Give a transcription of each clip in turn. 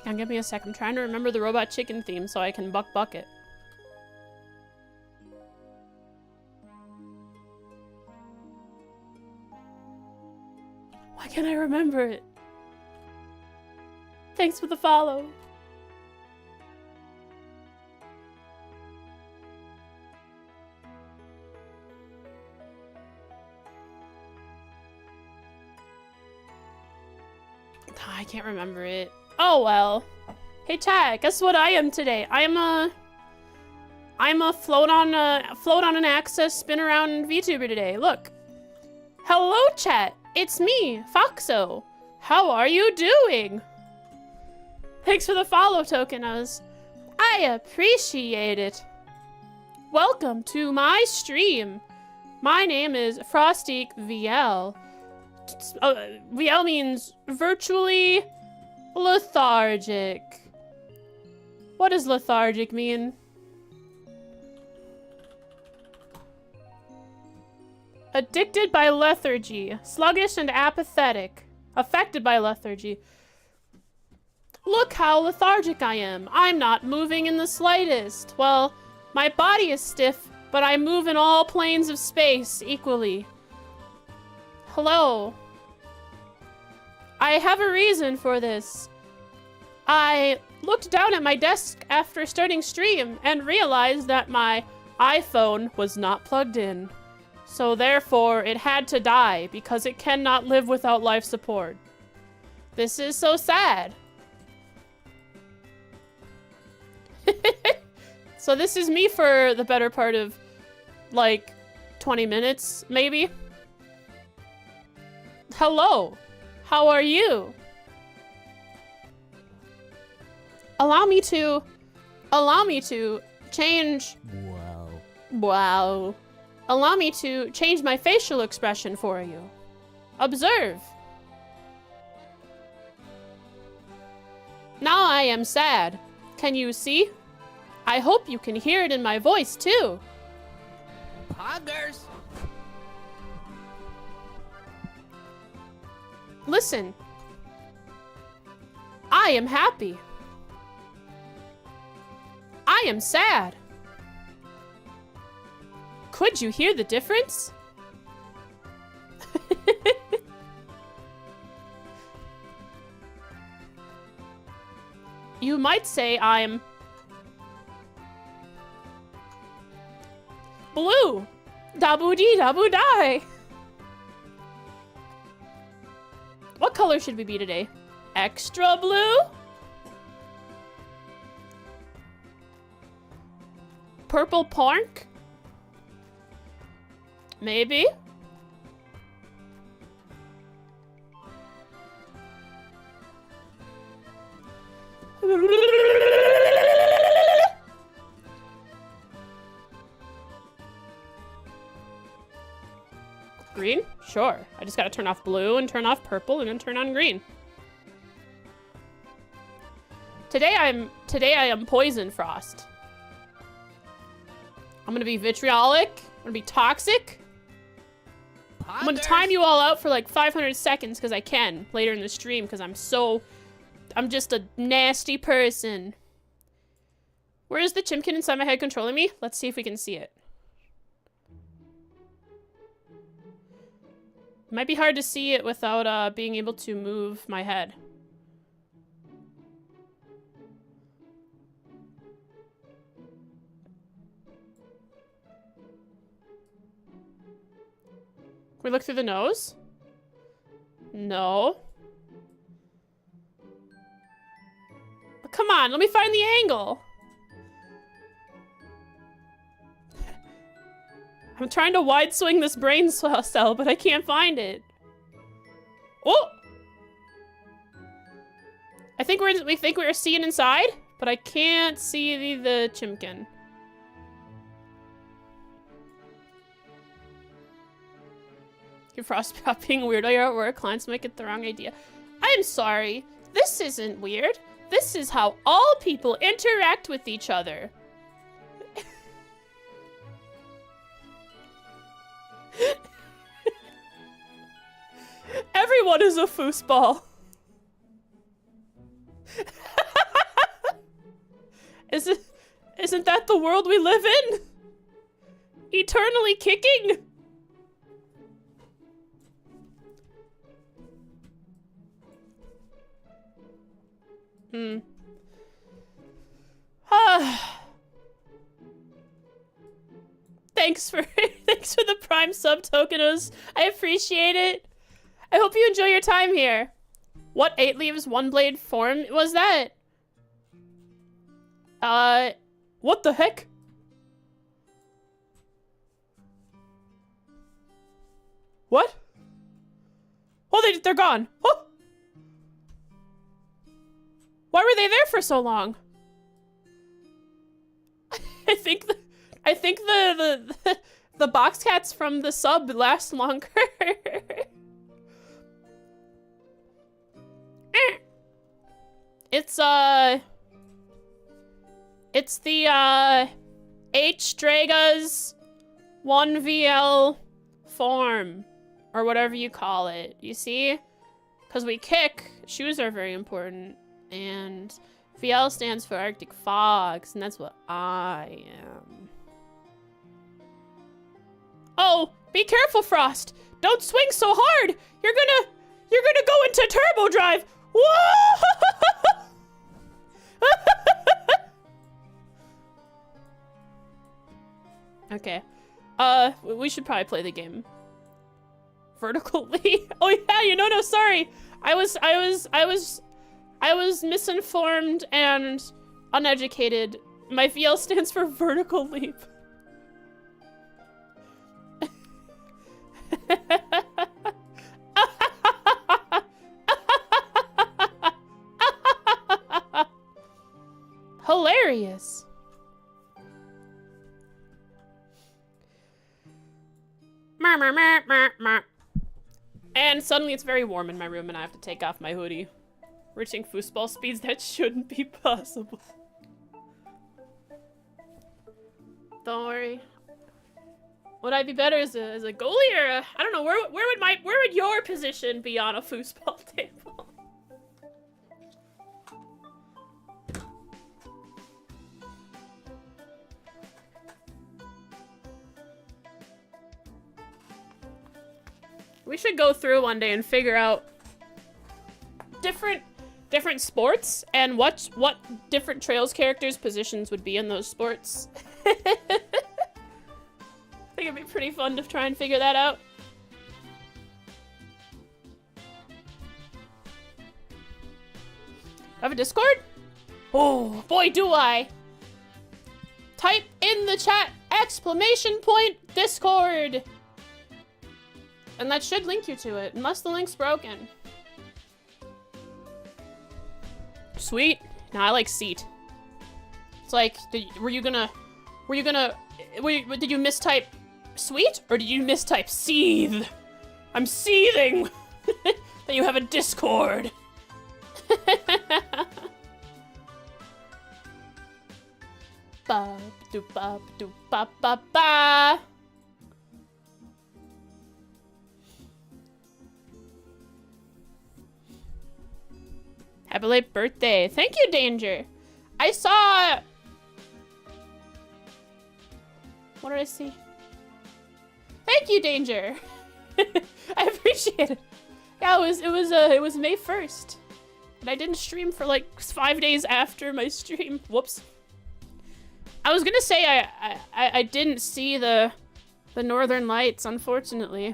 Now give me a sec. I'm trying to remember the robot chicken theme so I can buck it. Why can't I remember it? Thanks for the follow. I can't remember it. Oh well. Hey chat, guess what I am today? I'm a float on an axis spin around VTuber today. Look. Hello chat. It's me, Foxo. How are you doing? Thanks for the follow, Tokenos. I appreciate it. Welcome to my stream. My name is Frosty VL. VL means virtually lethargic. What does lethargic mean? Addicted by lethargy. Sluggish and apathetic. Affected by lethargy. Look how lethargic I am. I'm not moving in the slightest. Well, my body is stiff, but I move in all planes of space equally. Hello. I have a reason for this. I looked down at my desk after starting stream and realized that my iPhone was not plugged in. So therefore, it had to die because it cannot live without life support. This is so sad. So this is me for the better part of, like, 20 minutes, maybe? Hello. How are you? Allow me to change... Wow. Allow me to change my facial expression for you. Observe. Now I am sad. Can you see? I hope you can hear it in my voice, too. Poggers. Listen. I am happy. I am sad. Could you hear the difference? You might say I'm blue. Dabu-dee, dabu-die. What color should we be today? Extra blue? Purple pork? Maybe? Green? Sure. I just gotta turn off blue and turn off purple and then turn on green. Today I am Poison Frost. I'm gonna be vitriolic. I'm gonna be toxic. I'm gonna time you all out for like 500 seconds because I can later in the stream because I'm just a nasty person. Where is the chimkin inside my head controlling me? Let's see if we can see it. It might be hard to see it without being able to move my head. Can we look through the nose? No. But come on, let me find the angle. I'm trying to wide swing this brain cell, but I can't find it. Oh! I think we think we're seeing inside, but I can't see the chimkin. Your Frost about being weird while you're at work. Clients might get the wrong idea. I'm sorry. This isn't weird. This is how all people interact with each other. Everyone is a foosball. world we live in? Eternally kicking? Thanks for the Prime sub tokenos. I appreciate it. I hope you enjoy your time here. What 8 leaves, 1 blade form was that? What the heck? What? Oh, they're gone. Oh. Why were they there for so long? I think the box cats from the sub last longer. It's the H-Draga's 1VL form, or whatever you call it. You see? Because we kick, shoes are very important, and VL stands for Arctic Fox, and that's what I am. Oh, be careful, Frost! Don't swing so hard! You're gonna go into turbo drive! Whoa! Okay. We should probably play the game. Vertically. Oh yeah, you know, no, sorry. I was misinformed and uneducated. My VL stands for vertical leap. Hilarious. And suddenly it's very warm in my room and I have to take off my hoodie. Reaching foosball speeds that shouldn't be possible. Don't worry. Would I be better as a goalie or a, I don't know, where would your position be on a foosball table? We should go through one day and figure out different sports and what different Trails characters' positions would be in those sports. I think it'd be pretty fun to try and figure that out. Have a Discord? Oh, boy, do I. Type in the chat, !Discord. And that should link you to it, unless the link's broken. Sweet. Nah, I like seat. It's like, did you mistype sweet? Or did you mistype seethe? I'm seething that you have a Discord. Ba do ba do ba ba ba. Happy late birthday. Thank you, Danger. I saw... What did I see? Thank you, Danger. I appreciate it. Yeah, it was May 1st. And I didn't stream for like 5 days after my stream. Whoops. I was gonna say I didn't see the Northern Lights, unfortunately.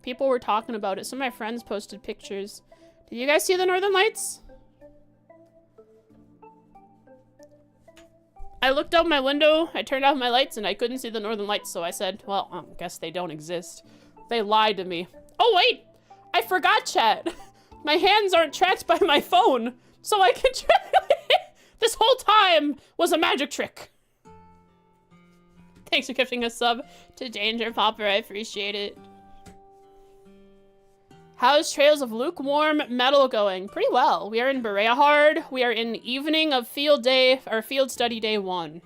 People were talking about it. Some of my friends posted pictures. Did you guys see the Northern Lights? I looked out my window, I turned off my lights, and I couldn't see the Northern Lights, so I said, well, I guess they don't exist. They lied to me. Oh, wait! I forgot, chat. My hands aren't tracked by my phone, so I can track This whole time was a magic trick. Thanks for gifting a sub to Danger Popper, I appreciate it. How's Trails of Lukewarm Metal going? Pretty well. We are in Bareahard. We are in evening of field day, or field study day 1.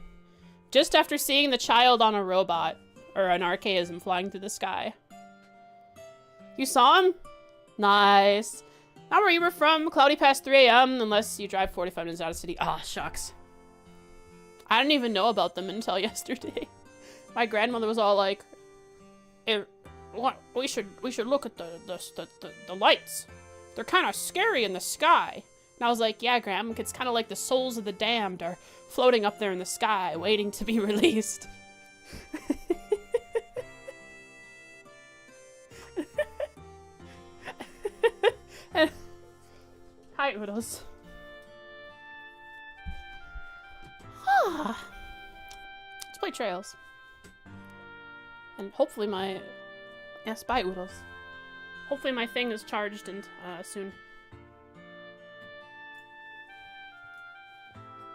Just after seeing the child on a robot, or an archaism flying through the sky. You saw him? Nice. Not where you were from, cloudy past 3 AM, unless you drive 45 minutes out of city. Ah, shucks. I didn't even know about them until yesterday. My grandmother was all like, we should look at the lights. They're kind of scary in the sky. And I was like, yeah, Graham, it's kind of like the souls of the damned are floating up there in the sky, waiting to be released. Hi, Oodles. Let's play Trails. And hopefully my... Yes, bye, Oodles. Hopefully my thing is charged and soon.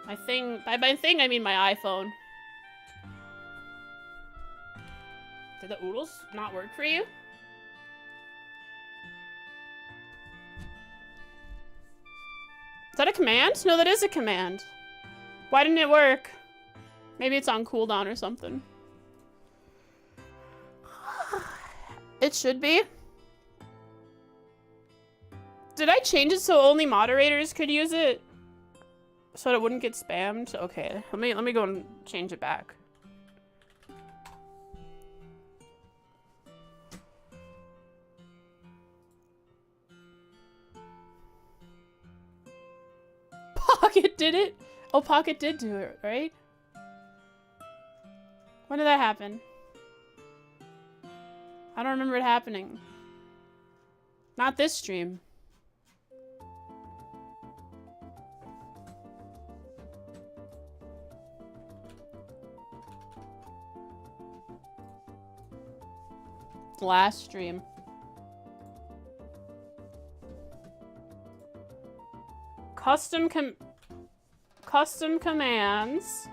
My thing... By thing, I mean my iPhone. Did the Oodles not work for you? Is that a command? No, that is a command. Why didn't it work? Maybe it's on cooldown or something. It should be. Did I change it so only moderators could use it? So it wouldn't get spammed? Okay, let me go and change it back. Pocket did it? Oh, Pocket did do it, right? When did that happen? I don't remember it happening. Not this stream. Last stream. Custom commands.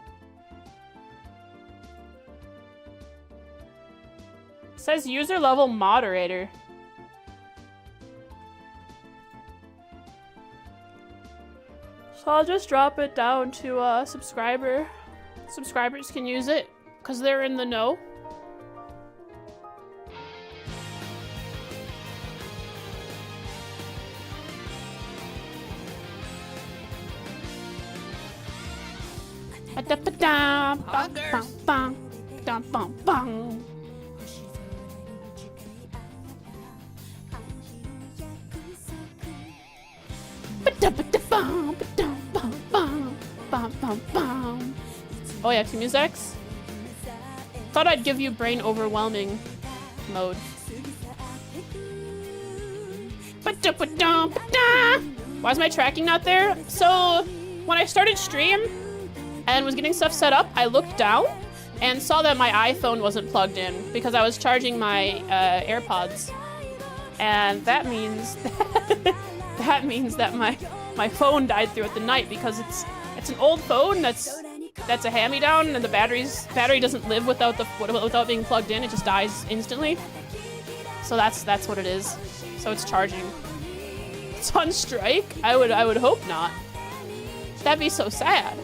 Says user level moderator. So I'll just drop it down to subscriber. Subscribers can use it because they're in the know. Oh yeah, Team Musics. Thought I'd give you brain overwhelming mode. Why is my tracking not there? So when I started stream and was getting stuff set up, I looked down and saw that my iPhone wasn't plugged in because I was charging my AirPods. And that means that my phone died throughout the night because it's an old phone that's a hand-me-down and the battery doesn't live without being plugged in. It just dies instantly. So that's what it is. So it's charging. It's on strike? I would hope not. That'd be so sad.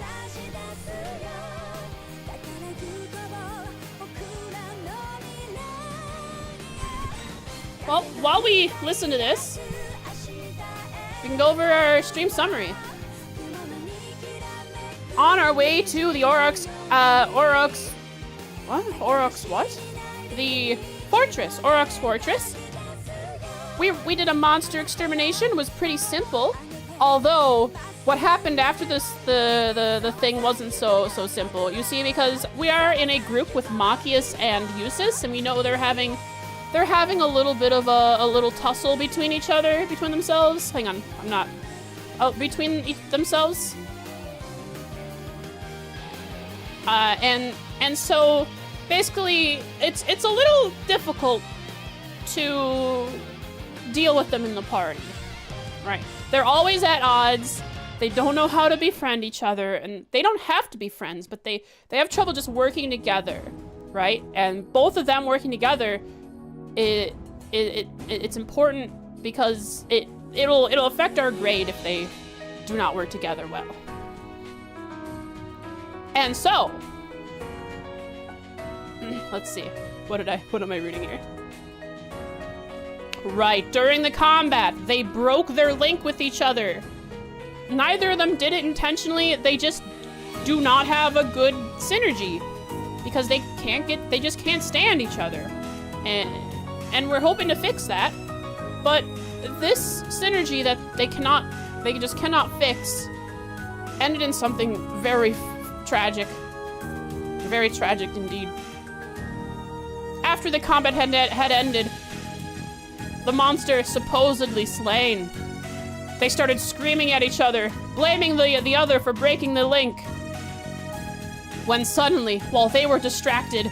Well, while we listen to this, we can go over our stream summary. On our way to the The fortress, Aurochs Fortress. We did a monster extermination. It was pretty simple, although what happened after this, the thing wasn't so simple. You see, because we are in a group with Machias and Usis, and we know they're having a little bit of a little tussle between themselves. Hang on, I'm not. Oh, between themselves. And so basically it's a little difficult to deal with them in the party. Right. They're always at odds. They don't know how to befriend each other, and they don't have to be friends, but they have trouble just working together, right? And both of them working together, it's important because it'll affect our grade if they do not work together well. And so, let's see. What am I reading here? Right, during the combat, they broke their link with each other. Neither of them did it intentionally. They just do not have a good synergy because they just can't stand each other. And we're hoping to fix that. But this synergy that they just cannot fix ended in something very tragic. Very tragic indeed. After the combat had ended, the monster supposedly slain, they started screaming at each other, blaming the other for breaking the link. When suddenly, while they were distracted,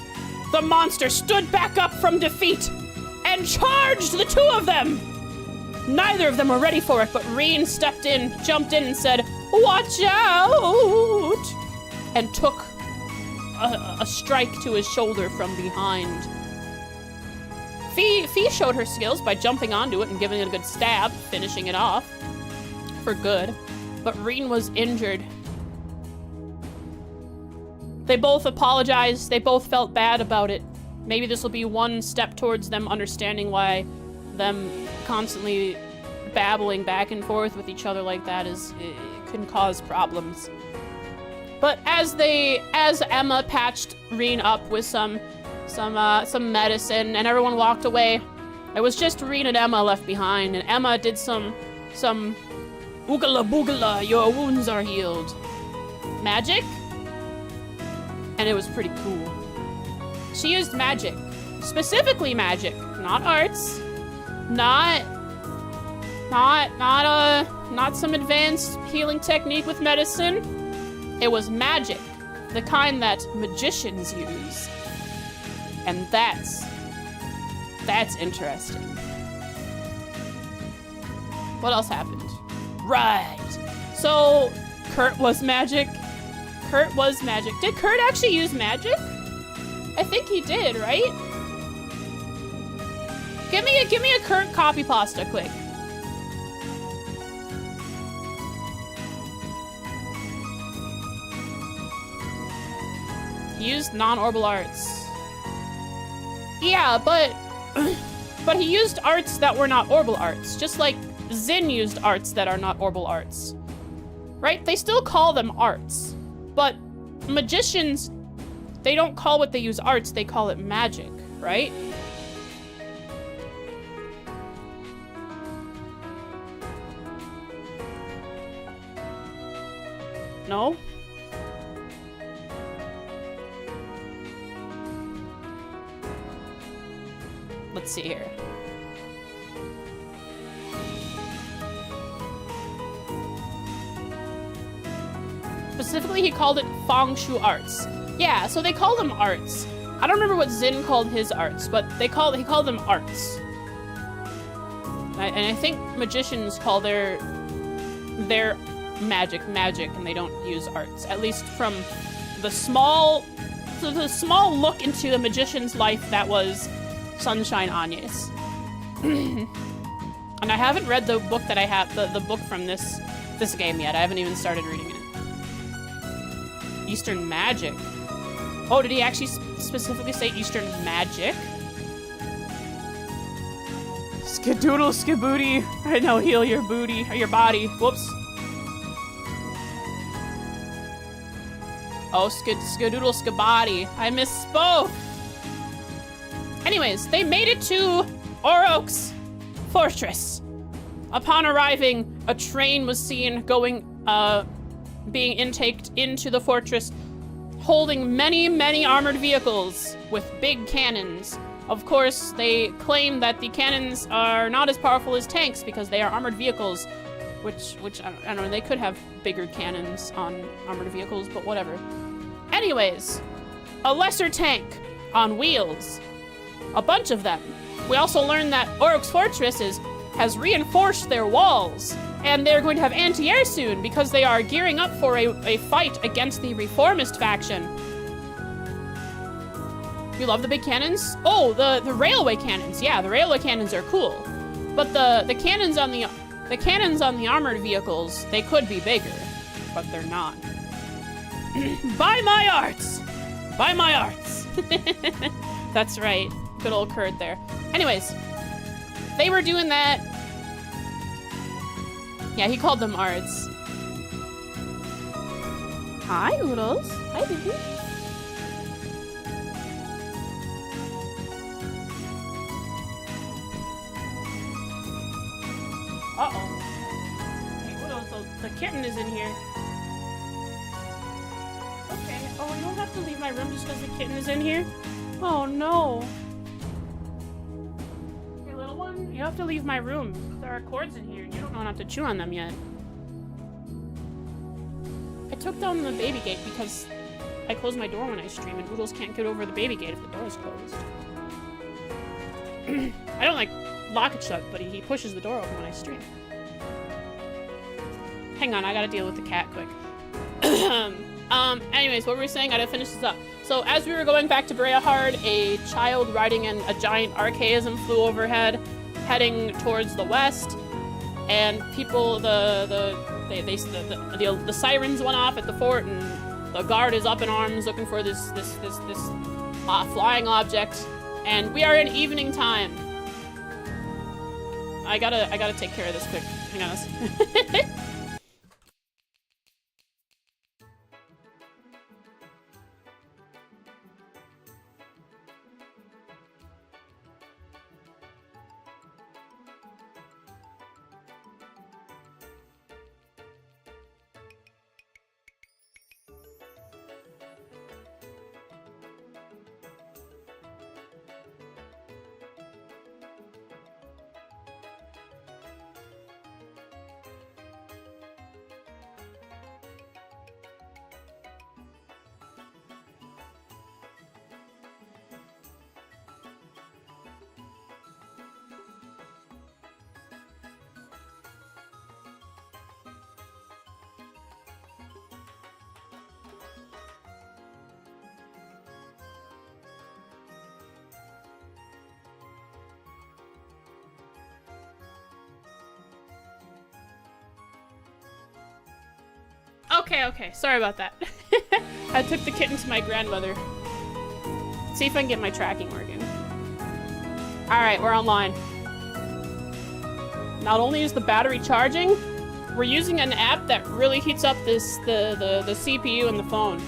the monster stood back up from defeat and charged the two of them. Neither of them were ready for it, but Reen jumped in and said, "Watch out!" and took a strike to his shoulder from behind. Fee showed her skills by jumping onto it and giving it a good stab, finishing it off for good, but Reen was injured. They both apologized. They both felt bad about it. Maybe this will be one step towards them understanding why them constantly babbling back and forth with each other like that can cause problems. But as Emma patched Reen up with some medicine and everyone walked away, it was just Reen and Emma left behind, and Emma did some oogala boogala, your wounds are healed magic, and it was pretty cool. She used magic, specifically magic, not arts, not some advanced healing technique with medicine. It was magic, the kind that magicians use. And that's interesting. What else happened? Right. So, Kurt was magic. Did Kurt actually use magic? I think he did, right? Give me a Kurt copy pasta quick. He used non-orbal arts. Yeah, but he used arts that were not orbal arts, just like Zin used arts that are not orbal arts. Right? They still call them arts, but magicians, they don't call what they use arts, they call it magic, right? No? Let's see here. Specifically, he called it Feng Shui arts. Yeah, so they call them arts. I don't remember what Zin called his arts, but he called them arts. And I think magicians call their magic, and they don't use arts. At least from the small look into the magician's life that was Sunshine Agnes. And I haven't read the book that I have, the book from this game yet. I haven't even started reading it. Eastern magic. Oh, did he actually specifically say Eastern magic? Skadoodle skabooty. I know, heal your booty, or your body. Whoops. Oh, skadoodle skabody. I misspoke. Anyways, they made it to Oroc's fortress. Upon arriving, a train was seen being intaked into the fortress, holding many armored vehicles with big cannons. Of course, they claim that the cannons are not as powerful as tanks because they are armored vehicles, which I don't know, they could have bigger cannons on armored vehicles, but whatever. Anyways, a lesser tank on wheels. A bunch of them. We also learned that Oroc's fortress has reinforced their walls, and they're going to have anti-air soon because they are gearing up for a fight against the reformist faction. You love the big cannons? Oh, the railway cannons. Yeah, the railway cannons are cool. But the cannons on the armored vehicles, they could be bigger, but they're not. Buy my arts! Buy my arts! That's right. Good old Kurt there. Anyways, they were doing that. Yeah, he called them arts. Hi, Oodles. Hi, baby. Uh-oh. Hey, Oodles, the kitten is in here. Okay. Oh, you don't have to leave my room just because the kitten is in here? Oh, no. Hey, little one, you have to leave my room. There are cords in here, and you don't know not to chew on them yet. I took down the baby gate because I close my door when I stream, and Oodles can't get over the baby gate if the door is closed. I don't, like, lock it shut, but he pushes the door open when I stream. Hang on, I gotta deal with the cat quick. Anyways, what were we saying? I gotta finish this up. So, as we were going back to Bareahard, a child riding in a giant archaism flew overhead, heading towards the west, and people, the sirens went off at the fort, and the guard is up in arms looking for this flying object, and we are in evening time. I gotta take care of this quick. Hang on. Okay, sorry about that. I took the kitten to my grandmother. See if I can get my tracking working. Alright, we're online. Not only is the battery charging, we're using an app that really heats up the CPU and the phone.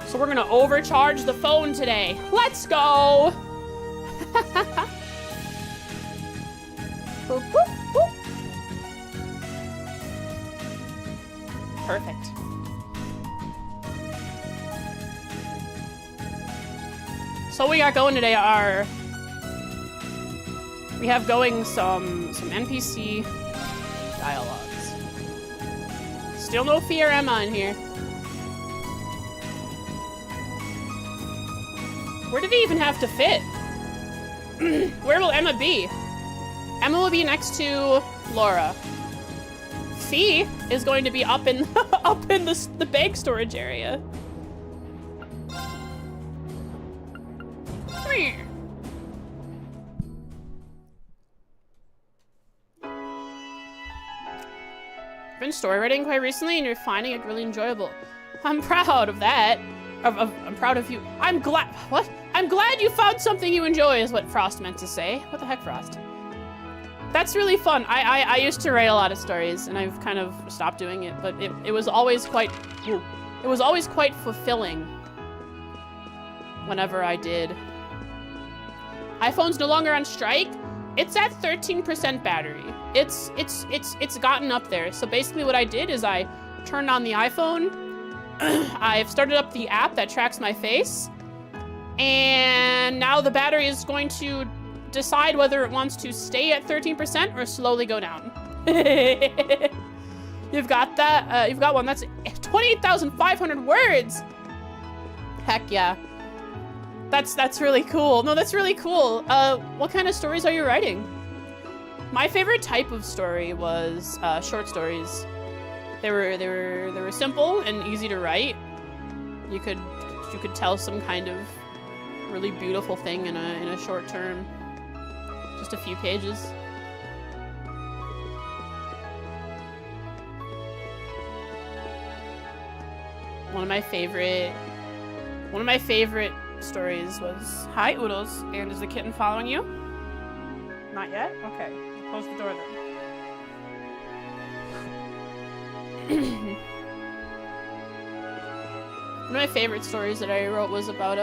So we're gonna overcharge the phone today. Let's go! Boop, boop, boop. Perfect. So what we got going today are... We have going some NPC dialogues. Still no fear Emma in here. Where did he even have to fit? Where will Emma be? Emma will be next to Laura. Fee is going to be up in the bag storage area. Been story writing quite recently, and you're finding it really enjoyable. I'm proud of that. I'm proud of you. I'm glad. What? I'm glad you found something you enjoy, is what Frost meant to say. What the heck, Frost? That's really fun. I used to write a lot of stories, and I've kind of stopped doing it, but it was always quite fulfilling whenever I did. iPhone's no longer on strike. It's at 13% battery. It's gotten up there. So basically what I did is I turned on the iPhone. I've started up the app that tracks my face, and now the battery is going to decide whether it wants to stay at 13% or slowly go down. You've got that? You've got one. That's 28,500 words. Heck yeah. That's really cool. No, that's really cool. What kind of stories are you writing? My favorite type of story was short stories. They were simple and easy to write. You could tell some kind of really beautiful thing in a short term. Just a few pages. One of my favorite stories was, hi Oodles, and is the kitten following you? Not yet? Okay, close the door then. One of my favorite stories that I wrote was about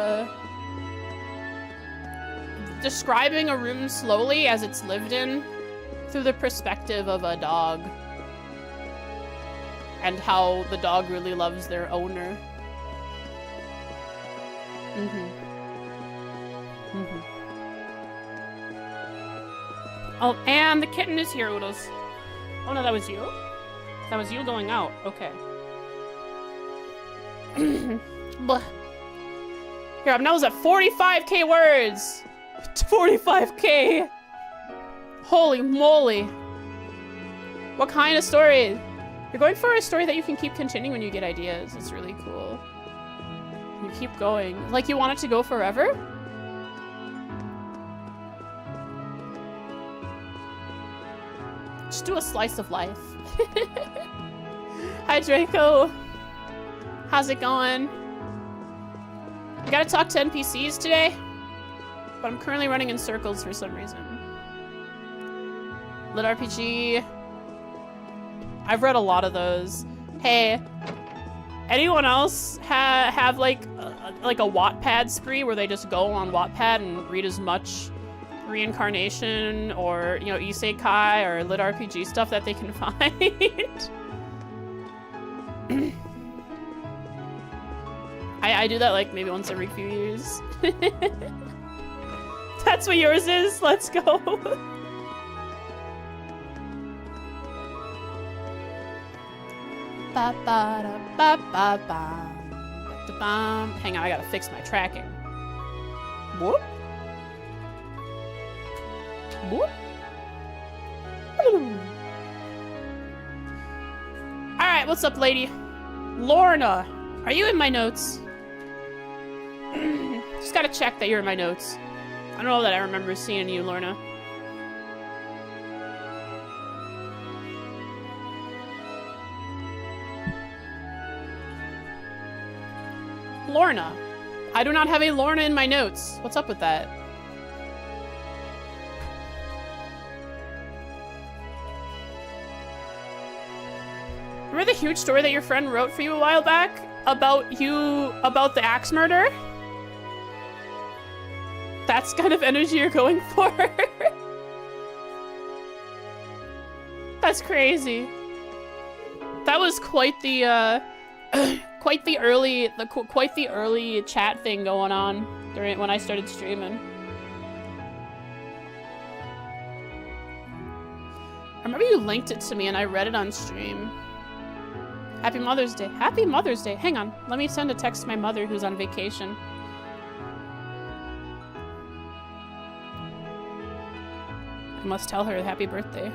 describing a room slowly as it's lived in through the perspective of a dog. And how the dog really loves their owner. Oh, and the kitten is here, Oodles. Oh no, that was you? That was you going out. Okay. Blah. Here, I'm now at 45k words! 45k! Holy moly. What kind of story? You're going for a story that you can keep continuing when you get ideas. It's really cool. You keep going. Like you want it to go forever? Just do a slice of life. Hi, Draco. How's it going? I gotta talk to NPCs today, but I'm currently running in circles for some reason. Lit RPG. I've read a lot of those. Hey, anyone else have like a Wattpad spree where they just go on Wattpad and read as much reincarnation or, you know, isekai or lit RPG stuff that they can find? I do that like maybe once every few years. That's what yours is? Let's go. Ba ba da ba ba ba. Da bum. Hang on, I gotta fix my tracking. Whoop. Whoop. Alright, what's up, lady? Lorna, are you in my notes? Just gotta check that you're in my notes. I don't know that I remember seeing you, Lorna. Lorna. I do not have a Lorna in my notes. What's up with that? Remember the huge story that your friend wrote for you a while back? About the axe murder? That's kind of energy you're going for? That's crazy. That was quite the, quite the early chat thing going on during when I started streaming. I remember you linked it to me and I read it on stream. Happy Mother's Day. Happy Mother's Day. Hang on. Let me send a text to my mother who's on vacation. I must tell her happy birthday.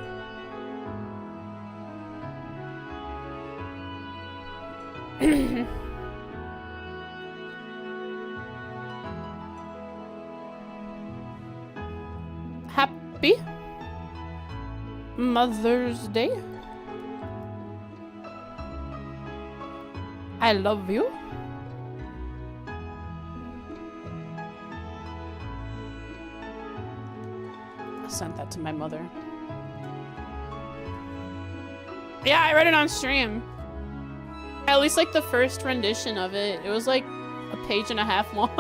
Happy Mother's Day. I love you. I sent that to my mother. Yeah, I read it on stream. At least like the first rendition of it. It was like a page and a half long.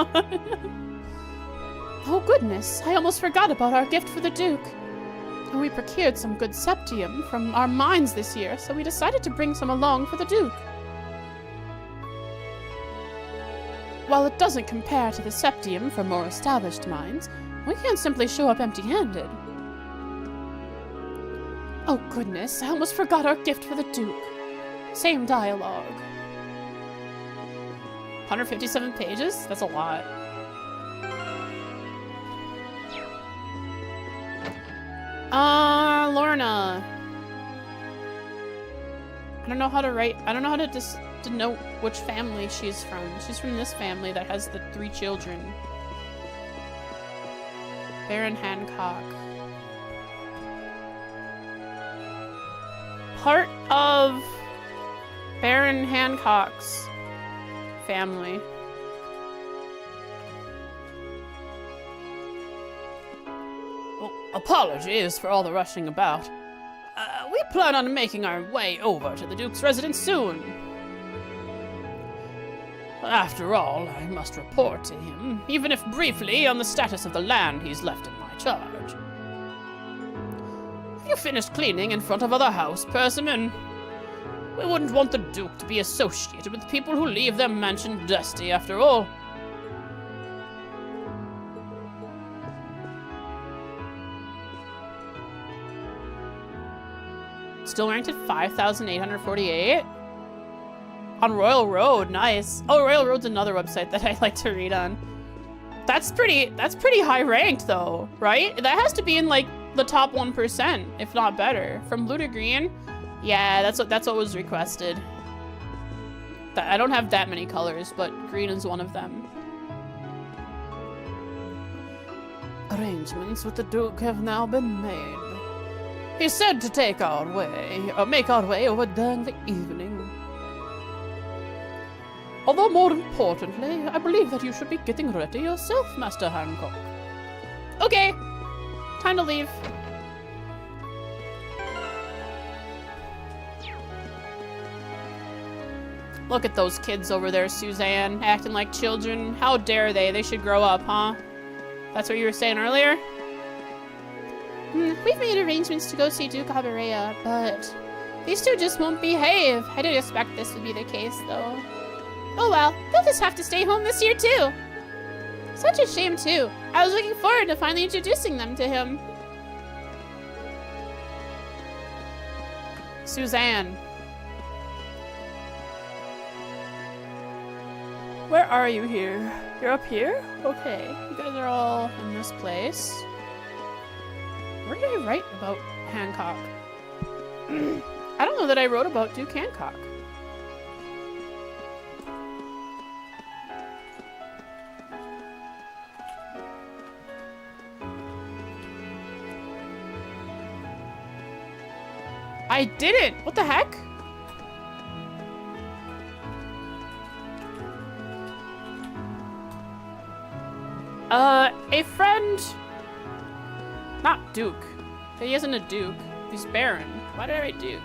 Oh goodness, I almost forgot about our gift for the Duke. We procured some good septium from our mines this year, so we decided to bring some along for the Duke. While it doesn't compare to the septium from more established mines, we can't simply show up empty-handed. Oh goodness, I almost forgot our gift for the Duke. Same dialogue. 157 pages? That's a lot. Lorna. I don't know how to write. I don't know how to denote which family she's from. She's from this family that has the 3 children. Baron Hancock. Part of Baron Hancock's family. Well, apologies for all the rushing about. We plan on making our way over to the Duke's residence soon. After all, I must report to him, even if briefly, on the status of the land he's left in my charge. Have you finished cleaning in front of other house, Persimmon? We wouldn't want the Duke to be associated with people who leave their mansion dusty, after all. Still ranked at 5,848? On Royal Road, nice. Oh, Royal Road's another website that I like to read on. That's pretty high ranked though, right? That has to be in like the top 1%, if not better. From blue to green? Yeah, that's what was requested. I don't have that many colors, but green is one of them. Arrangements with the Duke have now been made. He said to make our way over during the evening. Although more importantly, I believe that you should be getting ready yourself, Master Hancock. Okay, time to leave. Look at those kids over there, Suzanne, acting like children. How dare they? They should grow up, huh? That's what you were saying earlier? We've made arrangements to go see Duke Bareahard, but these two just won't behave. I didn't expect this would be the case, though. Oh well, they'll just have to stay home this year, too. Such a shame, too. I was looking forward to finally introducing them to him. Suzanne. Where are you here? You're up here? Okay. You guys are all in this place. Where did I write about Hancock? I don't know that I wrote about Duke Hancock. I didn't! What the heck? A friend... Not Duke. He isn't a Duke. He's Baron. Why did I write Duke?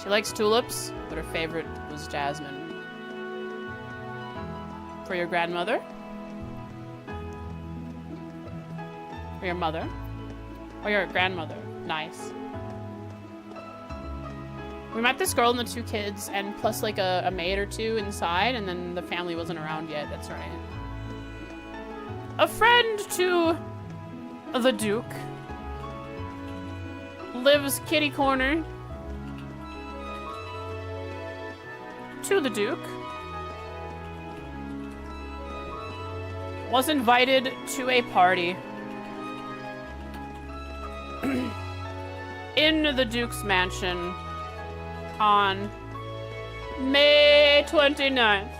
She likes tulips, but her favorite was jasmine. For your grandmother? For your mother? Or your grandmother? Nice. We met this girl and the two kids, and plus like a maid or two inside, and then the family wasn't around yet, that's right. A friend to the Duke lives kitty corner to the Duke. Was invited to a party in the Duke's mansion on May 29th,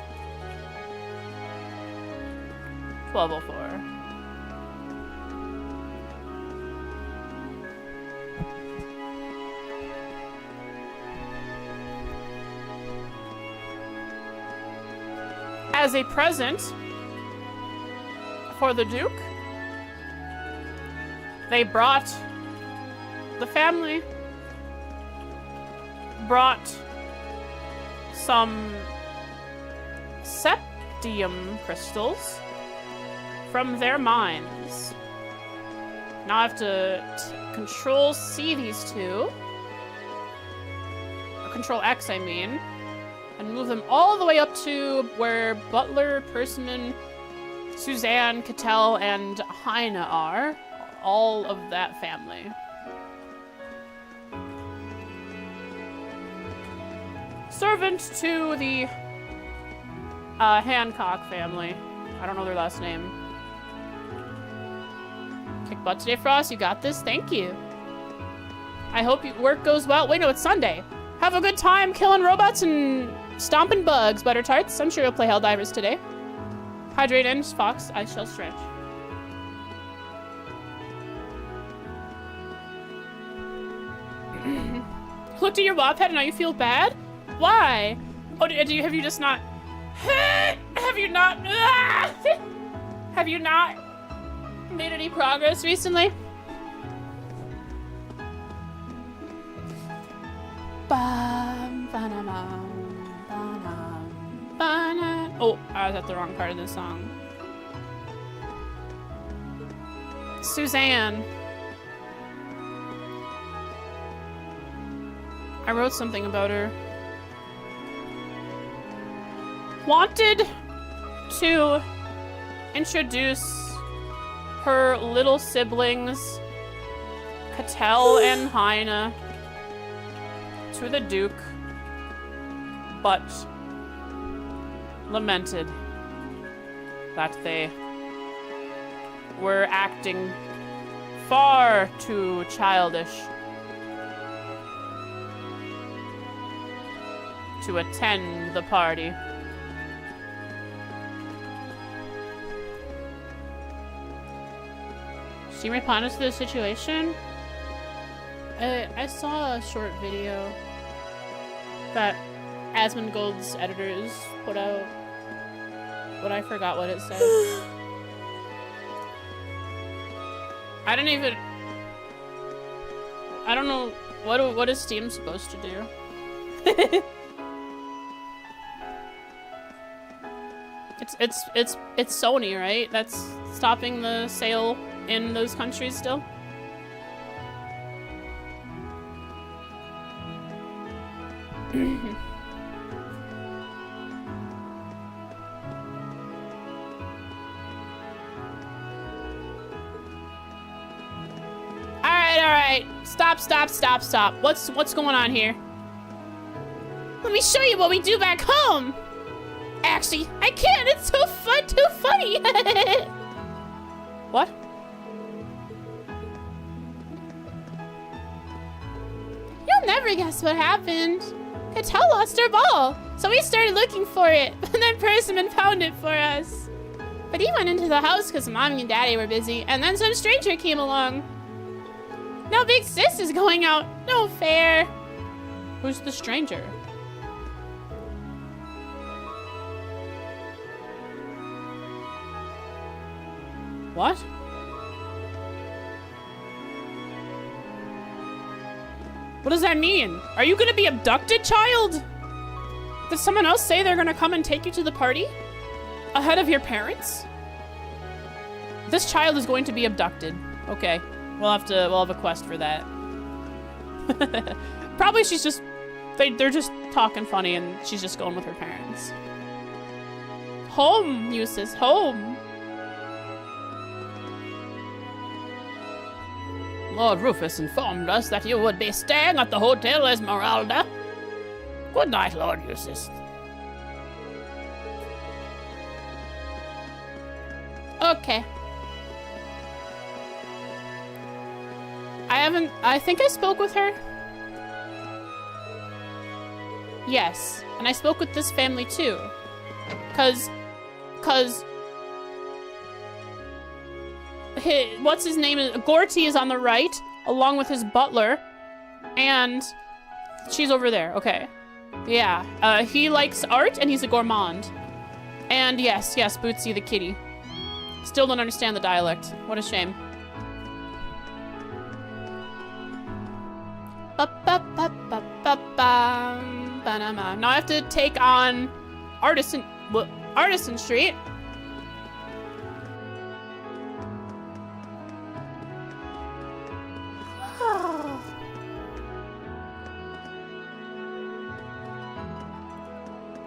1204. As a present for the Duke, they brought the family brought some septium crystals from their mines. Now I have to Control C these two, or Control X I mean, and move them all the way up to where Butler, Persimmon, Suzanne, Cattell, and Heine are. All of that family. Servant to the Hancock family. I don't know their last name. Kick butt today, Frost. You got this. Thank you. I hope your work goes well. Wait, no, it's Sunday. Have a good time killing robots and stomping bugs, Butter Tarts. I'm sure you'll play Helldivers today. Hydrate in, Fox. I shall stretch. Looked at your WAP head and now you feel bad? Why? Oh, have you just not... Have you not... Have you not made any progress recently? Oh, I was at the wrong part of the song. Suzanne. I wrote something about her. Wanted to introduce her little siblings, Cattell and Heine, to the Duke, but lamented that they were acting far too childish to attend the party. She responded to the situation? I saw a short video that Asmongold's editors put out, but I forgot what it said. I don't know, what is Steam supposed to do? It's Sony, right? That's stopping the sale in those countries still? Alright. Stop. What's going on here? Let me show you what we do back home! Actually, I can't! It's so too funny! What? You'll never guess what happened. Cattell lost her ball, so we started looking for it, and then Persimmon found it for us. But he went into the house because Mommy and Daddy were busy, and then some stranger came along. Now Big Sis is going out. No fair. Who's the stranger? What? What does that mean? Are you gonna be abducted, child? Did someone else say they're gonna come and take you to the party? Ahead of your parents? This child is going to be abducted. Okay. We'll have a quest for that. Probably she's just, they're just talking funny and she's just going with her parents. Home, Eustace, home. Lord Rufus informed us that you would be staying at the Hotel Esmeralda. Good night, Lord Eustace. Okay. I think I spoke with her. Yes, and I spoke with this family too. Cause what's his name? Gorty is on the right, along with his butler, and she's over there. Okay, yeah. He likes art, and he's a gourmand. And yes, Bootsy the kitty. Still don't understand the dialect. What a shame. Now I have to take on Artisan Street.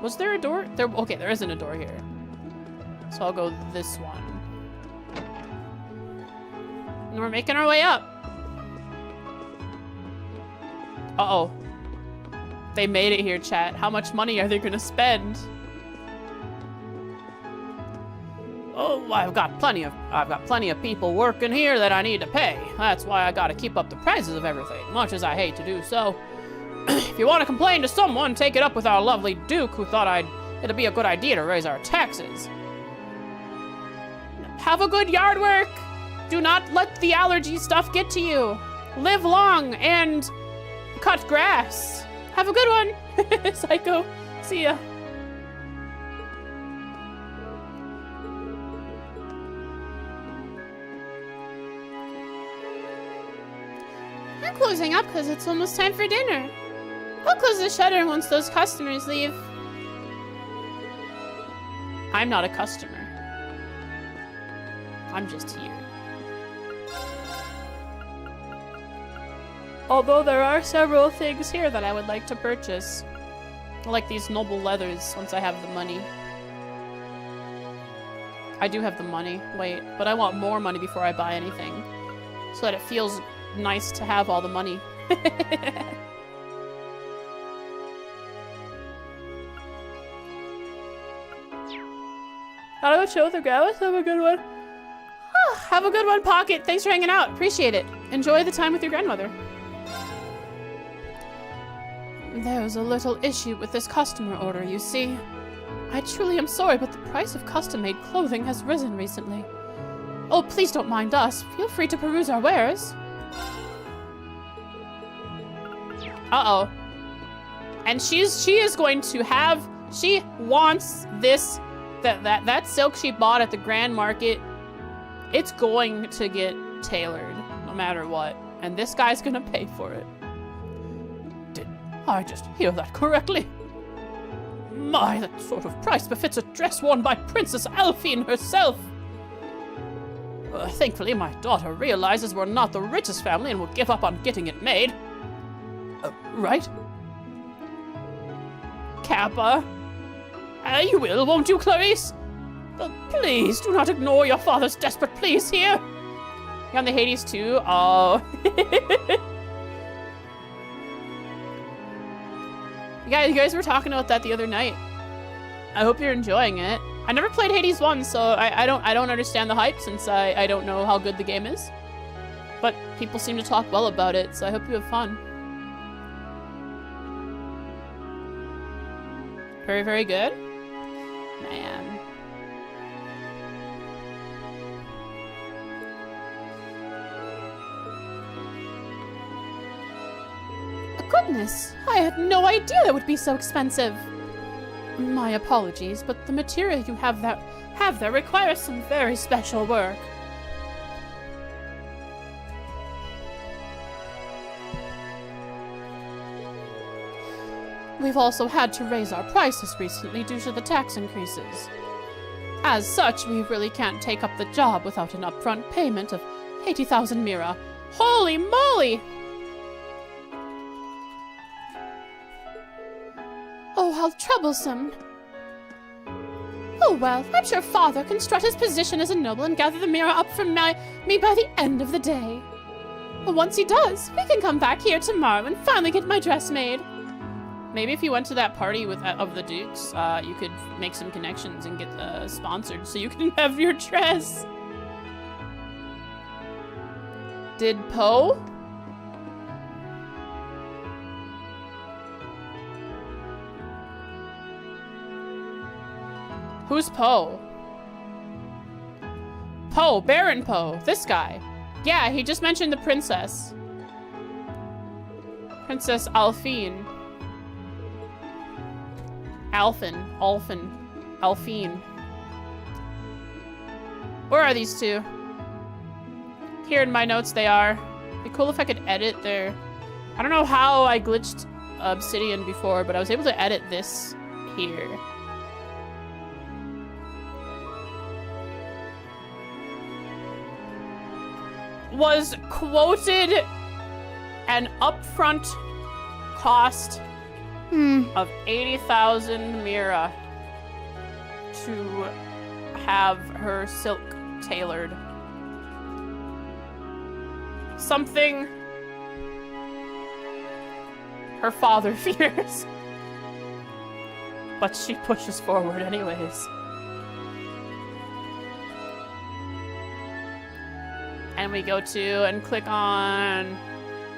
Was there a door? Okay, there isn't a door here. So I'll go this one. And we're making our way up. Uh-oh. They made it here, chat. How much money are they gonna spend? Oh, I've got plenty of people working here that I need to pay. That's why I gotta keep up the prices of everything, much as I hate to do so. If you want to complain to someone, take it up with our lovely Duke, who thought it'd be a good idea to raise our taxes. Have a good yard work. Do not let the allergy stuff get to you. Live long and cut grass. Have a good one. Psycho. See ya. I'm closing up because it's almost time for dinner. I'll close the shutter once those customers leave. I'm not a customer. I'm just here. Although there are several things here that I would like to purchase. Like these noble leathers once I have the money. I do have the money, wait, but I want more money before I buy anything. So that it feels nice to have all the money. Gotta go chill with the grandmas. Have a good one. Have a good one, Pocket. Thanks for hanging out. Appreciate it. Enjoy the time with your grandmother. There's a little issue with this customer order, you see. I truly am sorry, but the price of custom-made clothing has risen recently. Oh, please don't mind us. Feel free to peruse our wares. Uh-oh. And she is going to have... She wants this... That silk she bought at the Grand Market. It's going to get tailored, no matter what. And this guy's gonna pay for it. Did I just hear that correctly? My, that sort of price befits a dress worn by Princess Alphine herself. Thankfully, my daughter realizes we're not the richest family and will give up on getting it made. Right? Kappa? You will, won't you, Clarice? Please, do not ignore your father's desperate pleas here. You're on the Hades too? Oh. You guys were talking about that the other night. I hope you're enjoying it. I never played Hades 1, so I don't understand the hype since I don't know how good the game is. But people seem to talk well about it, so I hope you have fun. Very, very good. Man. Goodness, I had no idea it would be so expensive. My apologies, but the material you have there requires some very special work. We've also had to raise our prices recently due to the tax increases. As such, we really can't take up the job without an upfront payment of 80,000 mira. Holy moly! Oh, how troublesome. Oh well, I'm sure Father can strut his position as a noble and gather the mira up from me by the end of the day. But once he does, we can come back here tomorrow and finally get my dress made. Maybe if you went to that party with of the Dukes, you could make some connections and get sponsored so you can have your dress. Did Poe? Who's Poe? Poe, Baron Poe, this guy. Yeah, he just mentioned the princess. Princess Alphine. Alphine. Where are these two? Here in my notes they are. It'd be cool if I could edit their... I don't know how I glitched Obsidian before, but I was able to edit this here. Was quoted an upfront cost of 80,000 mira to have her silk tailored. Something her father fears. But she pushes forward anyways. And we go to and click on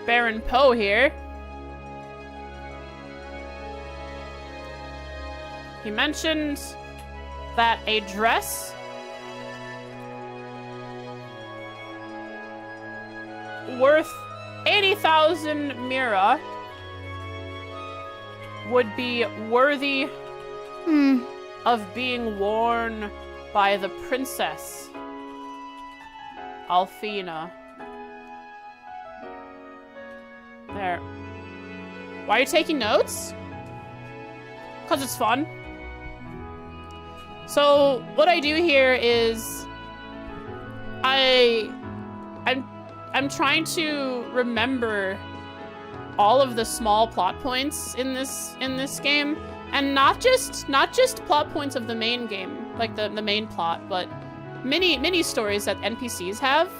Baron Poe here. He mentioned that a dress worth 80,000 mira would be worthy of being worn by the princess Alphina. There. Why are you taking notes? Because it's fun. So what I do here is I'm trying to remember all of the small plot points in this game, and not just plot points of the main game, like the main plot, but mini stories that NPCs have.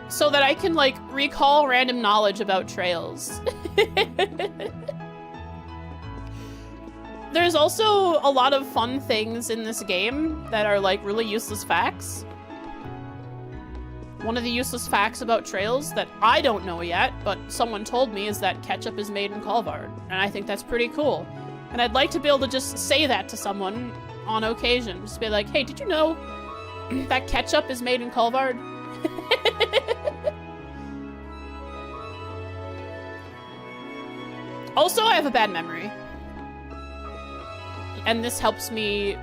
So that I can like recall random knowledge about trails. There's also a lot of fun things in this game that are like really useless facts. One of the useless facts about trails that I don't know yet, but someone told me, is that ketchup is made in Bareahard. And I think that's pretty cool. And I'd like to be able to just say that to someone on occasion. Just be like, hey, did you know that ketchup is made in Bareahard? Also, I have a bad memory. And this helps me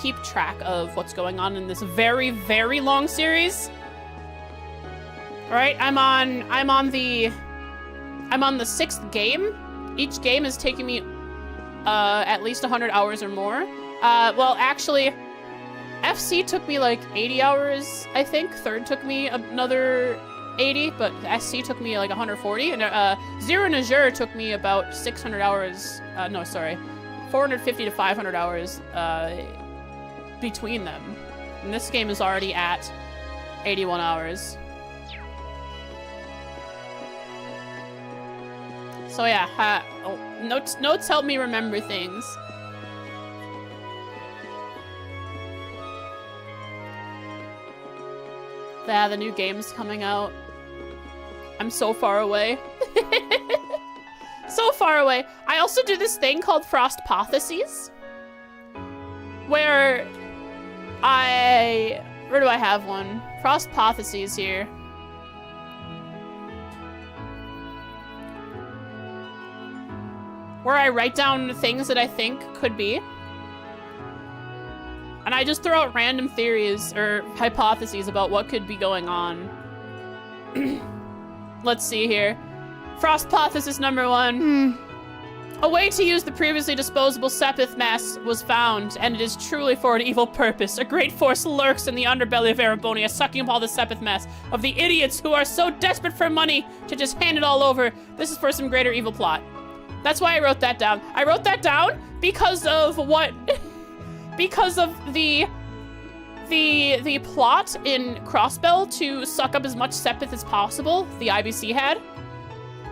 keep track of what's going on in this very, very long series. All right, I'm on the 6th game. Each game is taking me at least 100 hours or more. Well, actually, FC took me like 80 hours, I think. Third took me another 80, but SC took me like 140. And Zero Najur took me about 600 hours. No, sorry. 450 to 500 hours between them. And this game is already at 81 hours. So yeah, notes help me remember things. Yeah, the new game's coming out. I'm so far away. So far away. I also do this thing called Frostpotheses, where where do I have one? Frostpotheses here. Where I write down things that I think could be. And I just throw out random theories or hypotheses about what could be going on. Let's see here. Frostpothesis number 1. A way to use the previously disposable Sepith mass was found, and it is truly for an evil purpose. A great force lurks in the underbelly of Erebonia, sucking up all the Sepith mass of the idiots who are so desperate for money to just hand it all over. This is for some greater evil plot. That's why I wrote that down. I wrote that down because of what... because of the plot in Crossbell to suck up as much Sepith as possible, the IBC had.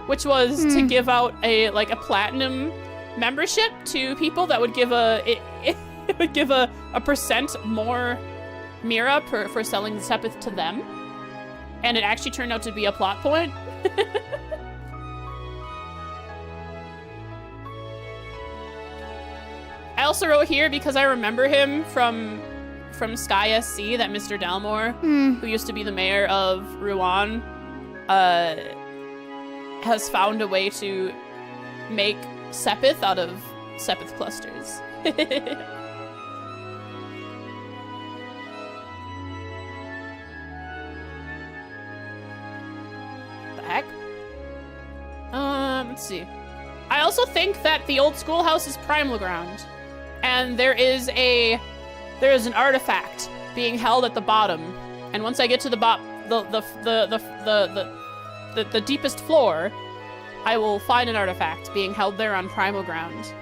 Which was to give out a platinum membership to people that would give it would give a percent more Mira for selling the Sepith to them. And it actually turned out to be a plot point. I also wrote here because I remember him from Sky SC, that Mr. Dalmore, who used to be the mayor of Rouen, has found a way to make Sepith out of Sepith clusters. The heck? Let's see. I also think that the old schoolhouse is primal ground, and there is an artifact being held at the bottom. And once I get to the the deepest floor, I will find an artifact being held there on primal ground.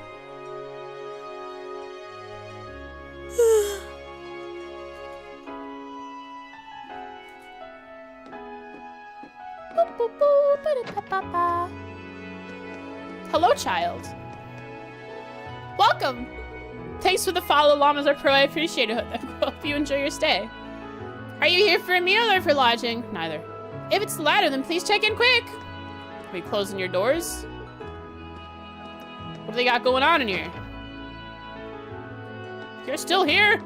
Hello, child. Welcome. Thanks for the follow, Llamas Pro. I appreciate it. I hope you enjoy your stay. Are you here for a meal or for lodging? Neither. If it's the latter, then please check in quick. Are we closing your doors? What do they got going on in here? You're still here?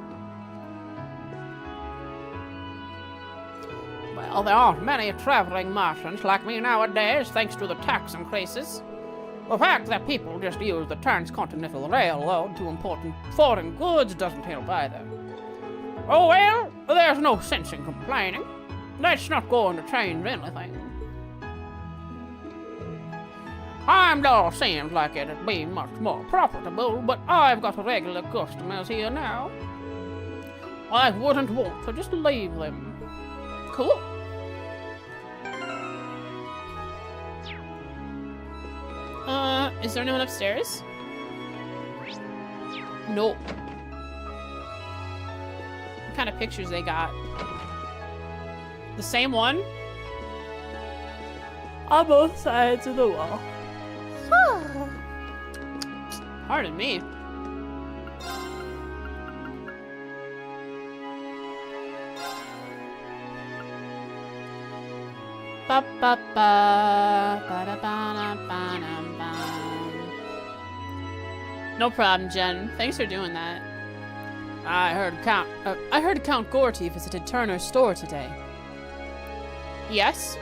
Well, there aren't many traveling Martians like me nowadays, thanks to the tax increases. The fact that people just use the transcontinental railroad to import foreign goods doesn't help either. Oh well, there's no sense in complaining. Let's not go on the train or anything. Heimdall seems like it'd be much more profitable, but I've got regular customers here now. I wouldn't want to just leave them. Cool. Is there anyone upstairs? Nope. What kind of pictures they got? The same one? On both sides of the wall. Pardon me. Ba ba ba ba da ba da ba da ba. No problem, Jen. Thanks for doing that. I heard Count Gorty visited Turner's store today. Yes?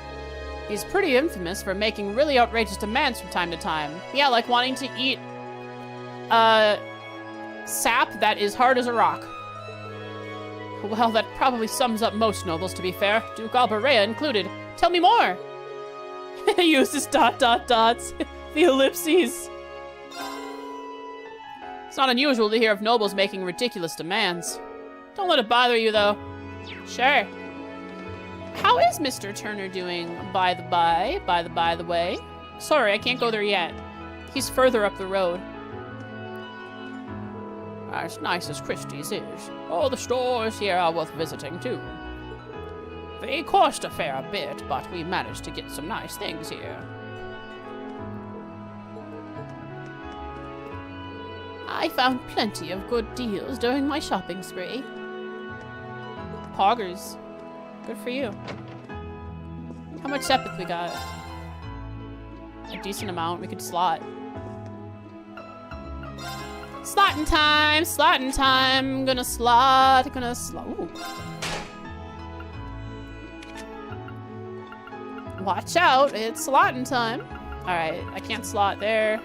He's pretty infamous for making really outrageous demands from time to time. Yeah, like wanting to eat sap that is hard as a rock. Well, that probably sums up most nobles, to be fair. Duke Bareahard included. Tell me more! He uses dot dot dots. The ellipses. It's not unusual to hear of nobles making ridiculous demands. Don't let it bother you, though. Sure. How is Mr. Turner doing, by the way? Sorry, I can't go there yet. He's further up the road. As nice as Christie's is, all the stores here are worth visiting, too. They cost a fair bit, but we managed to get some nice things here. I found plenty of good deals during my shopping spree. Poggers. Good for you. How much sepith we got? A decent amount. We could slot. Slotting time! Slotting time! Gonna slot. Ooh. Watch out, it's slotting time. Alright, I can't slot there.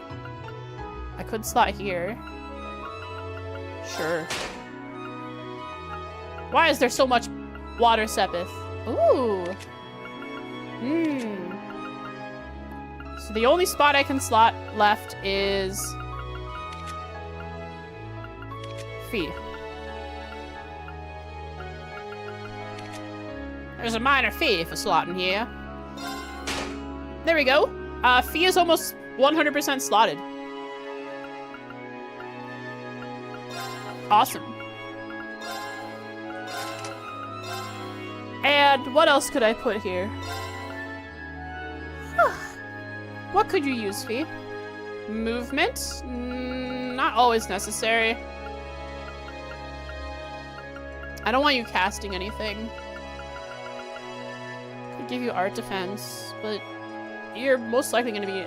I could slot here. Sure. Why is there so much water sepith? Ooh. So the only spot I can slot left is fee. There's a minor fee for slotting here. There we go. Fee is almost 100% slotted. Awesome. And what else could I put here? What could you use, Fee? Movement? Not always necessary. I don't want you casting anything. Could give you art defense, but you're most likely going to be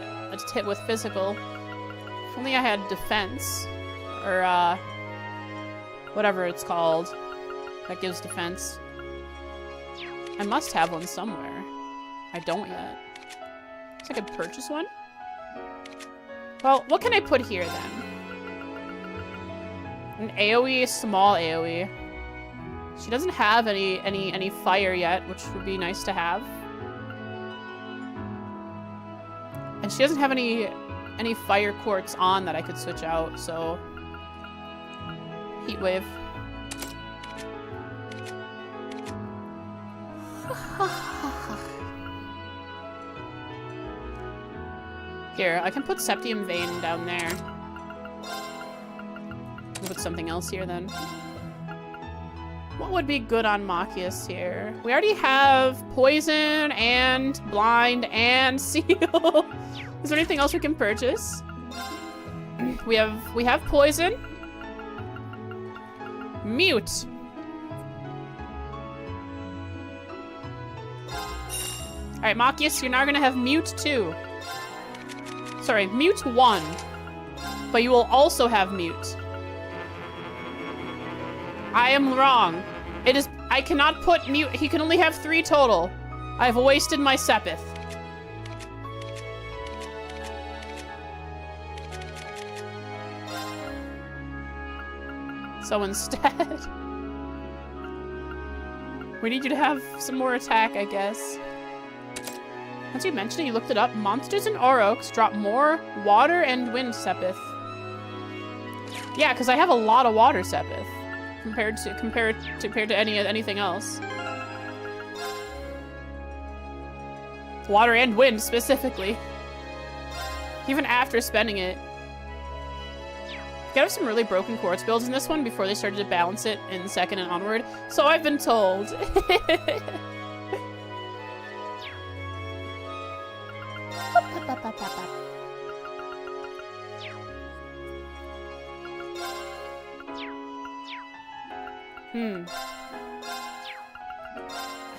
hit with physical. If only I had defense. Or, whatever it's called. That gives defense. I must have one somewhere. I don't yet. So I could purchase one? Well, what can I put here then? An AoE, small AoE. She doesn't have any fire yet, which would be nice to have. And she doesn't have any fire quartz on that I could switch out, so heat wave. Here, I can put Septium Vein down there. We'll put something else here then. What would be good on Machias here? We already have Poison and Blind and Seal. Is there anything else we can purchase? We have Poison. Mute. Alright, Machias, you're now gonna have Mute 2. Sorry, Mute 1. But you will also have Mute. I am wrong. It is- I cannot put Mute- he can only have 3 total. I've wasted my sepith. So instead... we need you to have some more attack, I guess. Once you mentioned it, you looked it up. Monsters in Aurochs drop more water and wind Sepith. Yeah, because I have a lot of water Sepith compared to anything else. Water and wind specifically. Even after spending it. You have some really broken quartz builds in this one before they started to balance it in second and onward. So I've been told.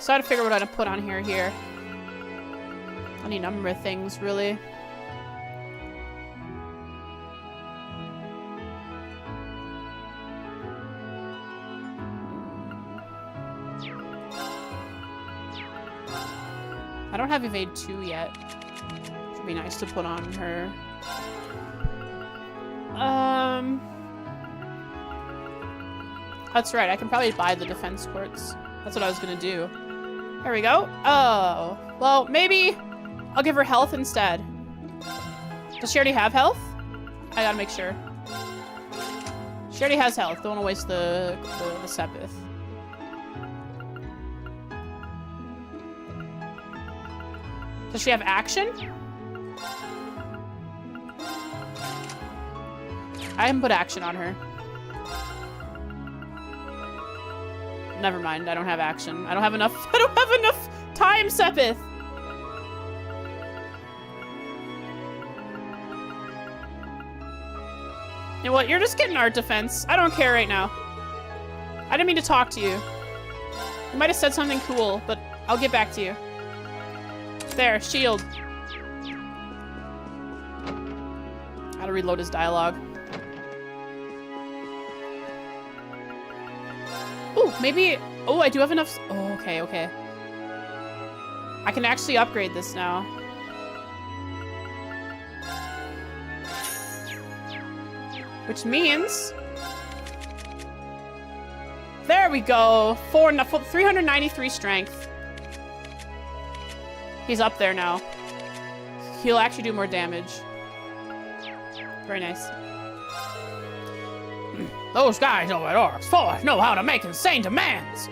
So I had to figure out what to put on here. Any number of things, really. I don't have Evade 2 yet. Should be nice to put on her. That's right, I can probably buy the defense quartz. That's what I was gonna do. There we go. Oh. Well, maybe I'll give her health instead. Does she already have health? I gotta make sure. She already has health. Don't want to waste the Sepith. Does she have action? I haven't put action on her. Never mind, I don't have action. I don't have enough time, Sepith! You know what, you're just getting art defense. I don't care right now. I didn't mean to talk to you. You might have said something cool, but I'll get back to you. There, shield. Gotta reload his dialogue. Ooh, maybe... Oh, I do have enough... Oh, okay. I can actually upgrade this now. Which means... There we go! 393 strength. He's up there now. He'll actually do more damage. Very nice. Those guys over at Orcs Force know how to make insane demands.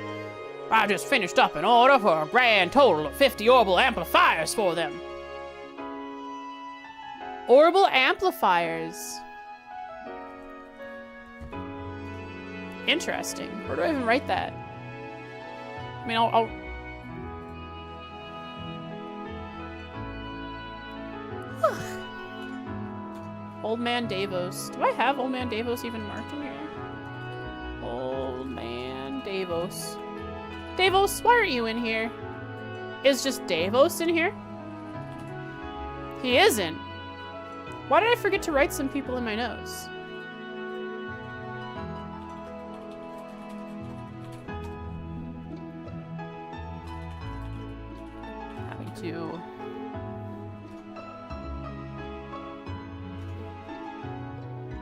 I just finished up an order for a grand total of 50 orbital amplifiers for them. Orbital amplifiers. Interesting. Where do I even write that? I mean, I'll... Old Man Davos. Do I have Old Man Davos even marked in here? Old Man Davos. Davos, why aren't you in here? Is just Davos in here? He isn't. Why did I forget to write some people in my notes?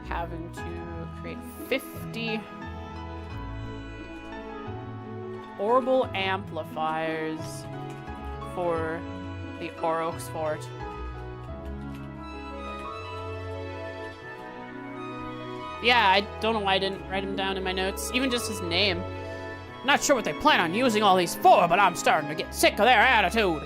Having to create 50 orbital amplifiers for the Aurochs Fort. Yeah, I don't know why I didn't write him down in my notes. Even just his name. Not sure what they plan on using all these for, but I'm starting to get sick of their attitude.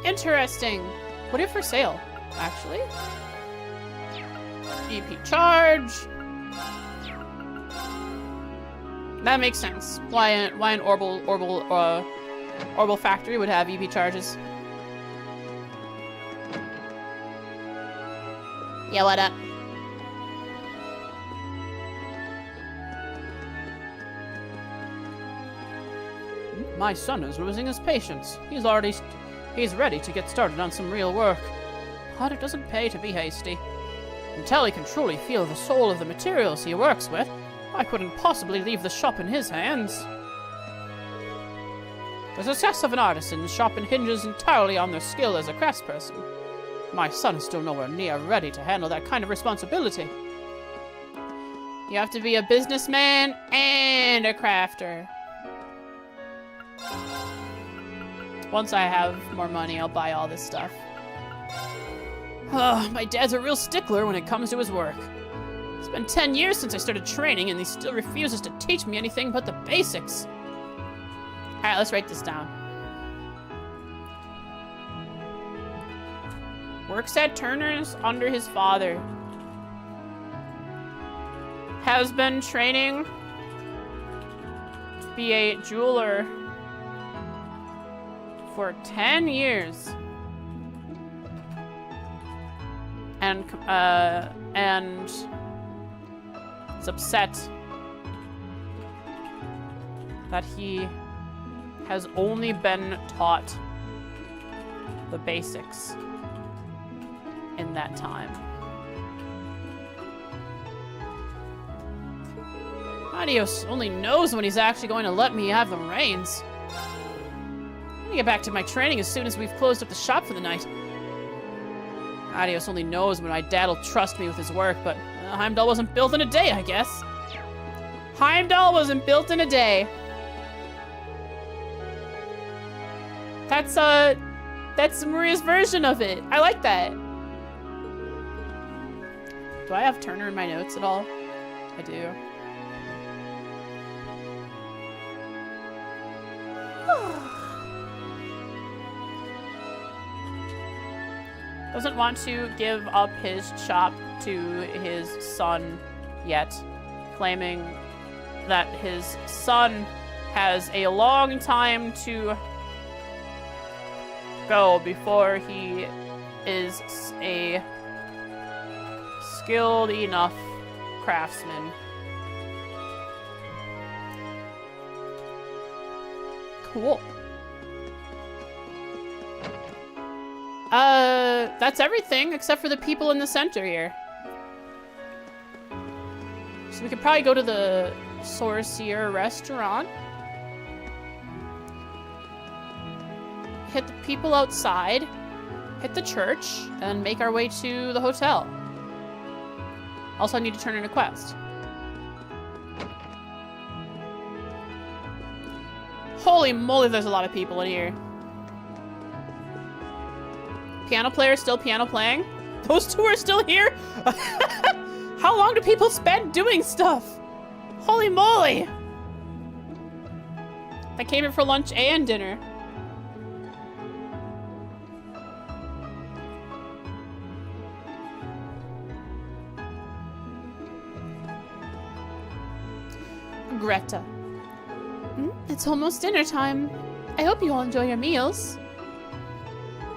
Interesting. What do you have for sale, actually? EP charge. That makes sense. Why an orbital factory would have EP charges. Yeah, what up? My son is losing his patience. He's ready to get started on some real work. But it doesn't pay to be hasty. Until he can truly feel the soul of the materials he works with, I couldn't possibly leave the shop in his hands. The success of an artisan's shop hinges entirely on their skill as a craftsperson. My son is still nowhere near ready to handle that kind of responsibility. You have to be a businessman and a crafter. Once I have more money, I'll buy all this stuff. My dad's a real stickler when it comes to his work. It's been 10 years since I started training, and he still refuses to teach me anything but the basics. Alright, let's write this down. Works at Turner's under his father. Has been training to be a jeweler for 10 years. And is upset that he has only been taught the basics in that time. Adios only knows when he's actually going to let me have the reins. I'm gonna get back to my training as soon as we've closed up the shop for the night. Adios only knows when my dad'll trust me with his work, but Heimdall wasn't built in a day, I guess. Heimdall wasn't built in a day. That's Maria's version of it. I like that. Do I have Turner in my notes at all? I do. Doesn't want to give up his shop to his son yet, claiming that his son has a long time to go before he is a skilled enough craftsman. Cool. That's everything except for the people in the center here. So we could probably go to the Sorcier restaurant. Hit the people outside, hit the church, and make our way to the hotel. Also, I need to turn in a quest. Holy moly, there's a lot of people in here. Piano player still piano playing? Those two are still here? How long do people spend doing stuff? Holy moly! I came here for lunch and dinner. Greta. It's almost dinner time. I hope you all enjoy your meals.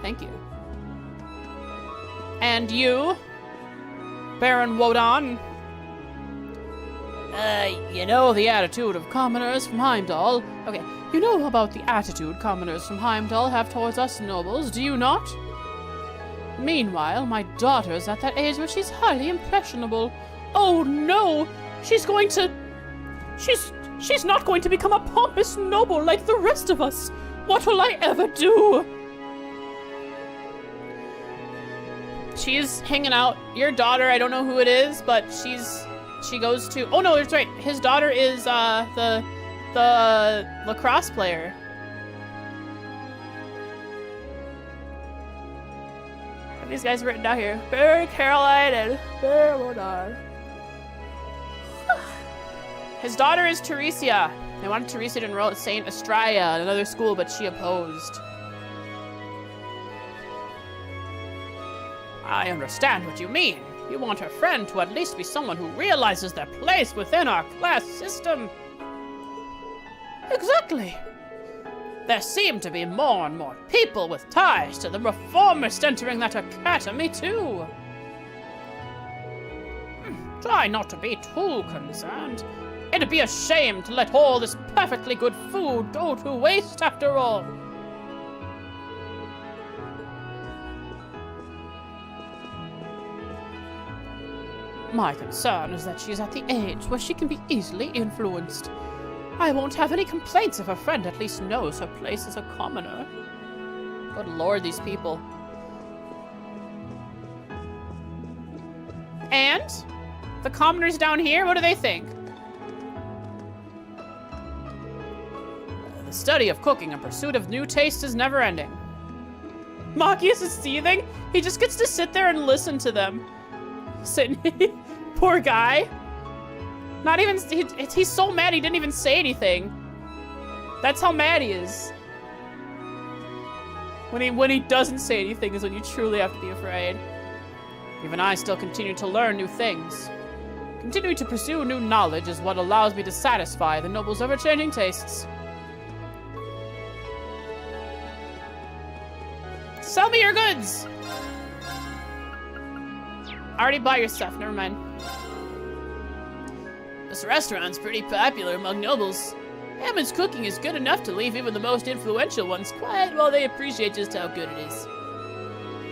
Thank you. And you, Baron Wodan. You know the attitude of commoners from Heimdall. Okay, you know about the attitude commoners from Heimdall have towards us nobles, do you not? Meanwhile, my daughter's at that age where she's highly impressionable. Oh no! She's going to... She's not going to become a pompous noble like the rest of us. What will I ever do? She's hanging out. Your daughter, I don't know who it is, but she goes to... Oh no, that's right. His daughter is the lacrosse player. Have these guys written down here? Barry, Caroline, and Barry Wodan. His daughter is Teresia. They wanted Teresia to enroll at St. Estrella, another school, but she opposed. I understand what you mean. You want her friend to at least be someone who realizes their place within our class system. Exactly. There seem to be more and more people with ties to the reformist entering that academy, too. Try not to be too concerned. It'd be a shame to let all this perfectly good food go to waste after all. My concern is that she's at the age where she can be easily influenced. I won't have any complaints if her friend at least knows her place as a commoner. Good lord, these people. And? The commoners down here, what do they think? The study of cooking and pursuit of new tastes is never ending. Machias is seething. He just gets to sit there and listen to them. Poor guy. Not even, he's so mad he didn't even say anything. That's how mad he is. When he doesn't say anything is when you truly have to be afraid. Even I still continue to learn new things. Continuing to pursue new knowledge is what allows me to satisfy the noble's ever-changing tastes. Sell me your goods! I already bought your stuff, never mind. This restaurant's pretty popular among nobles. Hammond's cooking is good enough to leave even the most influential ones quiet while they appreciate just how good it is.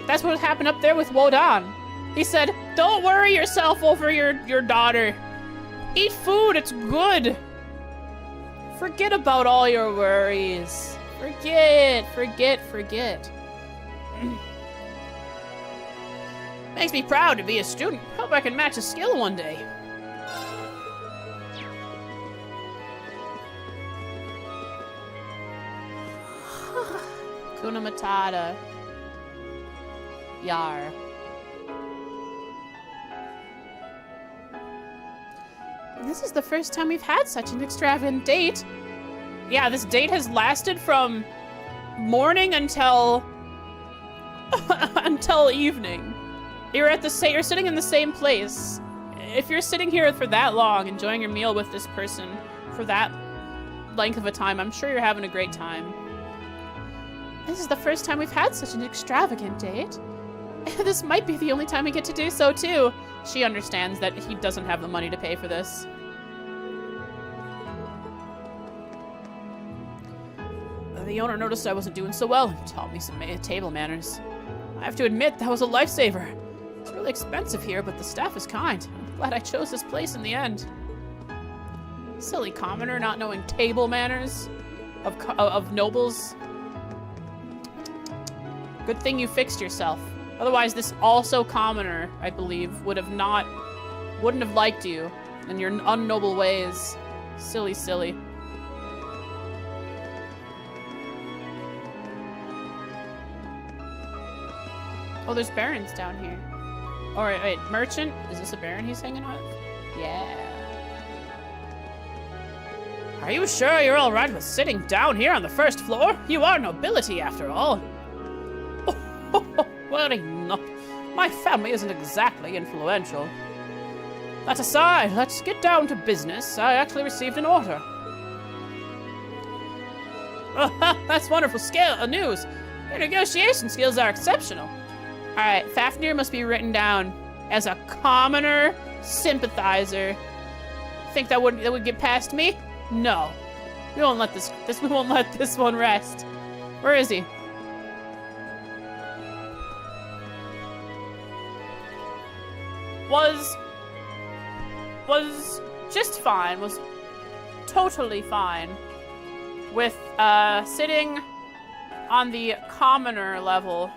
That's what happened up there with Wodan. He said, don't worry yourself over your daughter. Eat food, it's good. Forget about all your worries. Forget. Makes me proud to be a student. Hope I can match a skill one day. Kuna Matata. Yar. This is the first time we've had such an extravagant date. Yeah, this date has lasted from morning until until evening. You're sitting in the same place. If you're sitting here for that long, enjoying your meal with this person for that length of a time, I'm sure you're having a great time. This is the first time we've had such an extravagant date. This might be the only time we get to do so, too. She understands that he doesn't have the money to pay for this. The owner noticed I wasn't doing so well and taught me some table manners. I have to admit, that was a lifesaver. It's really expensive here, but the staff is kind. I'm glad I chose this place in the end. Silly commoner not knowing table manners of nobles. Good thing you fixed yourself. Otherwise, this also commoner, I believe, wouldn't have liked you and your unnoble ways. Silly. Oh, there's barons down here. All right, wait, merchant? Is this a baron he's hanging with? Yeah. Are you sure you're all right with sitting down here on the first floor? You are nobility, after all. Worry not. My family isn't exactly influential. That aside, let's get down to business. I actually received an order. That's wonderful news. Your negotiation skills are exceptional. Alright, Fafnir must be written down as a commoner sympathizer. Think that would get past me? No. We won't let we won't let this one rest. Where is he? Was just fine, was totally fine with sitting on the commoner level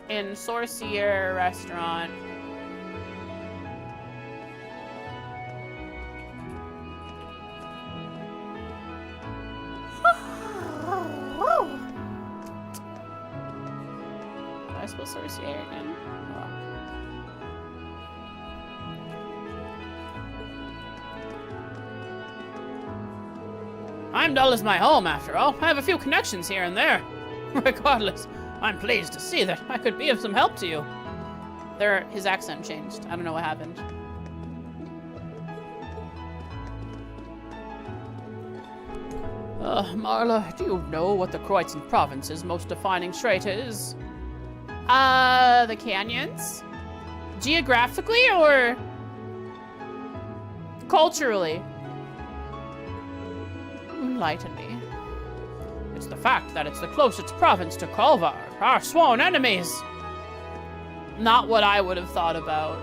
in Sorcier Restaurant. Did I spell Sorcier again? Oh. Heimdall is my home, after all. I have a few connections here and there. Regardless, I'm pleased to see that I could be of some help to you. His accent changed. I don't know what happened. Marla, do you know what the Croatan province's most defining trait is? The canyons? Geographically or culturally? Enlighten me. It's the fact that it's the closest province to Kolvar, our sworn enemies. Not what I would have thought about.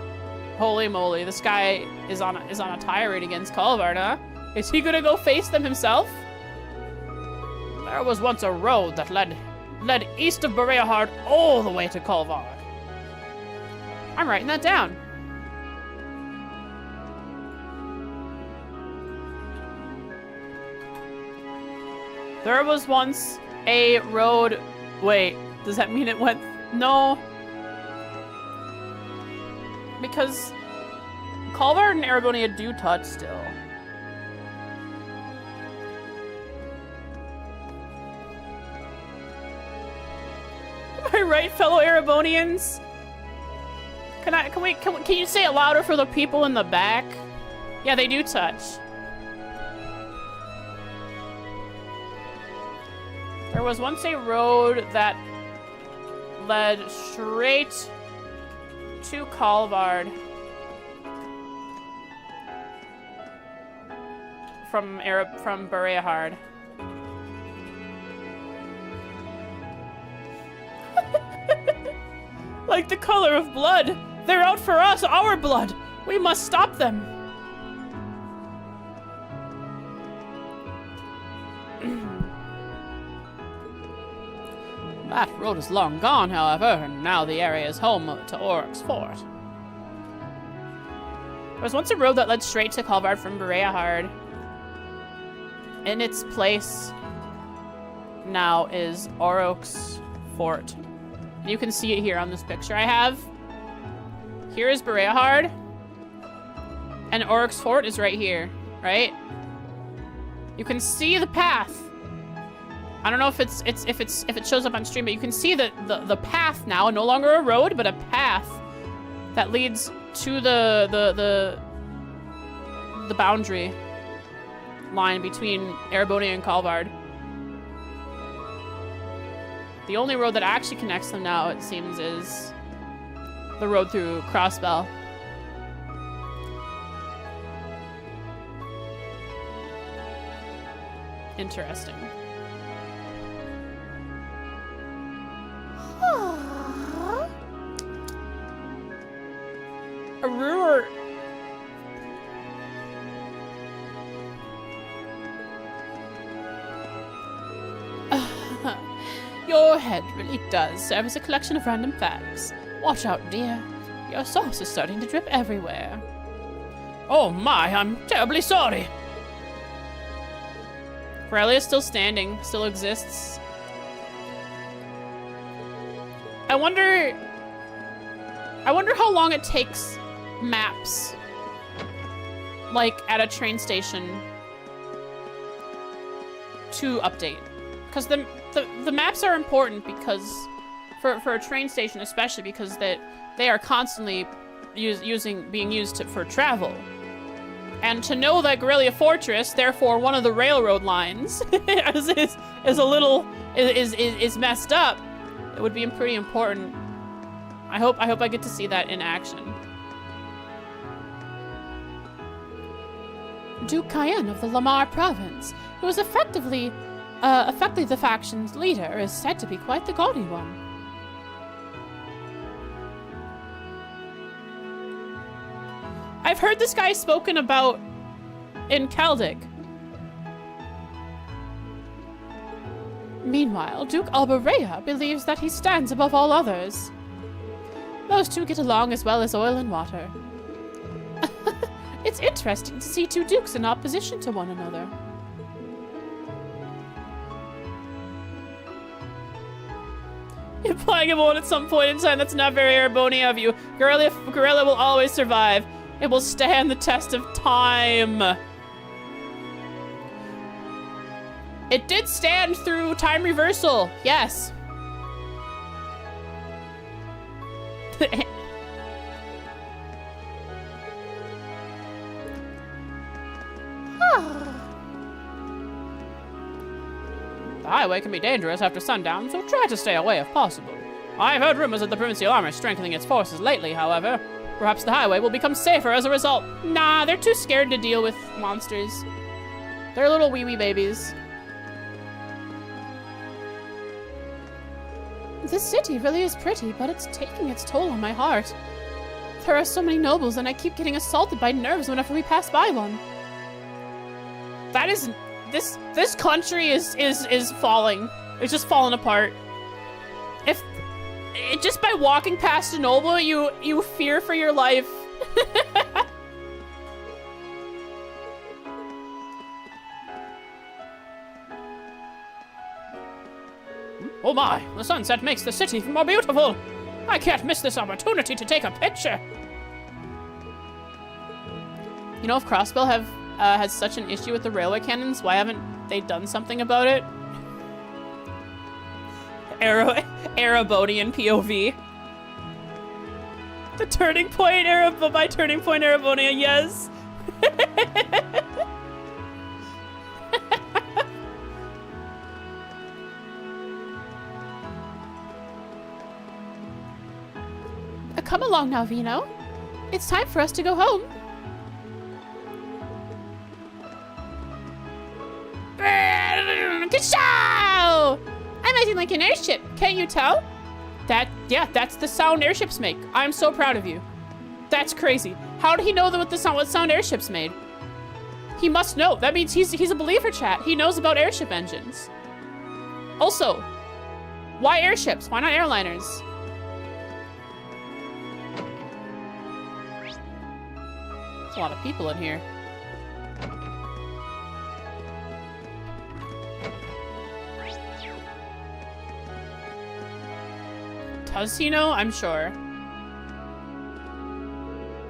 Holy moly, this guy is on a tirade against Kolvar, huh? Is he gonna go face them himself? There was once a road that led east of Bareahard all the way to Kolvar. I'm writing that down. There was once a road... Wait, does that mean it went... No. Because Calvard and Erebonia do touch still. Am I right, fellow Erebonians? Can you say it louder for the people in the back? Yeah, they do touch. There was once a road that led straight to Calvard from Bareahard. Like the color of blood. They're out for us, our blood. We must stop them. That road is long gone, however, and now the area is home to Oryx Fort. There was once a road that led straight to Calvard from Bareahard. In its place now is Oryx Fort. And you can see it here on this picture I have. Here is Bareahard, and Oryx Fort is right here, right? You can see the path. I don't know if it shows up on stream, but you can see the path now, no longer a road, but a path that leads to the boundary line between Erebonia and Calvard. The only road that actually connects them now, it seems, is the road through Crossbell. Interesting. A rumor. Your head really does serve as a collection of random facts. Watch out, dear. Your sauce is starting to drip everywhere. Oh my, I'm terribly sorry. Corellia is still standing, still exists. I wonder how long it takes maps, like at a train station, to update. Because the maps are important because, for a train station especially, because they are constantly being used for travel. And to know that Guerrilla Fortress, therefore one of the railroad lines, is a little messed up, it would be pretty important. I hope I get to see that in action. Duke Cayenne of the Lamar province, who is effectively the faction's leader, is said to be quite the gaudy one. I've heard this guy spoken about in Caldic. Meanwhile, Duke Alberea believes that he stands above all others. Those two get along as well as oil and water. It's interesting to see two dukes in opposition to one another. Implying it won't at some point in time, that's not very Erebonia of you. Guerrilla will always survive. It will stand the test of time. It did stand through time reversal, yes. The highway can be dangerous after sundown, so try to stay away if possible. I've heard rumors that the provincial army is strengthening its forces lately, however. Perhaps the highway will become safer as a result. Nah, they're too scared to deal with monsters. They're little wee babies. This city really is pretty, but it's taking its toll on my heart. There are so many nobles, and I keep getting assaulted by nerves whenever we pass by one. That is... This country is falling. It's just falling apart. Just by walking past a noble, you fear for your life. Oh my, the sunset makes the city more beautiful. I can't miss this opportunity to take a picture. You know, if Crossbell has such an issue with the railway cannons, why haven't they done something about it? Erebonian POV. The turning point by turning point Erebonia, yes. Come along now, Vino. It's time for us to go home. Ka-chow! I'm acting like an airship. Can't you tell? That's the sound airships make. I'm so proud of you. That's crazy. How did he know what sound airships made? He must know. That means he's a believer, chat. He knows about airship engines. Also, why airships? Why not airliners? There's a lot of people in here. Does he know? I'm sure.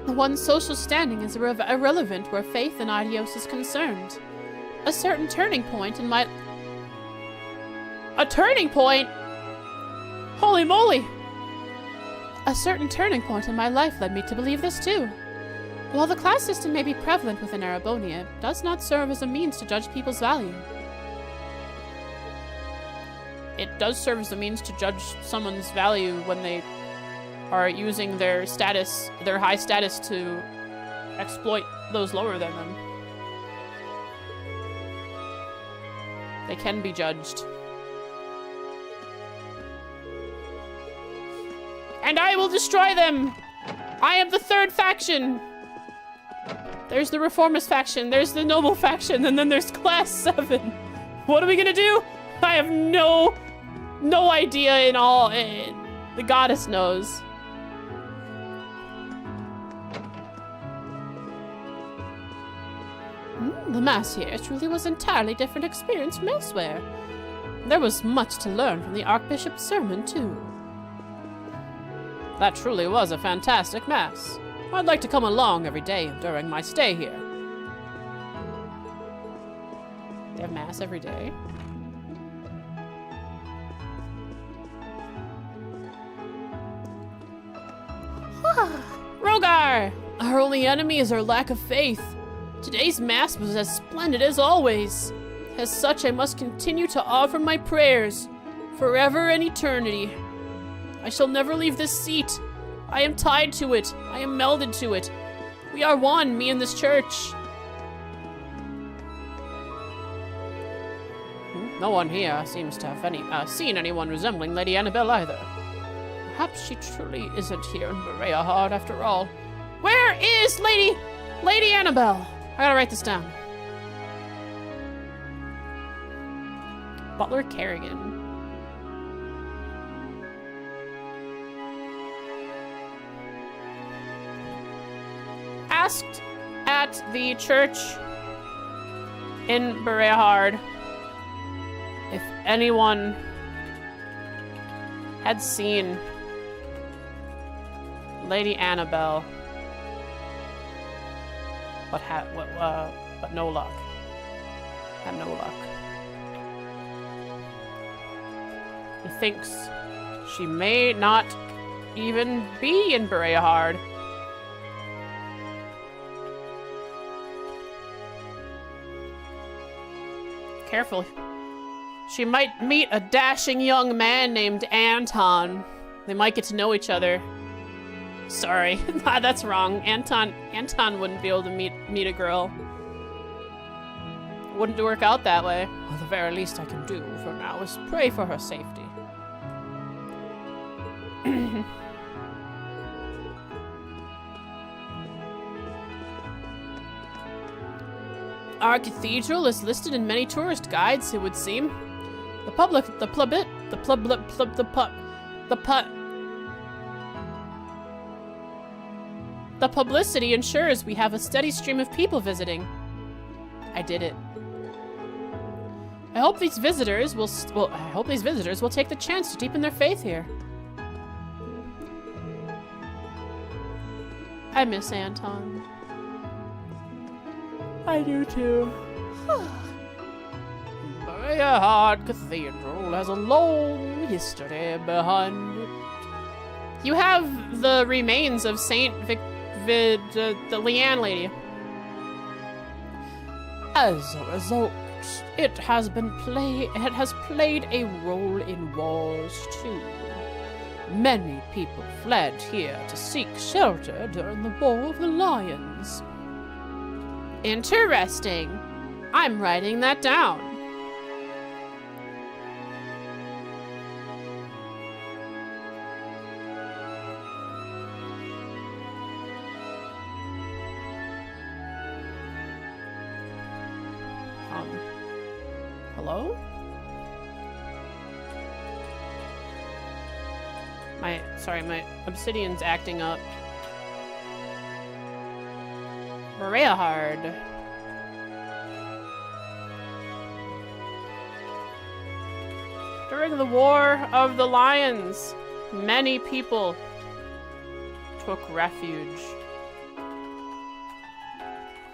One's social standing is irrelevant where faith and ideos is concerned. A certain turning point in my... A turning point? Holy moly! A certain turning point in my life led me to believe this too. While the class system may be prevalent within Erebonia, it does not serve as a means to judge people's value. It does serve as a means to judge someone's value when they are using their status, their high status, to exploit those lower than them. They can be judged. And I will destroy them! I am the third faction! There's the Reformist faction, there's the Noble faction, and then there's Class 7. What are we gonna do? I have no idea in all. The goddess knows. The mass here truly was an entirely different experience from elsewhere. There was much to learn from the Archbishop's sermon, too. That truly was a fantastic mass. I'd like to come along every day during my stay here. They have mass every day? Rogar! Our only enemy is our lack of faith. Today's mass was as splendid as always. As such, I must continue to offer my prayers, forever and eternity. I shall never leave this seat. I am tied to it. I am melded to it. We are one, me and this church. No one here seems to have seen anyone resembling Lady Annabelle either. Perhaps she truly isn't here in Bareahard after all. Where is Lady Annabelle? I gotta write this down. Butler Kerrigan. Asked at the church in Bareahard if anyone had seen Lady Annabelle, but no luck. Had no luck. He thinks she may not even be in Bareahard. Careful. She might meet a dashing young man named Anton. They might get to know each other. Sorry, that's wrong. Anton wouldn't be able to meet a girl. Wouldn't work out that way. Well, the very least I can do for now is pray for her safety. Our cathedral is listed in many tourist guides, it would seem. The publicity ensures we have a steady stream of people visiting. I did it. I hope these visitors will take the chance to deepen their faith here. I miss Anton. I do too. Bareahard Cathedral has a long history behind it. You have the remains of Saint the Leanne lady. As a result, it has played a role in wars too. Many people fled here to seek shelter during the War of the Lions. Interesting. I'm writing that down. Hello? My obsidian's acting up. Bareahard. During the War of the Lions, many people took refuge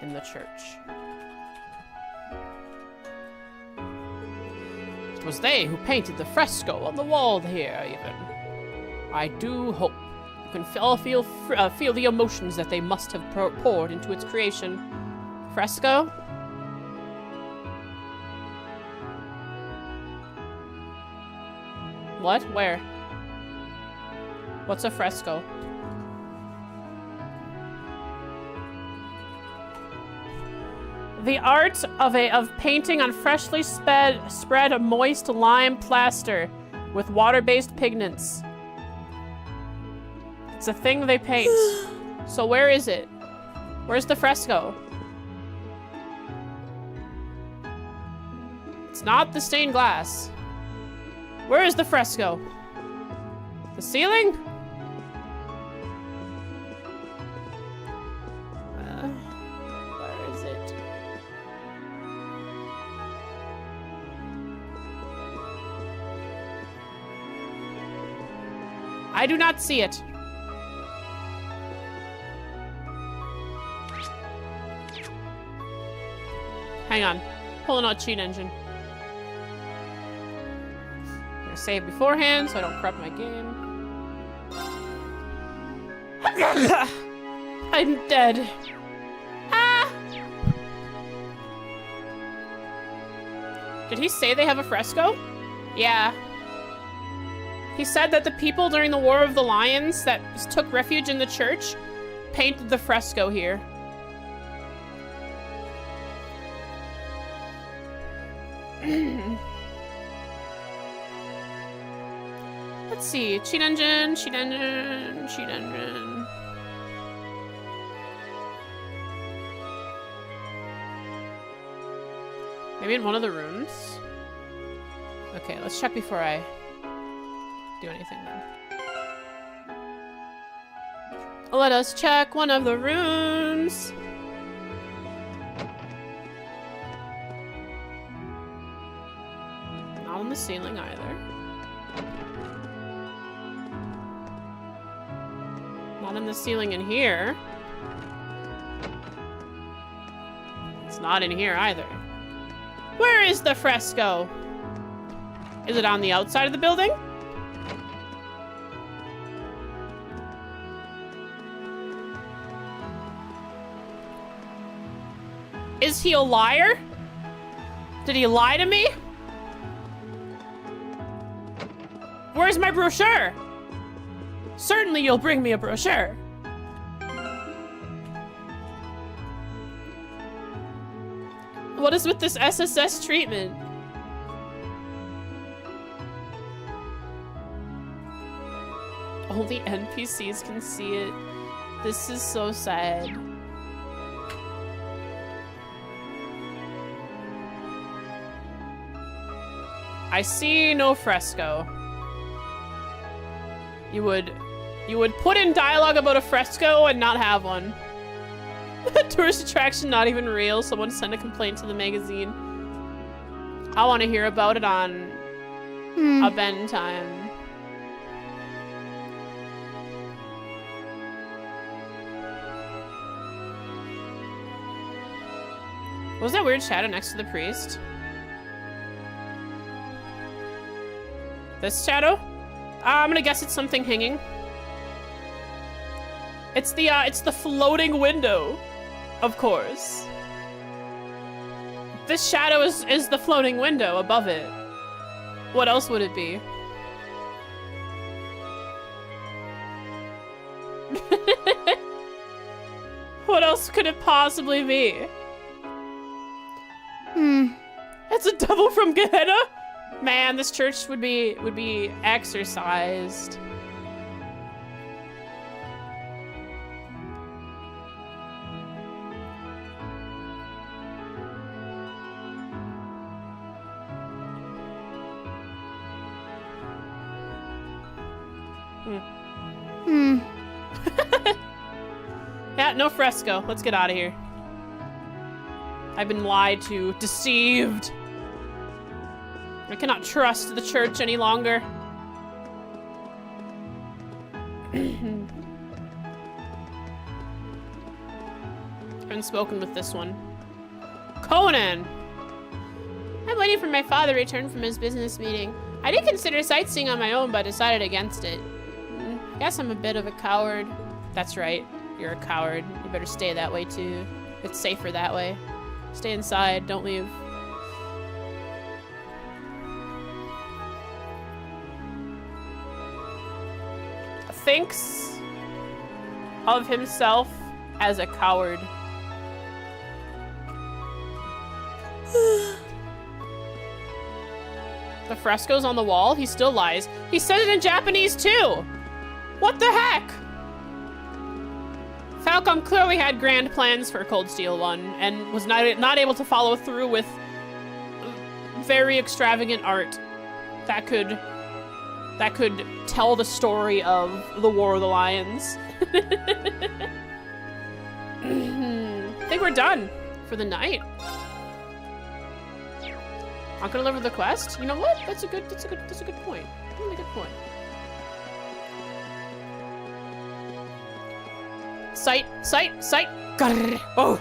in the church. It was they who painted the fresco on the wall here, even. I do hope you can all feel the emotions that they must have poured into its creation. Fresco? What? Where? What's a fresco? The art of painting on freshly spread a moist lime plaster with water-based pigments. It's a thing they paint. So where is it? Where's the fresco? It's not the stained glass. Where is the fresco? The ceiling? Where is it? I do not see it. Hang on. Pulling out cheat engine. I'm gonna save beforehand so I don't corrupt my game. I'm dead. Ah! Did he say they have a fresco? Yeah. He said that the people during the War of the Lions that took refuge in the church painted the fresco here. Let's see. Cheat engine, cheat engine, cheat engine. Maybe in one of the rooms? Okay, let's check before I do anything then. Let us check one of the rooms. Not on the ceiling either. Not in the ceiling in here. It's not in here either. Where is the fresco? Is it on the outside of the building? Is he a liar? Did he lie to me? Where's my brochure? Certainly you'll bring me a brochure. What is with this SSS treatment? Only NPCs can see it. This is so sad. I see no fresco. You would put in dialogue about a fresco and not have one. Tourist attraction not even real. Someone sent a complaint to the magazine. I want to hear about it on a Ben time. What was that weird shadow next to the priest? This shadow? I'm gonna guess it's something hanging. It's the floating window, of course. This shadow is the floating window above it. What else would it be? What else could it possibly be? It's a devil from Gehenna? Man, this church would be exorcised. Yeah, no fresco. Let's get out of here. I've been lied to, deceived. I cannot trust the church any longer. I haven't spoken with this one. Conan! I'm waiting for my father to return from his business meeting. I did consider sightseeing on my own, but decided against it. Guess I'm a bit of a coward. That's right. You're a coward. You better stay that way, too. It's safer that way. Stay inside. Don't leave. Thinks of himself as a coward. The frescoes on the wall? He still lies. He said it in Japanese, too! What the heck? Falcom clearly had grand plans for Cold Steel 1 and was not able to follow through with very extravagant art that could tell the story of the War of the Lions. I think we're done for the night. Not gonna deliver the quest? You know what? That's a good point. Really good point. Sight. Oh.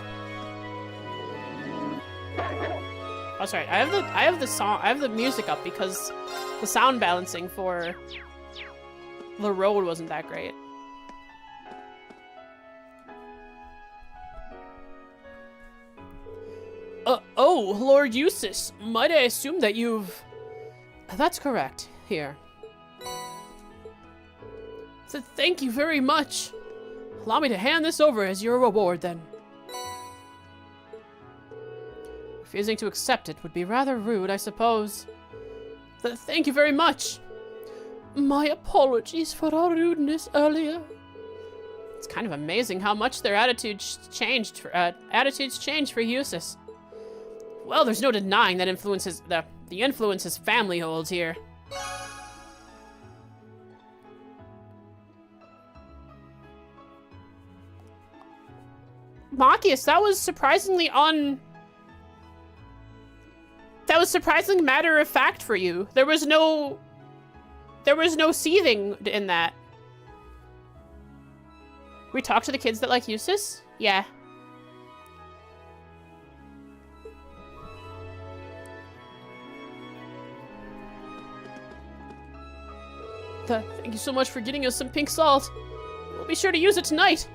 Oh, sorry. I have the music up because the sound balancing for the road wasn't that great. Oh, Lord Eustace, might I assume that you've... That's correct. Here. So thank you very much. Allow me to hand this over as your reward, then. Refusing to accept it would be rather rude, I suppose. Thank you very much. My apologies for our rudeness earlier. It's kind of amazing how much their attitudes changed for Eustace. Well, there's no denying that the influence his family holds here. Machias, that was surprisingly matter of fact for you. There was no seething in that. We talked to the kids that like Eustace? Yeah. Thank you so much for getting us some pink salt. We'll be sure to use it tonight.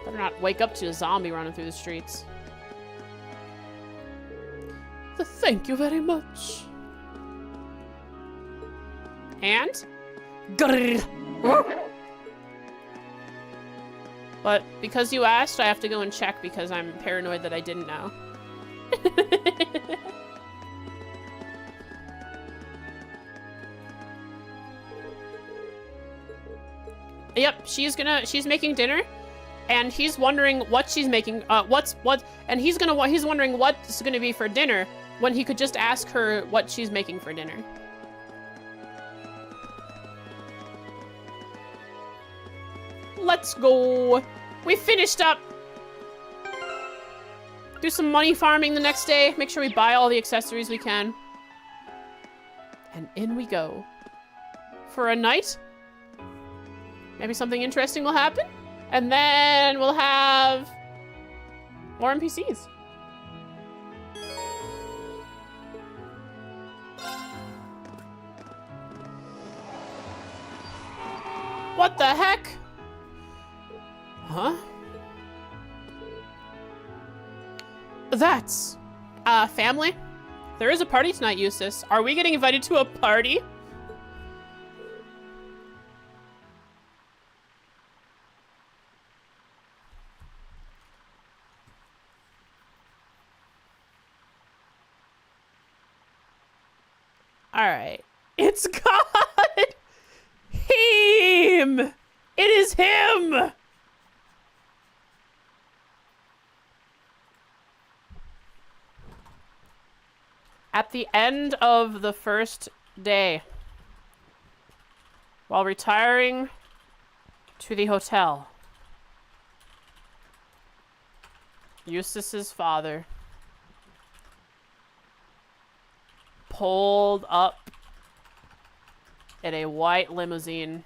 Better not wake up to a zombie running through the streets. Thank you very much. And? But because you asked, I have to go and check because I'm paranoid that I didn't know. Yep, she's making dinner, and he's wondering what she's making, and he's wondering what's gonna be for dinner when he could just ask her what she's making for dinner. Let's go. We finished up. Do some money farming the next day. Make sure we buy all the accessories we can. And in we go. For a night. Maybe something interesting will happen. And then we'll have more NPCs. What the heck? Huh? That's... family? There is a party tonight, Eustace. Are we getting invited to a party? Alright. It's God! Him! It is him! At the end of the first day, while retiring to the hotel, Eustace's father pulled up in a white limousine.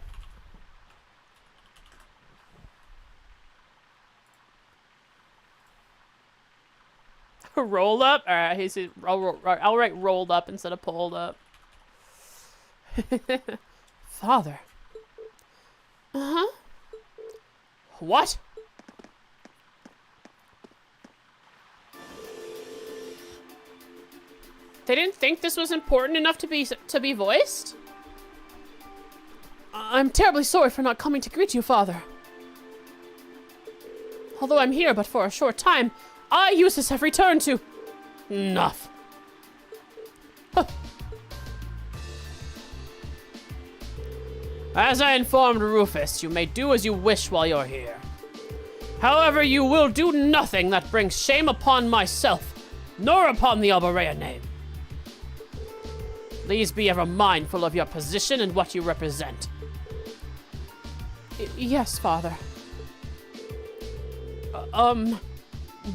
Rolled up? Alright, he said, I'll write rolled up instead of pulled up. Father. Uh-huh. What? They didn't think this was important enough to be voiced? I'm terribly sorry for not coming to greet you, Father. Although I'm here but for a short time, I, Eustace, have returned to... Enough. Huh. As I informed Rufus, you may do as you wish while you're here. However, you will do nothing that brings shame upon myself, nor upon the Bareahard name. Please be ever mindful of your position and what you represent. Yes, Father.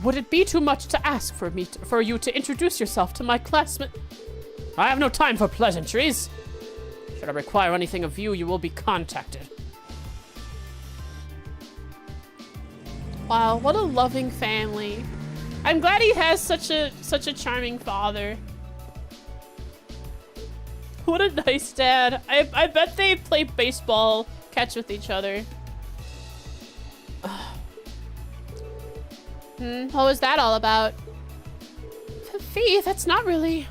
Would it be too much to ask for you to introduce yourself to my classmate? I have no time for pleasantries. Should I require anything of you, you will be contacted. Wow, what a loving family. I'm glad he has such a charming father. What a nice dad. I bet they play baseball catch with each other. What was that all about? Fee, that's not really...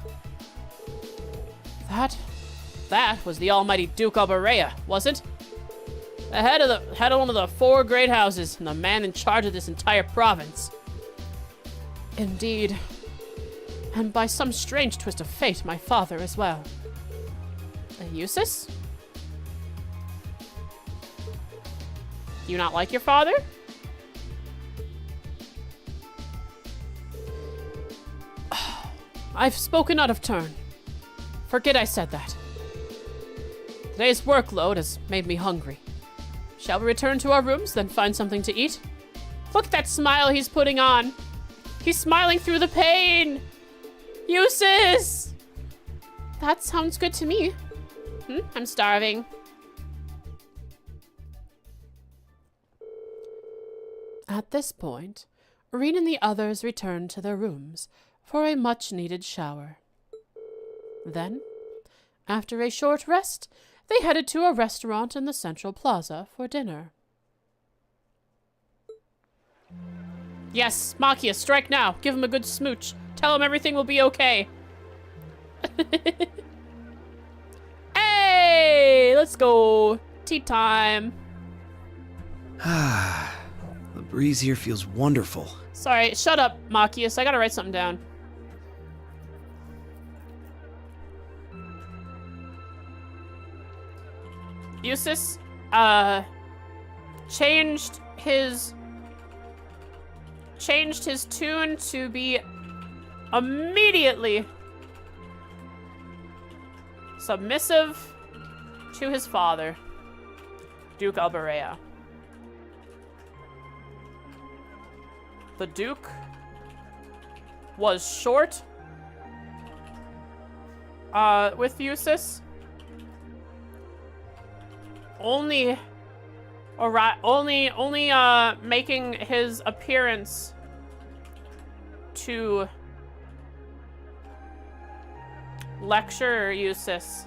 That was the almighty Duke of Bareahard, was it? The head of one of the 4 great houses, and the man in charge of this entire province. Indeed. And by some strange twist of fate, my father as well. Eustace? Do you not like your father? I've spoken out of turn. Forget I said that. Today's workload has made me hungry. Shall we return to our rooms, then find something to eat? Look at that smile he's putting on. He's smiling through the pain. Eustace! That sounds good to me. I'm starving. At this point, Reen and the others returned to their rooms for a much-needed shower. Then, after a short rest, they headed to a restaurant in the central plaza for dinner. Yes, Makia, strike now. Give him a good smooch. Tell him everything will be okay. Hey, let's go. Tea time. The breeze here feels wonderful. Sorry, shut up, Machias. I gotta write something down. Eustace, changed his tune to be immediately submissive to his father, Duke of Bareahard. The Duke was short with Eustace. Only making his appearance to lecture Eustace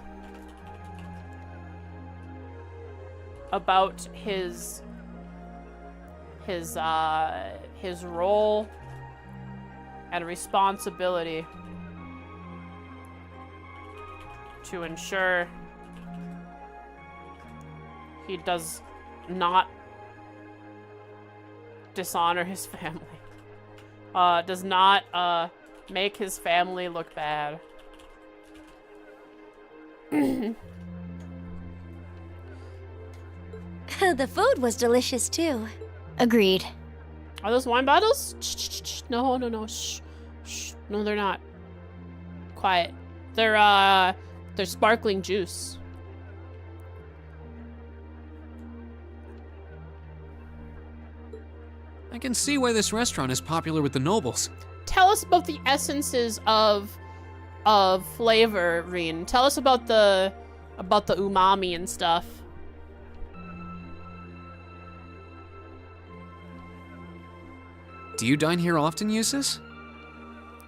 about his role and responsibility to ensure he does not dishonor his family. Does not make his family look bad. The food was delicious too. Agreed. Are those wine bottles? Shh. No. Shh. No, they're not. Quiet. They're sparkling juice. I can see why this restaurant is popular with the nobles. Tell us about the essences of flavor, Reen. Tell us about the umami and stuff. Do you dine here often, Eustace?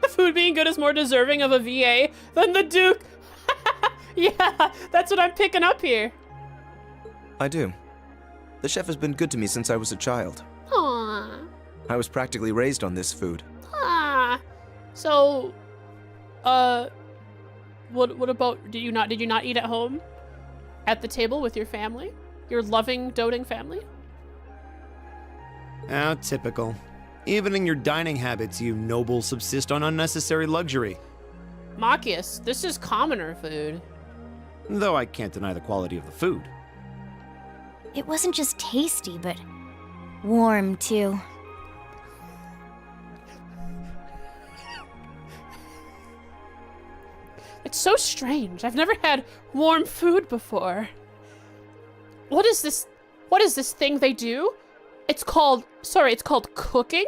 The food being good is more deserving of a VA than the Duke. Yeah, that's what I'm picking up here. I do. The chef has been good to me since I was a child. Aww. I was practically raised on this food. So, what about, did you not eat at home? At the table with your family? Your loving, doting family? Ah, typical. Even in your dining habits, you nobles subsist on unnecessary luxury. Machias, this is commoner food. Though I can't deny the quality of the food. It wasn't just tasty, but warm too. It's so strange. I've never had warm food before. What is this? What is this thing they do? It's called cooking?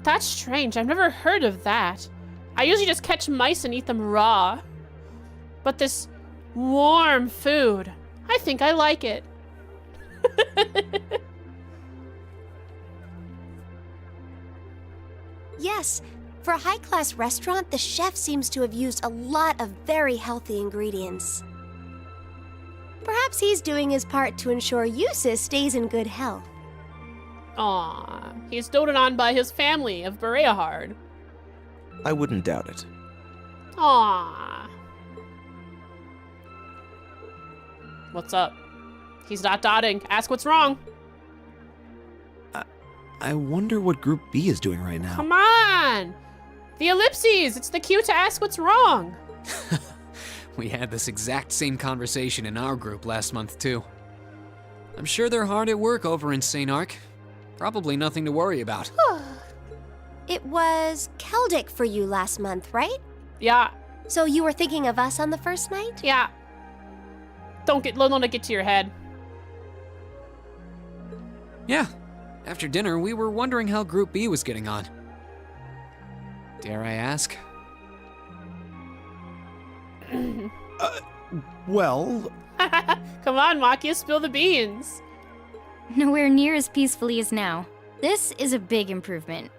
That's strange. I've never heard of that. I usually just catch mice and eat them raw. But this warm food, I think I like it. Yes, for a high-class restaurant, the chef seems to have used a lot of very healthy ingredients. Perhaps he's doing his part to ensure Eustace stays in good health. Aw, he's doted on by his family of Bareahard. I wouldn't doubt it. Aw. What's up? He's not dotting. Ask what's wrong. I wonder what Group B is doing right now. Come on! The ellipses! It's the cue to ask what's wrong. We had this exact same conversation in our group last month, too. I'm sure they're hard at work over in St. Ark. Probably nothing to worry about. It was Celtic for you last month, right? Yeah, So you were thinking of us on the first night? yeah. Don't let it get to your head. Yeah. After dinner, we were wondering how Group B was getting on. Dare I ask? Well, Come on, Makia, spill the beans. Nowhere near as peacefully as now. This is a big improvement.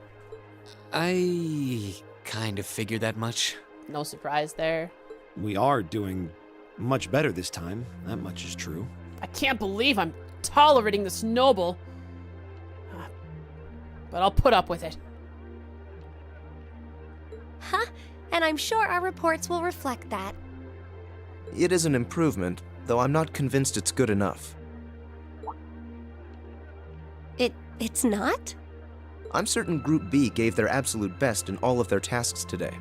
I kind of figured that much. No surprise there. we are doing much better this time. That much is true. I can't believe I'm tolerating this noble. But I'll put up with it. Huh? And I'm sure our reports will reflect that. It is an improvement, though I'm not convinced it's good enough. It's not? I'm certain Group B gave their absolute best in all of their tasks today.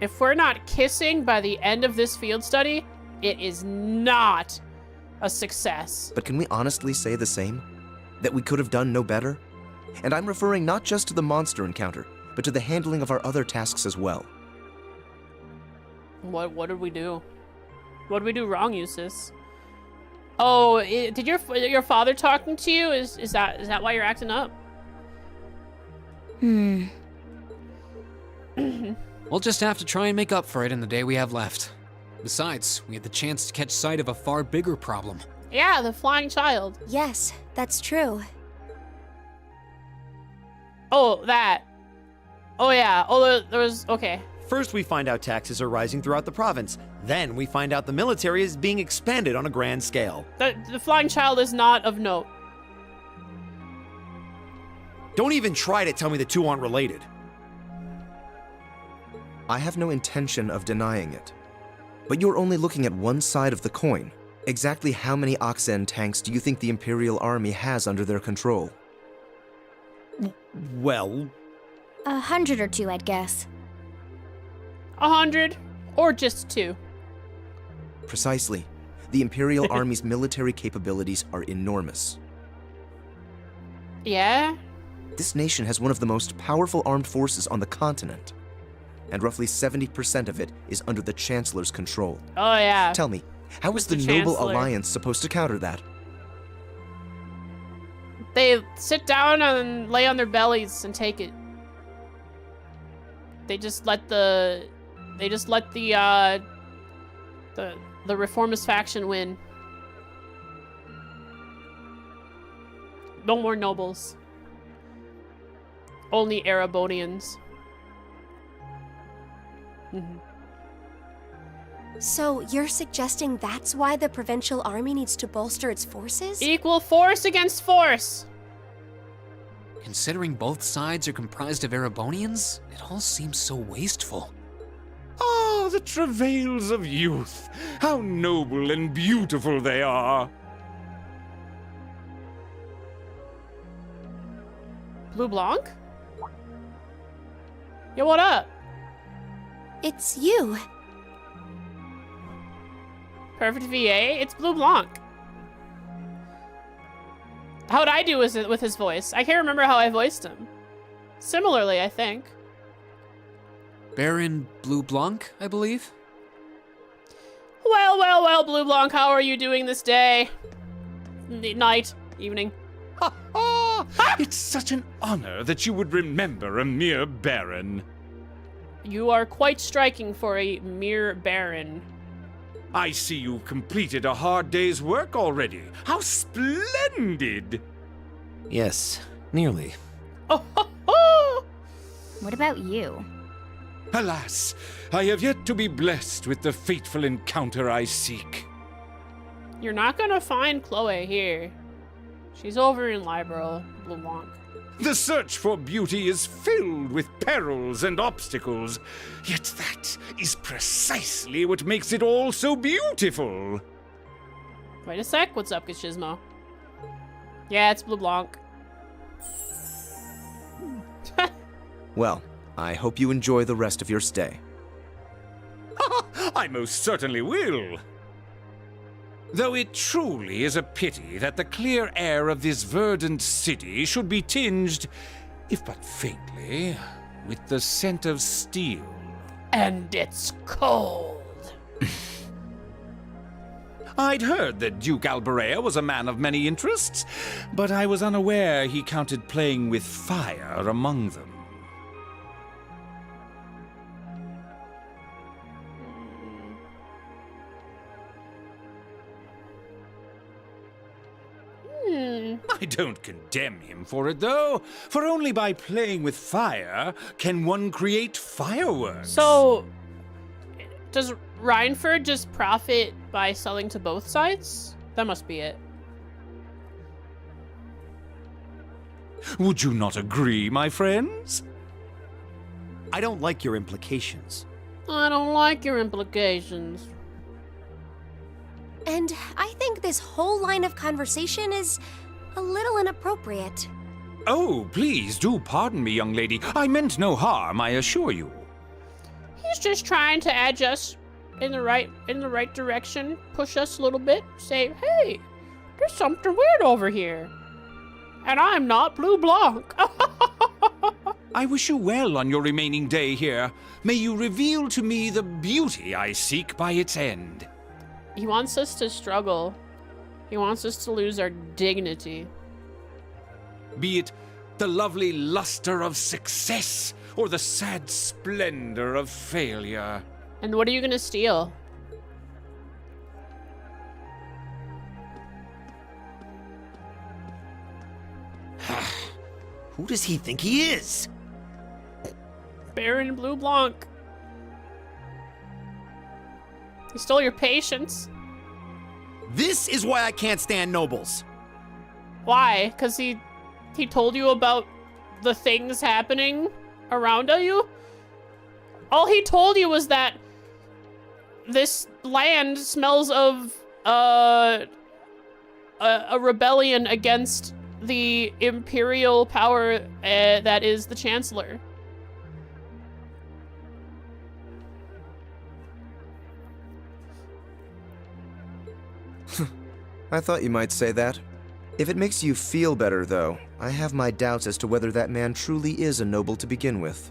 If we're not kissing by the end of this field study, it is not a success. But can we honestly say the same? That we could have done no better? And I'm referring not just to the monster encounter, but to the handling of our other tasks as well. What did we do? What did we do wrong, Eustace? Oh, did your father talking to you? Is that why you're acting up? We'll just have to try and make up for it in the day we have left. Besides, we had the chance to catch sight of a far bigger problem. Yeah, the flying child. Yes, that's true. Oh, that. Oh, yeah. Oh, there was... Okay. First, we find out taxes are rising throughout the province. Then, we find out the military is being expanded on a grand scale. The flying child is not of note. Don't even try to tell me the two aren't related. I have no intention of denying it. But you're only looking at one side of the coin. Exactly how many Oxen tanks do you think the Imperial Army has under their control? Well, 100 or 2, I'd guess. 100 or just 2. Precisely. The Imperial Army's military capabilities are enormous. Yeah? This nation has one of the most powerful armed forces on the continent. And roughly 70% of it is under the Chancellor's control. Oh, yeah. Tell me, how is the Mr. Noble Chancellor. Alliance supposed to counter that? They sit down and lay on their bellies and take it. They just let the reformist faction win. No more nobles. Only Erebonians. So, you're suggesting that's why the provincial army needs to bolster its forces? Equal force against force. Considering both sides are comprised of Erebonians, it all seems so wasteful. Ah, the travails of youth. How noble and beautiful they are. Blue Blanc? Yo, what up? It's you. Perfect VA? It's Blue Blanc. How'd I do with his voice? I can't remember how I voiced him. Similarly, I think. Baron Blue Blanc, I believe? Well, well, well, Blue Blanc, how are you doing this day? Night, evening. Ha ha! It's such an honor that you would remember a mere baron. You are quite striking for a mere baron. I see you've completed a hard day's work already. How splendid! yes, nearly. Oh, ho, ho! What about you? Alas, I have yet to be blessed with the fateful encounter I seek. You're not gonna find Chloe here. She's over in Libro, Blue Blanc. The search for beauty is filled with perils and obstacles, yet that is precisely what makes it all so beautiful. Wait a sec, what's up, Gizmo? Yeah, it's Blue Blanc. Well, I hope you enjoy the rest of your stay. I most certainly will. Though it truly is a pity that the clear air of this verdant city should be tinged, if but faintly, with the scent of steel. And it's cold. I'd heard that Duke Bareahard was a man of many interests, but I was unaware he counted playing with fire among them. I don't condemn him for it, though, for only by playing with fire can one create fireworks. So, does Rhineford just profit by selling to both sides? That must be it. Would you not agree, my friends? I don't like your implications. I don't like your implications. And I think this whole line of conversation is a little inappropriate. Oh, please do pardon me, young lady. I meant no harm, I assure you. He's just trying to edge us in the right direction, push us a little bit, say, hey, there's something weird over here. And I'm not Blue Blanc. I wish you well on your remaining day here. May you reveal to me the beauty I seek by its end. He wants us to struggle. He wants us to lose our dignity. Be it the lovely luster of success, or the sad splendor of failure. And what are you gonna steal? Who does he think he is? Baron Blue Blanc. He stole your patience. This is why I can't stand nobles. Why? Because he told you about the things happening around you? All he told you was that this land smells of a rebellion against the imperial power that is the Chancellor. I thought you might say that. If it makes you feel better, though, I have my doubts as to whether that man truly is a noble to begin with.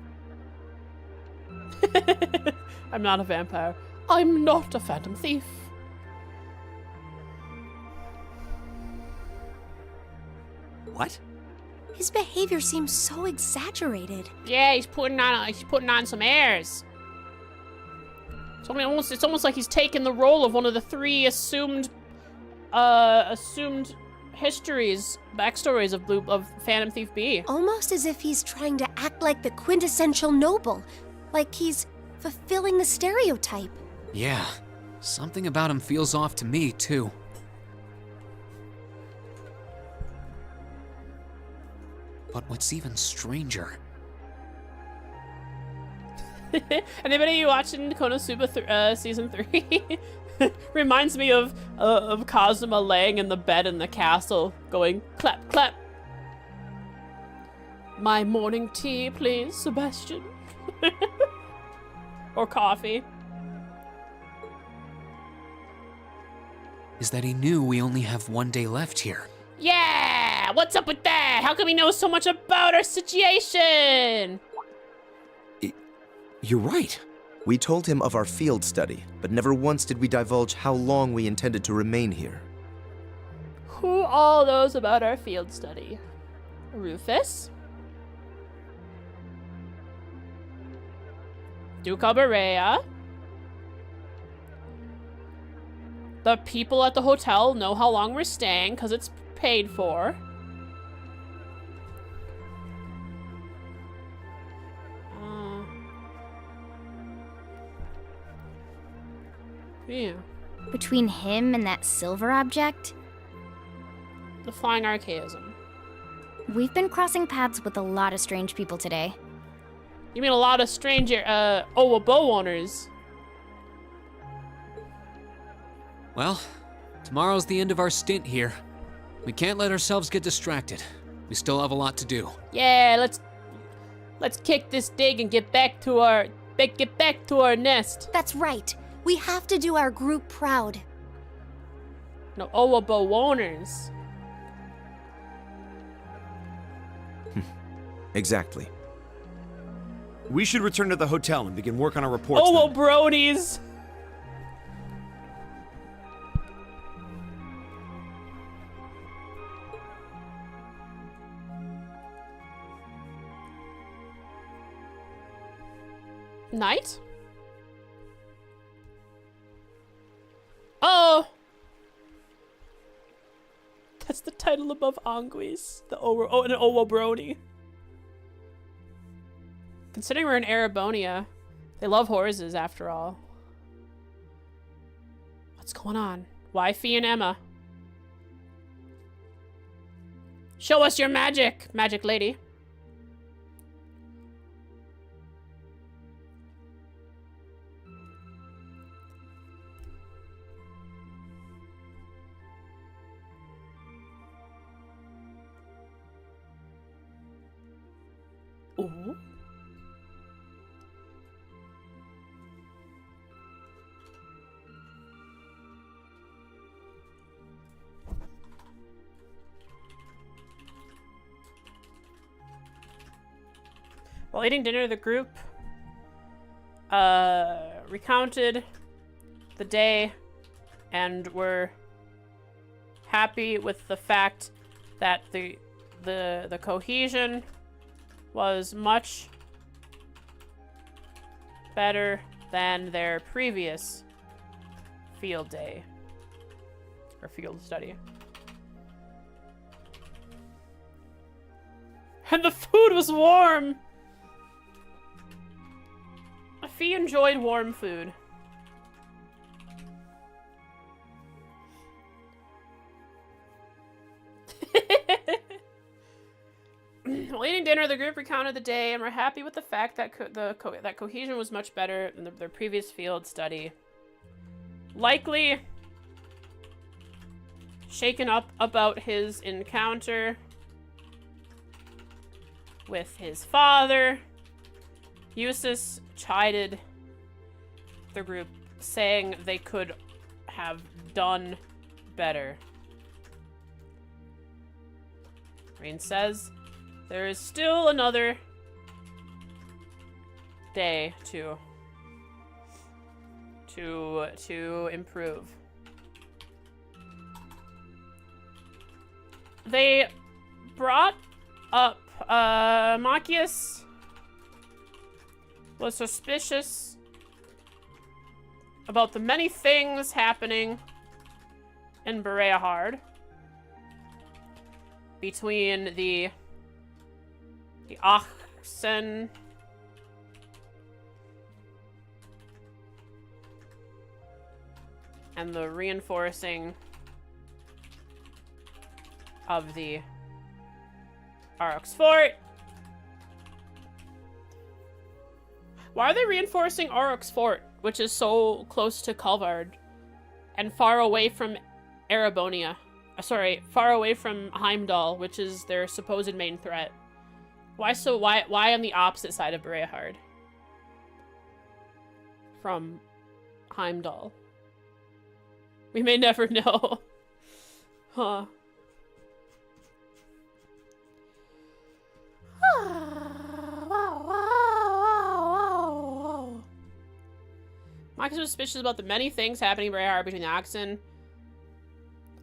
I'm not a vampire. I'm not a phantom thief. What? His behavior seems so exaggerated. Yeah, he's putting on some airs. It's almost like he's taken the role of one of the three assumed backstories of Phantom Thief B. Almost as if he's trying to act like the quintessential noble. Like he's fulfilling the stereotype. Yeah, something about him feels off to me, too. But what's even stranger... Anybody you watching Konosuba season 3? Reminds me of Kazuma laying in the bed in the castle, going clap clap. My morning tea, please, Sebastian. Or coffee. is that he knew we only have one day left here. Yeah! What's up with that? How come he knows so much about our situation? You're right. We told him of our field study, but never once did we divulge how long we intended to remain here. Who all knows about our field study? Rufus? Duca Berea? The people at the hotel know how long we're staying because it's paid for. Yeah. Between him and that silver object, The flying archaism. we've been crossing paths with a lot of strange people today. You mean a lot of stranger, Owabo owners? Well, tomorrow's the end of our stint here. We can't let ourselves get distracted. We still have a lot to do. Yeah, let's kick this dig and get back to our nest. That's right. We have to do our group proud. No, Owabo owners. Exactly. We should return to the hotel and begin work on our reports. Owo then. bronies. Night? Oh! That's the title above Anguis. An Owo brony. Considering we're in Arabonia, they love horses after all. What's going on? Why Fee and Emma? Show us your magic, magic lady. Ooh. While eating dinner, the group recounted the day and were happy with the fact that the cohesion was much better than their previous field day. Or field study. And the food was warm! Fee enjoyed warm food. While eating dinner, the group recounted the day and were happy with the fact that that cohesion was much better than their previous field study. Likely shaken up about his encounter with his father, Eustace chided the group, saying they could have done better. Rain says, there is still another day to improve. They brought up Machias was suspicious about the many things happening in Bareahard between the oxen and the reinforcing of the Aurochs Fort. Why are they reinforcing Aurochs Fort, which is so close to Calvard and far away from Erebonia? Sorry, far away from Heimdall, which is their supposed main threat. Why on the opposite side of Bareahard from Heimdall? We may never know. Huh. Marcus was suspicious about the many things happening in Bareahard between the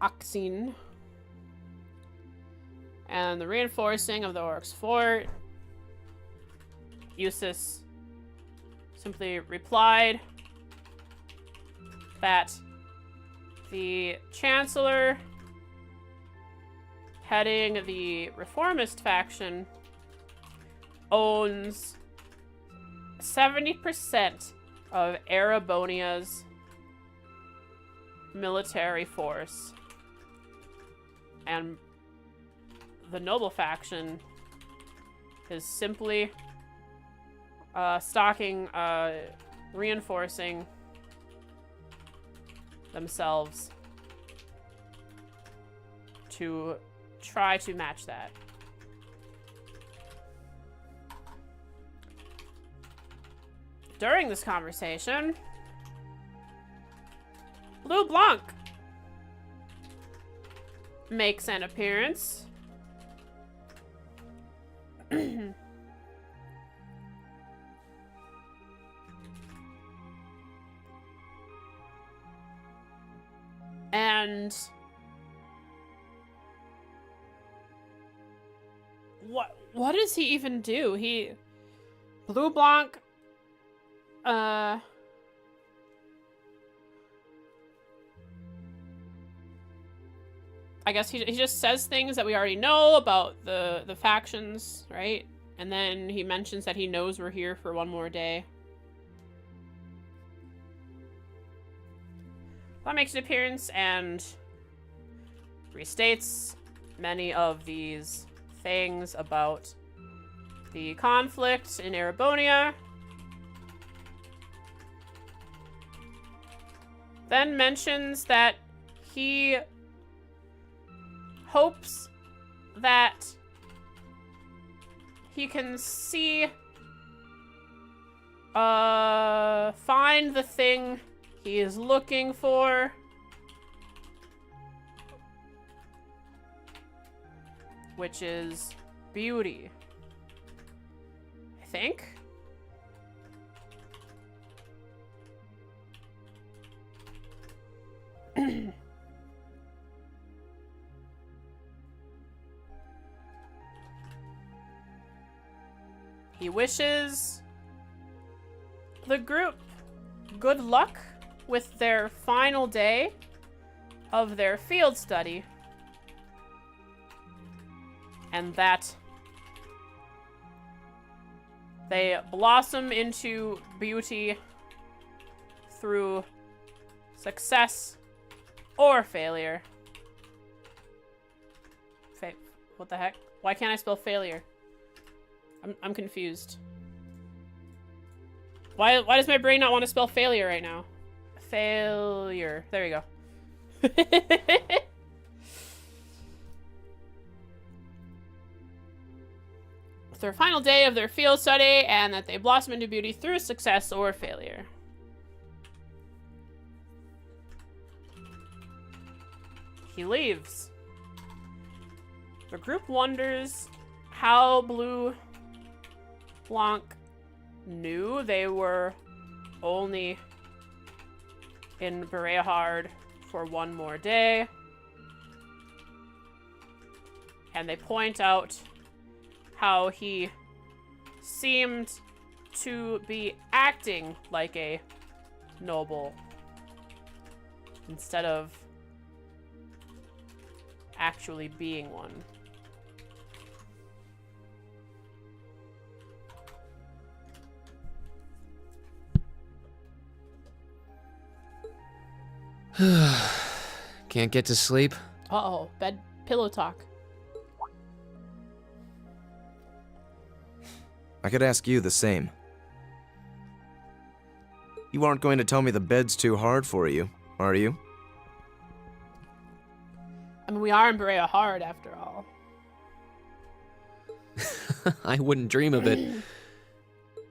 oxen and the reinforcing of the Aurochs Fort. Eustace simply replied that the Chancellor heading the Reformist faction owns 70% of Erebonia's military force, and the noble faction is simply reinforcing themselves to try to match that. During this conversation, Blue Blanc makes an appearance. And what does he even do? Blue Blanc I guess he just says things that we already know about the factions, right? And then he mentions that he knows we're here for one more day. That makes an appearance and restates many of these things about the conflict in Erebonia. Then mentions that he hopes that he can find the thing he is looking for. Which is beauty, I think. He wishes the group good luck with their final day of their field study. And that they blossom into beauty through success or failure. What the heck? Why can't I spell failure? I'm confused. Why does my brain not want to spell failure right now? Failure. There we go. It's their final day of their field study, and that they blossom into beauty through success or failure. He leaves. The group wonders how Blue Blanc knew they were only in Bareahard for one more day. And they point out how he seemed to be acting like a noble instead of actually being one. Can't get to sleep? Uh-oh, bed pillow talk. I could ask you the same. You aren't going to tell me the bed's too hard for you, are you? I mean, we are in Bareahard after all. I wouldn't dream of it.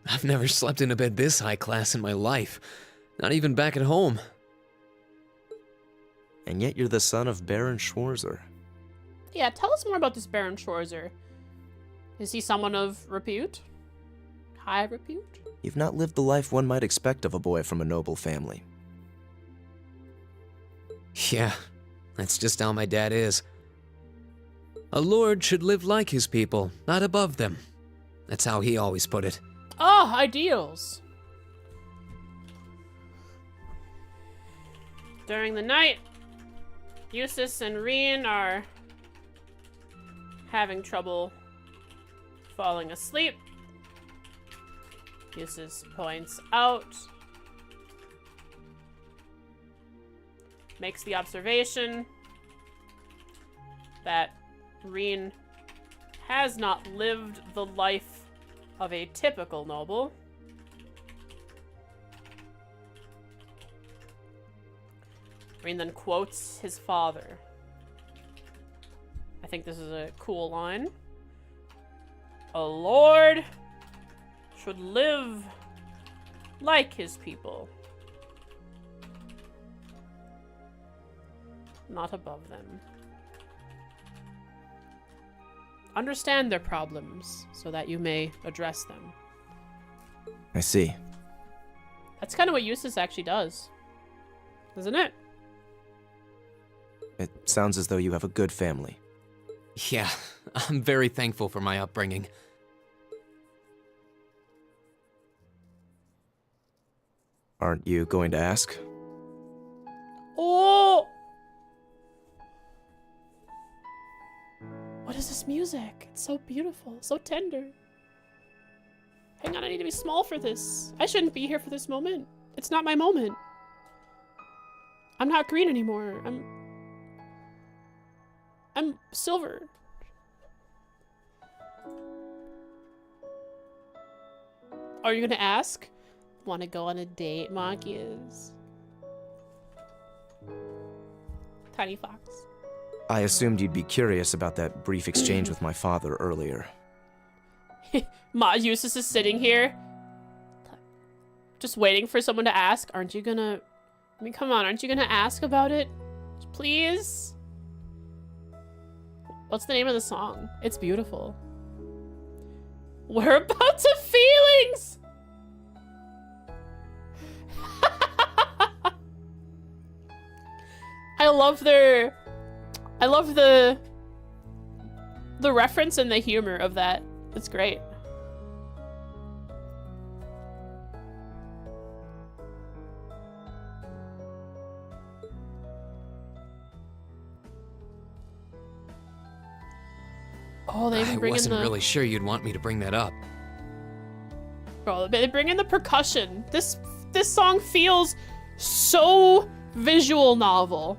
I've never slept in a bed this high class in my life. Not even back at home. And yet you're the son of Baron Schwarzer. Yeah, tell us more about this Baron Schwarzer. Is he someone of repute? High repute? You've not lived the life one might expect of a boy from a noble family. Yeah, that's just how my dad is. A lord should live like his people, not above them. That's how he always put it. Oh, ideals. During the night, Eustace and Reen are having trouble falling asleep. Eustace points out, makes the observation that Reen has not lived the life of a typical noble. Reen then quotes his father. I think this is a cool line. A lord should live like his people, not above them. Understand their problems so that you may address them. I see. That's kind of what Eustace actually does, isn't it? It sounds as though you have a good family. Yeah, I'm very thankful for my upbringing. Aren't you going to ask? Oh! What is this music? It's so beautiful, so tender. Hang on, I need to be small for this. I shouldn't be here for this moment. It's not my moment. I'm not green anymore. I'm silver. Are you gonna ask? Want to go on a date, Marcus? Tiny Fox. I assumed you'd be curious about that brief exchange with my father earlier. Eustace is sitting here, just waiting for someone to ask. Aren't you gonna... I mean, come on, aren't you gonna ask about it? Please? What's the name of the song? It's beautiful. We're about to feelings! I love the reference and the humor of that. It's great. Oh, they even I bring in wasn't the... really sure you'd want me to bring that up. Bro, they bring in the percussion. This song feels so visual novel.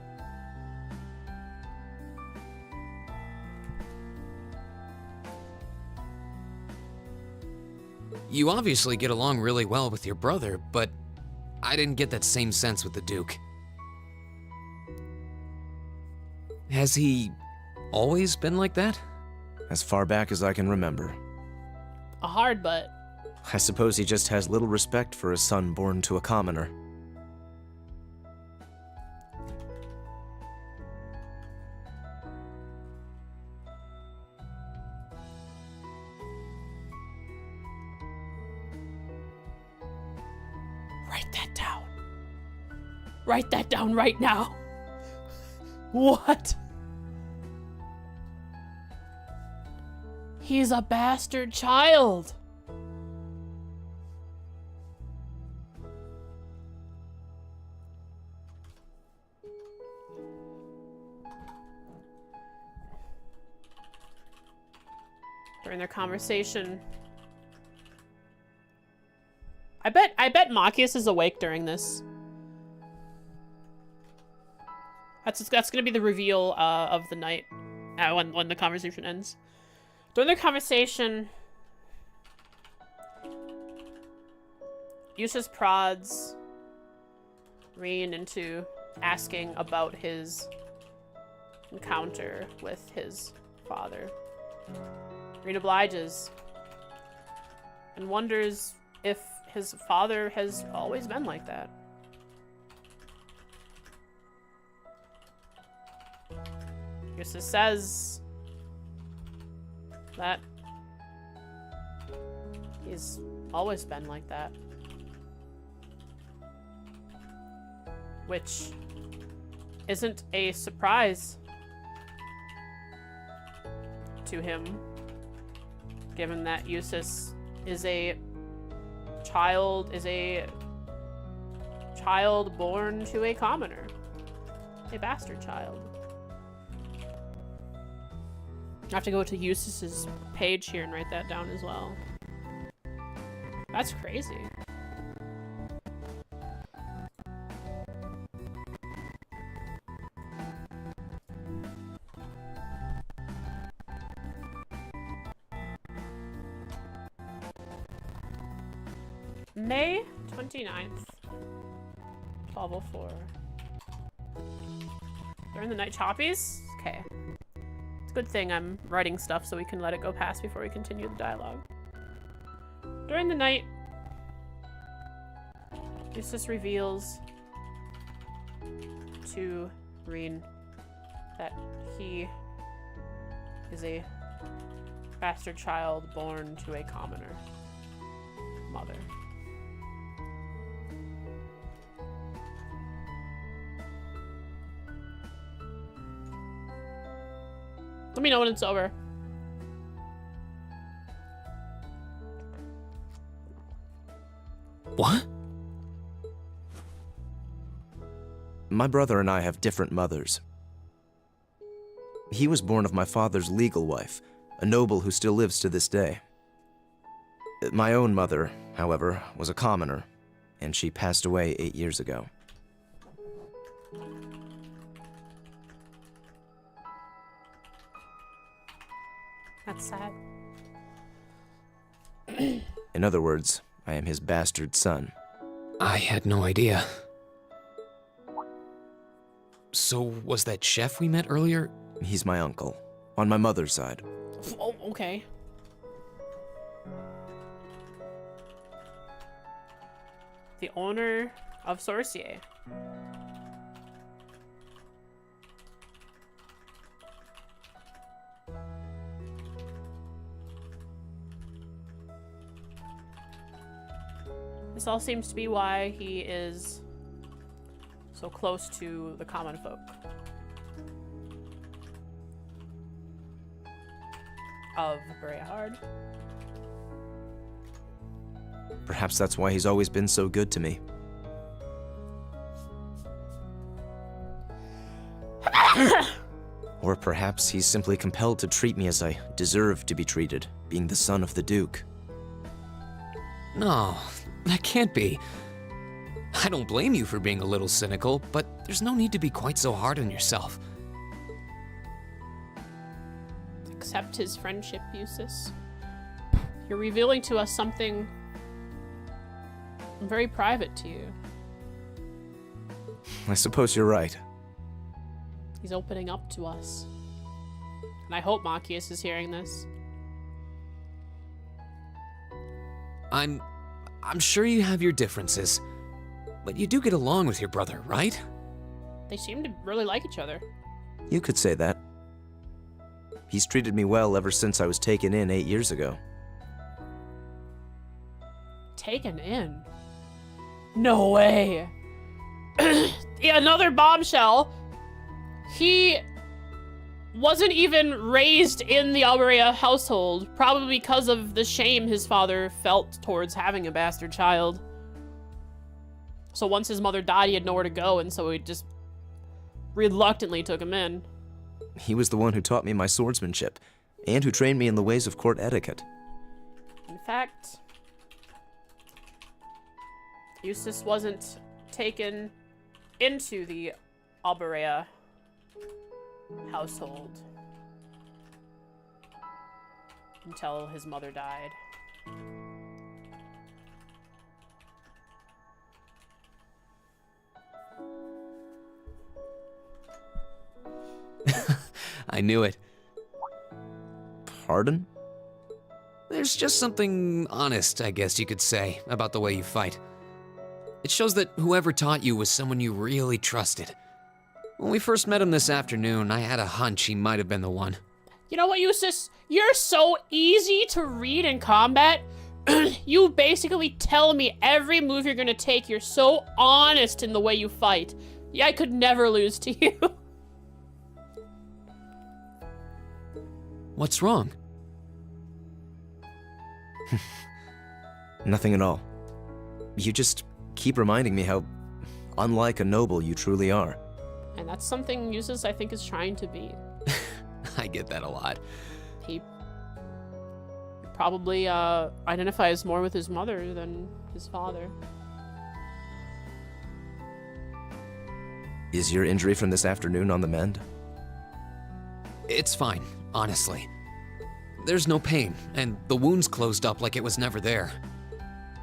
You obviously get along really well with your brother, but I didn't get that same sense with the Duke. Has he always been like that? As far back as I can remember. A hard butt. I suppose he just has little respect for a son born to a commoner. Write that down. Write that down right now. What? He's a bastard child. During their conversation, I bet Machias is awake during this. That's gonna be the reveal of the night when the conversation ends. During the conversation, Eustace prods Reen into asking about his encounter with his father. Reen obliges and wonders if his father has always been like that. Eustace says that he's always been like that. Which isn't a surprise to him, given that Eustace is a child born to a commoner. A bastard child. I have to go to Eustace's page here and write that down as well. That's crazy. May 29th, 12:04. During the night choppies? Okay. It's a good thing I'm writing stuff so we can let it go past before we continue the dialogue. During the night, Eustace reveals to Reen that he is a bastard child born to a commoner mother. Let me know when it's over. What? My brother and I have different mothers. He was born of my father's legal wife, a noble who still lives to this day. My own mother, however, was a commoner, and she passed away 8 years ago. That's sad. In other words, I am his bastard son. I had no idea. So, was that chef we met earlier? He's my uncle, on my mother's side. Oh, okay. The owner of Sorcier. This all seems to be why he is so close to the common folk. Of Bareahard. Perhaps that's why he's always been so good to me. Or Or perhaps he's simply compelled to treat me as I deserve to be treated, being the son of the Duke. No, that can't be. I don't blame you for being a little cynical, but there's no need to be quite so hard on yourself. Accept his friendship, Eustace. You're revealing to us something very private to you. I suppose you're right. He's opening up to us. And I hope Machias is hearing this. I'm sure you have your differences, but you do get along with your brother, right? They seem to really like each other. You could say that. He's treated me well ever since I was taken in 8 years ago. Taken in? No way. Yeah, another bombshell. He wasn't even raised in the Bareahard household, probably because of the shame his father felt towards having a bastard child. So once his mother died, he had nowhere to go, and so he just reluctantly took him in. He was the one who taught me my swordsmanship, and who trained me in the ways of court etiquette. In fact, Eustace wasn't taken into the Bareahard household until his mother died. I knew it. Pardon? There's just something honest, I guess you could say, about the way you fight. It shows that whoever taught you was someone you really trusted. When we first met him this afternoon, I had a hunch he might have been the one. You know what, Eustace? You're so easy to read in combat. You basically tell me every move you're gonna take. You're so honest in the way you fight. Yeah, I could never lose to you. What's wrong? Nothing at all. You just keep reminding me how unlike a noble you truly are. And that's something Eustace, I think, is trying to be. I get that a lot. He probably identifies more with his mother than his father. Is your injury from this afternoon on the mend? It's fine, honestly. There's no pain, and the wound's closed up like it was never there.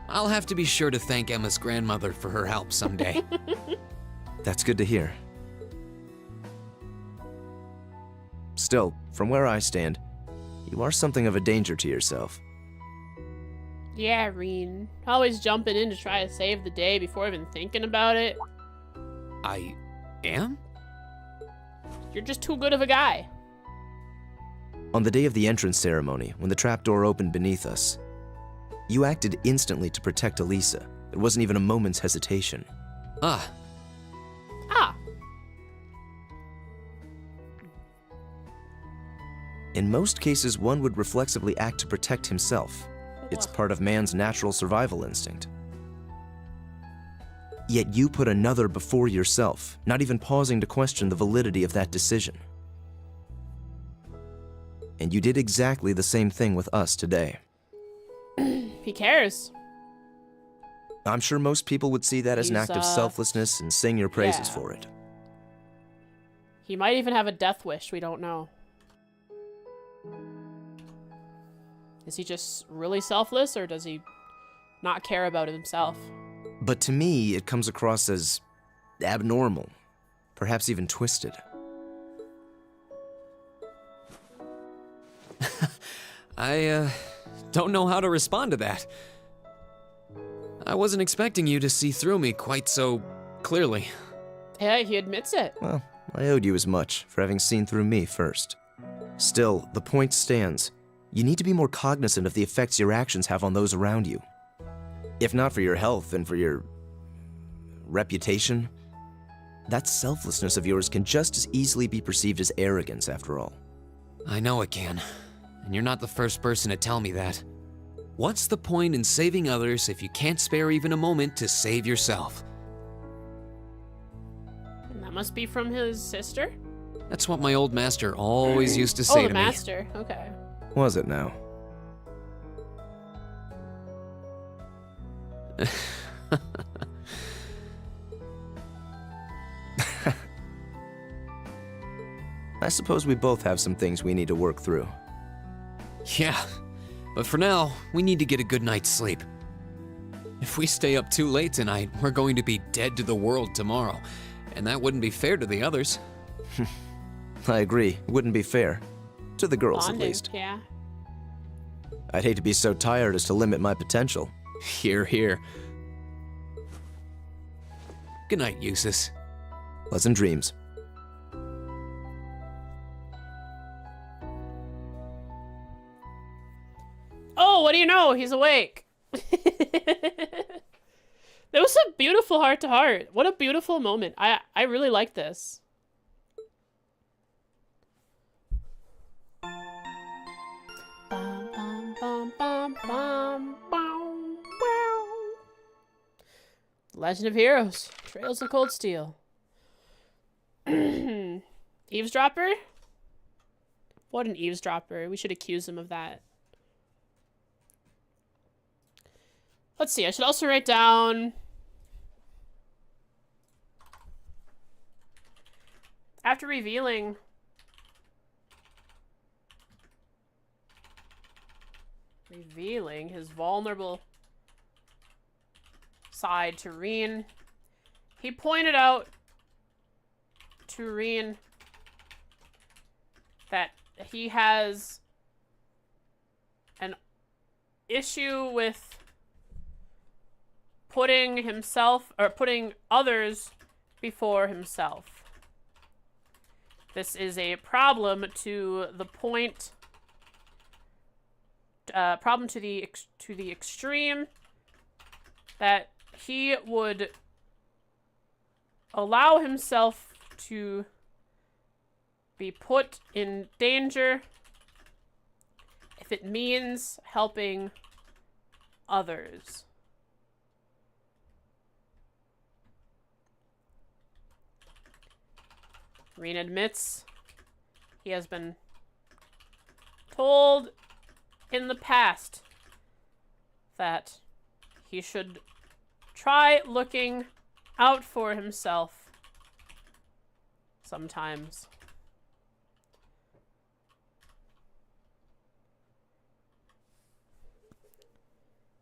I'll have to be sure to thank Emma's grandmother for her help someday. That's good to hear. Still, from where I stand, you are something of a danger to yourself. Yeah, Reen. Always jumping in to try to save the day before even thinking about it. I am? You're just too good of a guy. On the day of the entrance ceremony, when the trapdoor opened beneath us, you acted instantly to protect Elisa. There wasn't even a moment's hesitation. Ah. In most cases, one would reflexively act to protect himself. It's part of man's natural survival instinct. Yet you put another before yourself, not even pausing to question the validity of that decision. And you did exactly the same thing with us today. He cares. I'm sure most people would see that as an act of selflessness and sing your praises for it. He might even have a death wish, we don't know. Is he just really selfless, or does he not care about himself? But to me, it comes across as abnormal, perhaps even twisted. I don't know how to respond to that. I wasn't expecting you to see through me quite so clearly. Yeah, he admits it. Well, I owed you as much for having seen through me first. Still, the point stands. You need to be more cognizant of the effects your actions have on those around you. If not for your health and for your reputation, that selflessness of yours can just as easily be perceived as arrogance, after all. I know it can, and you're not the first person to tell me that. What's the point in saving others if you can't spare even a moment to save yourself? And that must be from his sister? That's what my old master always used to say Oh, to the master. Okay. Was it now? me. I suppose we both have some things we need to work through. Yeah, but for now, we need to get a good night's sleep. If we stay up too late tonight, we're going to be dead to the world tomorrow, and that wouldn't be fair to the others. I agree. It wouldn't be fair. To the girls, Bonding, at least. yeah. I'd hate to be so tired as to limit my potential. Here, here. Good night, Eustace. Pleasant dreams. Oh, what do you know? He's awake. That was a beautiful heart-to-heart. What a beautiful moment. I really like this. Bum, bum, bum, bum, bum, bum, wow. Legend of Heroes. Trails of Cold Steel. Eavesdropper? What an eavesdropper. We should accuse him of that. Let's see, I should also write down... After revealing... his vulnerable side to Reen, he pointed out to Reen that he has an issue with putting himself, or putting others before himself. This is a problem to the point, problem to the extreme that he would allow himself to be put in danger if it means helping others. Reen admits he has been told in the past that he should try looking out for himself sometimes.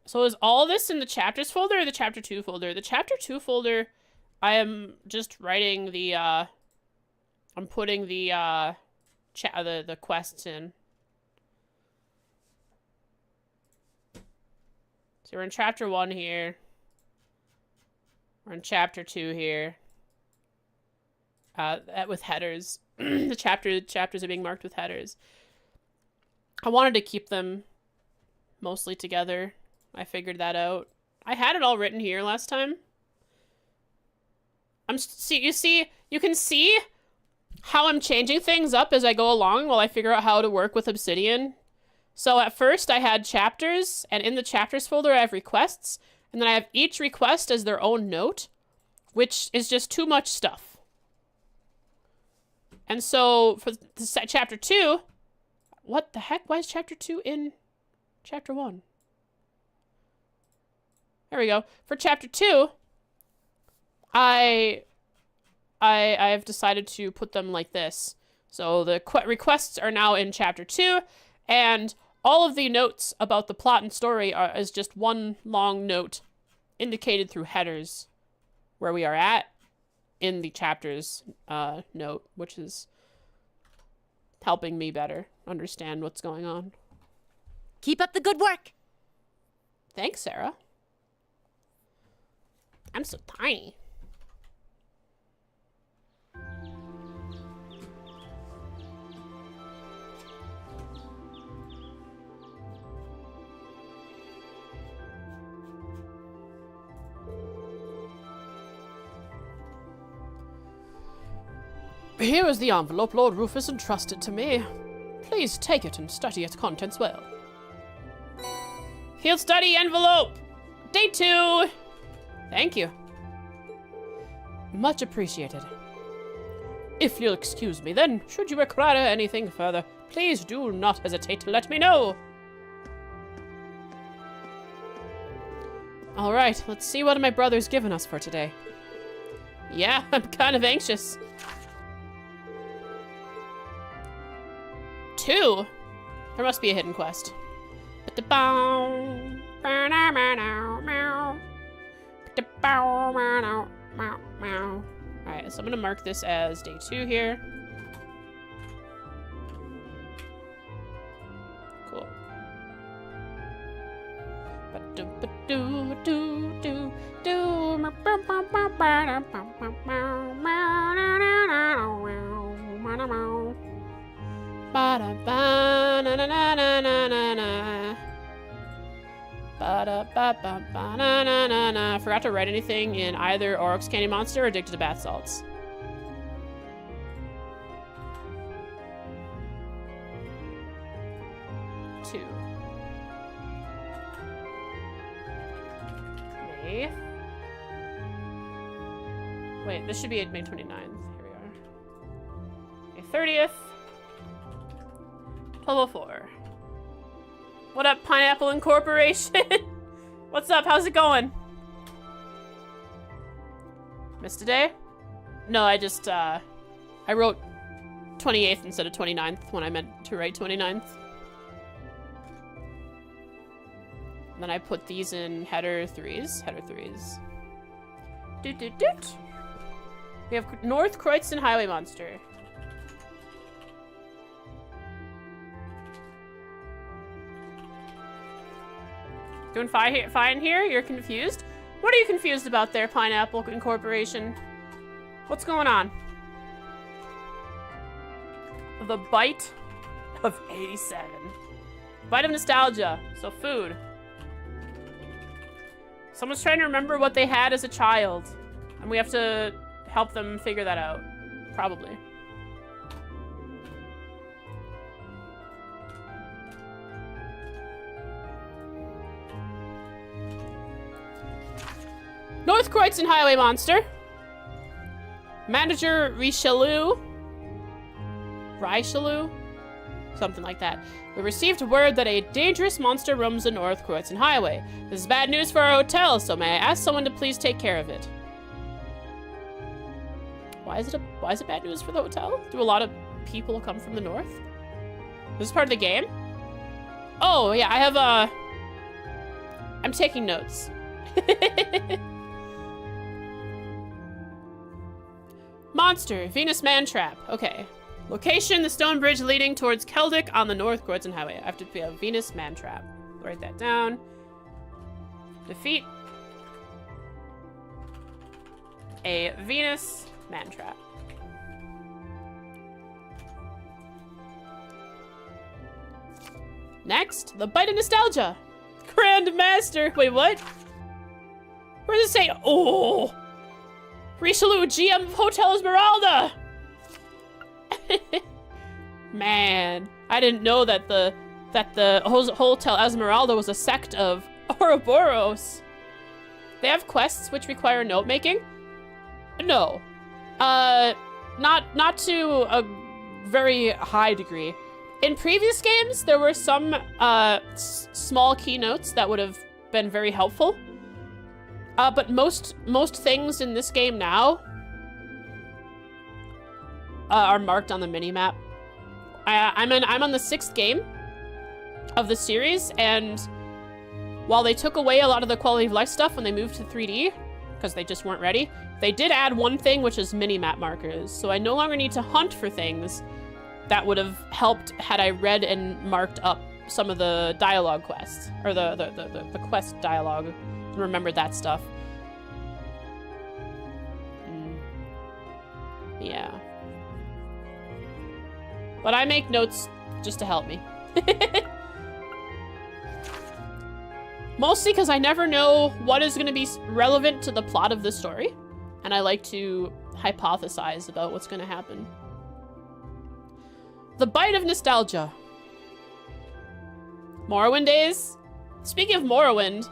So is all this in the chapters folder or the chapter 2 folder? The chapter 2 folder, I am just writing the, I'm putting the quests in. So we're in chapter 1 here. We're in chapter 2 here. With headers. The chapters are being marked with headers. I wanted to keep them mostly together. I figured that out. I had it all written here last time. You can see how I'm changing things up as I go along while I figure out how to work with Obsidian. So at first I had chapters, and in the chapters folder I have requests, and then I have each request as their own note, which is just too much stuff. And so for chapter 2, what the heck? Why is chapter 2 in chapter 1? There we go. For chapter 2, I've decided to put them like this. So the requests are now in chapter 2, and all of the notes about the plot and story is just one long note indicated through headers where we are at in the chapters note, which is helping me better understand what's going on. Keep up the good work. Thanks, Sarah. I'm so tiny. Here is the envelope Lord Rufus entrusted to me. Please take it and study its contents well. Field study envelope! Day 2! Thank you. Much appreciated. If you'll excuse me, then, should you require anything further, please do not hesitate to let me know. Alright, let's see what my brother's given us for today. Yeah, I'm kind of anxious. 2? There must be a hidden quest. Alright, so I'm gonna mark this as day 2 here. Cool. Forgot to write anything in either Aurochs Candy Monster or Addicted to Bath Salts. May. Wait, this should be May 29th. Here we are. May 30th. 1204. What up, Pineapple Incorporation? What's up? How's it going? Missed a day? No, I just, I wrote 28th instead of 29th when I meant to write 29th. And then I put these in header 3s. Header 3s. Doot doot doot. We have North Kreutzen Highway Monster. Doing fine here? You're confused? What are you confused about there, Pineapple Incorporation? What's going on? The Bite of 87. Bite of Nostalgia. So food. Someone's trying to remember what they had as a child. And we have to help them figure that out. Probably. North Kreutzen Highway Monster. Manager Richelieu. Something like that. We received word that a dangerous monster roams the North Kreutzen Highway. This is bad news for our hotel, so may I ask someone to please take care of it? Why is it bad news for the hotel? Do a lot of people come from the north? This is part of the game? Oh, yeah, I have I'm taking notes. Monster, Venus Mantrap. Okay. Location, the stone bridge leading towards Keldic on the North Kreutzen Highway. I have to be a Venus Mantrap. Write that down. Defeat a Venus Mantrap. Next, the Bite of Nostalgia. Grand Master. Wait, what? Where does it say? Oh! Richelieu, GM of Hotel Esmeralda! Man, I didn't know that the Hotel Esmeralda was a sect of Ouroboros. They have quests which require note making? No. Not to a very high degree. In previous games, there were some small keynotes that would have been very helpful. But most things in this game now are marked on the minimap. I'm on the 6th game of the series, and while they took away a lot of the quality of life stuff when they moved to 3D, because they just weren't ready, they did add one thing, which is minimap markers. So I no longer need to hunt for things that would have helped had I read and marked up some of the dialogue quests, or the quest dialogue, and remembered that stuff. Yeah. But I make notes just to help me. Mostly because I never know what is going to be relevant to the plot of the story. And I like to hypothesize about what's going to happen. The Bite of Nostalgia. Morrowind days? Speaking of Morrowind,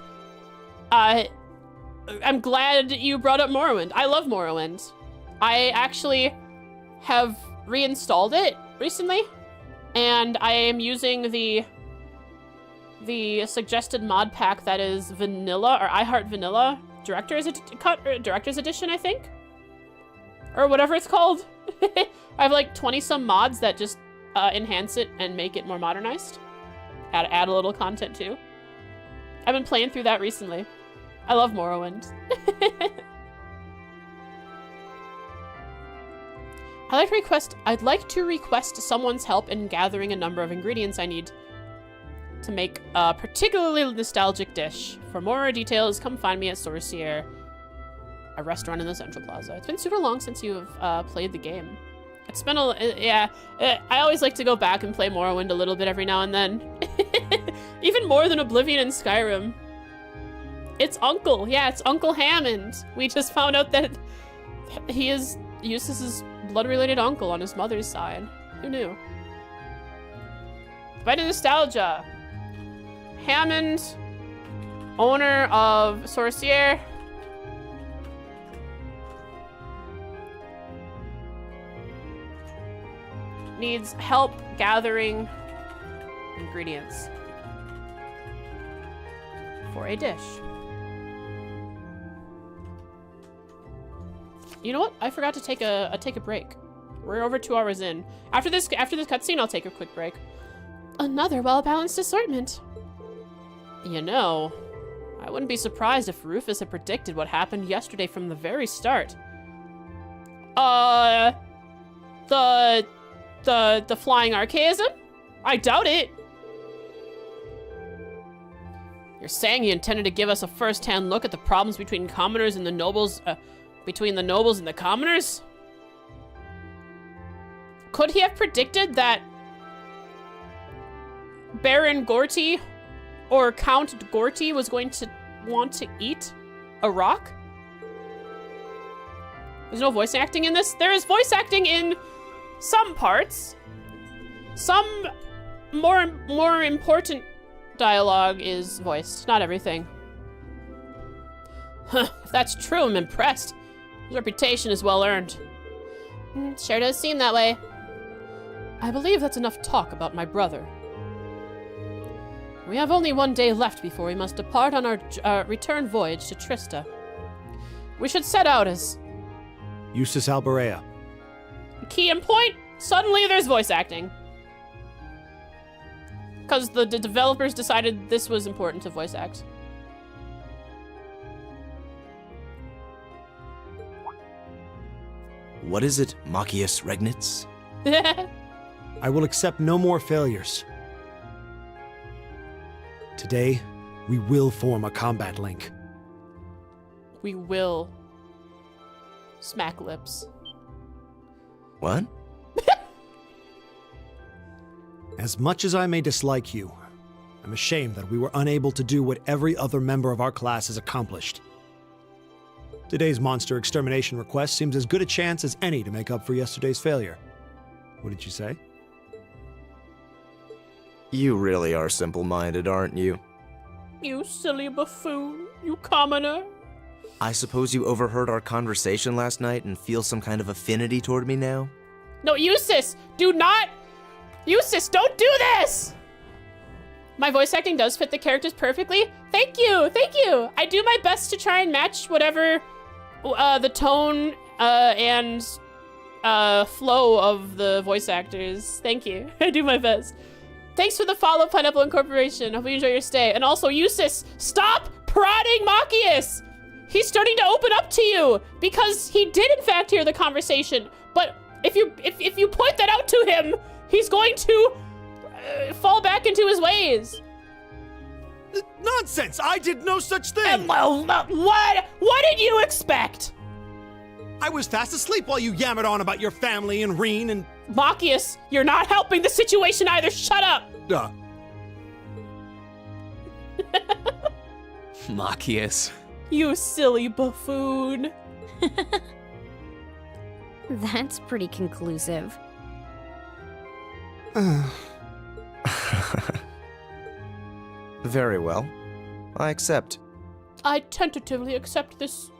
I'm glad you brought up Morrowind. I love Morrowind. I actually have reinstalled it recently, and I am using the suggested mod pack that is vanilla, or I Heart Vanilla Director's Edition, I think, or whatever it's called. I have like 20 some mods that just enhance it and make it more modernized. Add a little content too. I've been playing through that recently. I love Morrowind. I'd like to request someone's help in gathering a number of ingredients I need to make a particularly nostalgic dish. For more details, come find me at Sorcier, a restaurant in the Central Plaza. It's been super long since you've played the game. It's been I always like to go back and play Morrowind a little bit every now and then. Even more than Oblivion and Skyrim. It's Uncle. Yeah, it's Uncle Hammond. We just found out that he is Eustace's blood-related uncle on his mother's side. Who knew? Bite of nostalgia. Hammond, owner of Sorcier. Needs help gathering ingredients for a dish. You know what? I forgot to take a break. We're over 2 hours in. After this cutscene, I'll take a quick break. Another well-balanced assortment. You know, I wouldn't be surprised if Rufus had predicted what happened yesterday from the very start. The flying archaism? I doubt it. You're saying he intended to give us a first-hand look at the problems between commoners and the nobles, between the nobles and the commoners? Could he have predicted that Baron Gorty or Count Gorty was going to want to eat a rock? There's no voice acting in this? There is voice acting in some parts. Some more important dialogue is voiced, not everything. Huh, if that's true, I'm impressed. His reputation is well earned. Sure does seem that way. I believe that's enough talk about my brother. We have only 1 day left before we must depart on our return voyage to Trista. We should set out as... Eustace Albarea. Key and point, suddenly there's voice acting. Because the developers decided this was important to voice act. What is it, Machius Regnitz? I will accept no more failures. Today, we will form a combat link. We will. Smack lips. What? As much as I may dislike you, I'm ashamed that we were unable to do what every other member of our class has accomplished. Today's monster extermination request seems as good a chance as any to make up for yesterday's failure. What did you say? You really are simple-minded, aren't you? You silly buffoon, you commoner. I suppose you overheard our conversation last night and feel some kind of affinity toward me now? No, Eustace, do not! Eustace, don't do this! My voice acting does fit the characters perfectly. Thank you, thank you. I do my best to try and match whatever the tone and flow of the voice actors. Thank you. I do my best. Thanks for the follow, Pineapple Incorporation. Hope you enjoy your stay. And also, Eustace, stop prodding Machius! He's starting to open up to you because he did in fact hear the conversation. But if you point that out to him, he's going to fall back into his ways. Nonsense! I did no such thing! Well, what did you expect? I was fast asleep while you yammered on about your family and Reen and... Machius, you're not helping the situation either. Shut up! Machius. You silly buffoon. That's pretty conclusive. Very well. I accept. I tentatively accept this,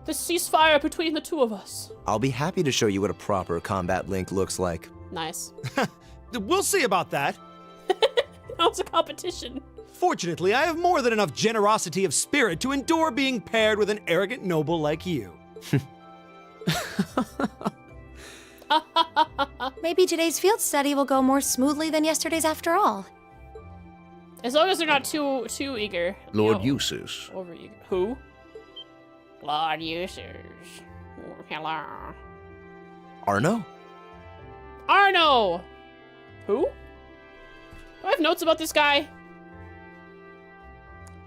this ceasefire between the two of us. I'll be happy to show you what a proper combat link looks like. Nice. We'll see about that. Now it's a competition. Fortunately, I have more than enough generosity of spirit to endure being paired with an arrogant noble like you. Maybe today's field study will go more smoothly than yesterday's after all. As long as they're not too eager. Lord You know, Eustace. over eager. Who? Lord Eustace. Hello. Arno? Arno! Who? Do I have notes about this guy?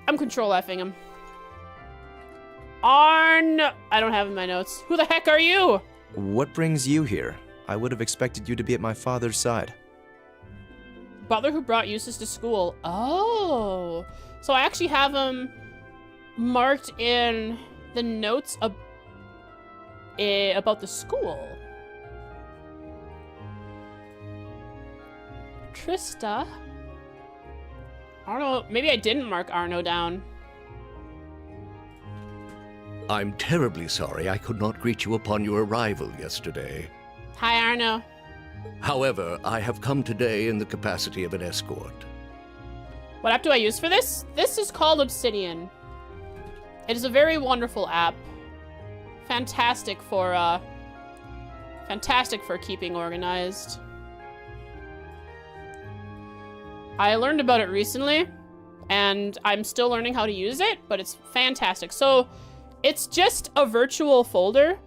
I'm control F-ing him. I don't have in my notes. Who the heck are you? What brings you here? I would have expected you to be at my father's side. Butler who brought Eustace to school. Oh. So I actually have him marked in the notes about the school. Trista. I don't know. Maybe I didn't mark Arno down. I'm terribly sorry I could not greet you upon your arrival yesterday. Hi, Arno. However, I have come today in the capacity of an escort. What app do I use for this? This is called Obsidian. It is a very wonderful app. Fantastic for keeping organized. I learned about it recently, and I'm still learning how to use it, but it's fantastic. So, it's just a virtual folder.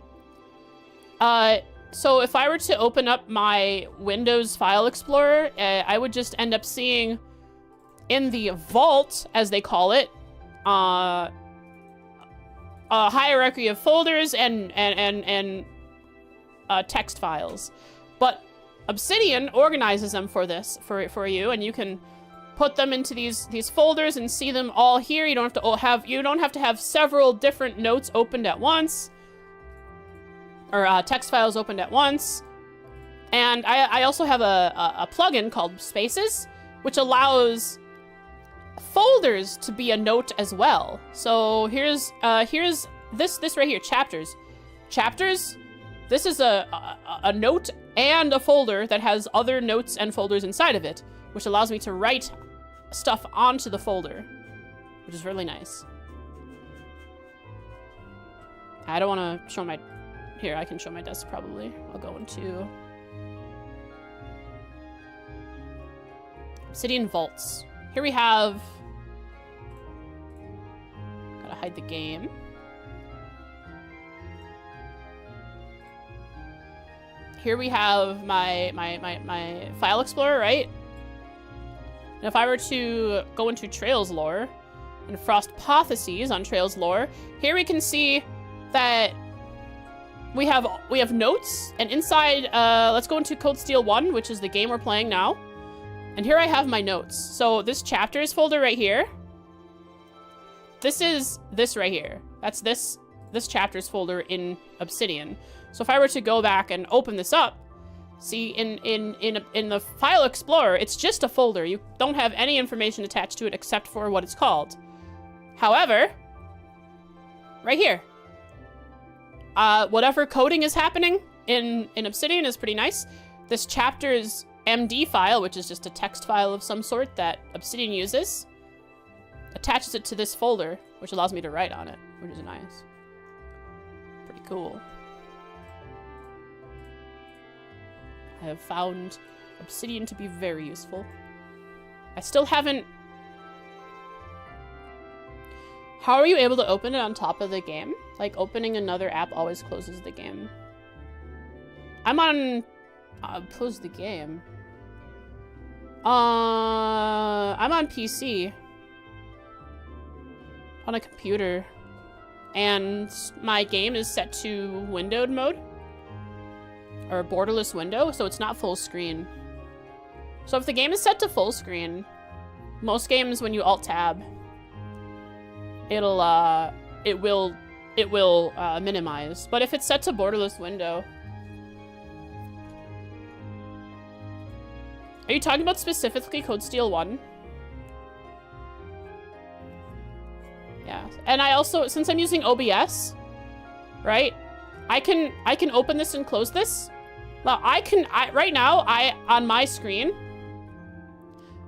So if I were to open up my Windows File Explorer, I would just end up seeing in the vault, as they call it, a hierarchy of folders and text files. But Obsidian organizes them for for you, and you can put them into these folders and see them all here. You don't have to have several different notes opened at once, or text files opened at once. And I also have a plugin called Spaces, which allows folders to be a note as well. So here's this right here, chapters. Chapters. This is a note and a folder that has other notes and folders inside of it, which allows me to write stuff onto the folder, which is really nice. I don't want to show my... Here, I can show my desk probably. I'll go into... Obsidian Vaults. Here we have... Gotta hide the game. Here we have my File Explorer, right? And if I were to go into Trails Lore and Frostpotheses on Trails Lore, here we can see that we have notes, and inside, let's go into Cold Steel 1, which is the game we're playing now. And here I have my notes. So this chapters folder right here. This is this right here. That's this chapters folder in Obsidian. So if I were to go back and open this up, see in the File Explorer, it's just a folder. You don't have any information attached to it except for what it's called. However, right here, whatever coding is happening in Obsidian is pretty nice. This chapter's MD file, which is just a text file of some sort that Obsidian uses, attaches it to this folder, which allows me to write on it, which is nice. Pretty cool. I have found Obsidian to be very useful. I still haven't... How are you able to open it on top of the game? Like, opening another app always closes the game. I'm on... close the game. I'm on PC. On a computer. And my game is set to windowed mode. Or a borderless window, so it's not full screen. So if the game is set to full screen, most games when you Alt-Tab, it will minimize. But if it's set to borderless window... Are you talking about specifically Code Steel 1? Yeah. And I also, since I'm using OBS, right? I can open this and close this. Well, right now, on my screen,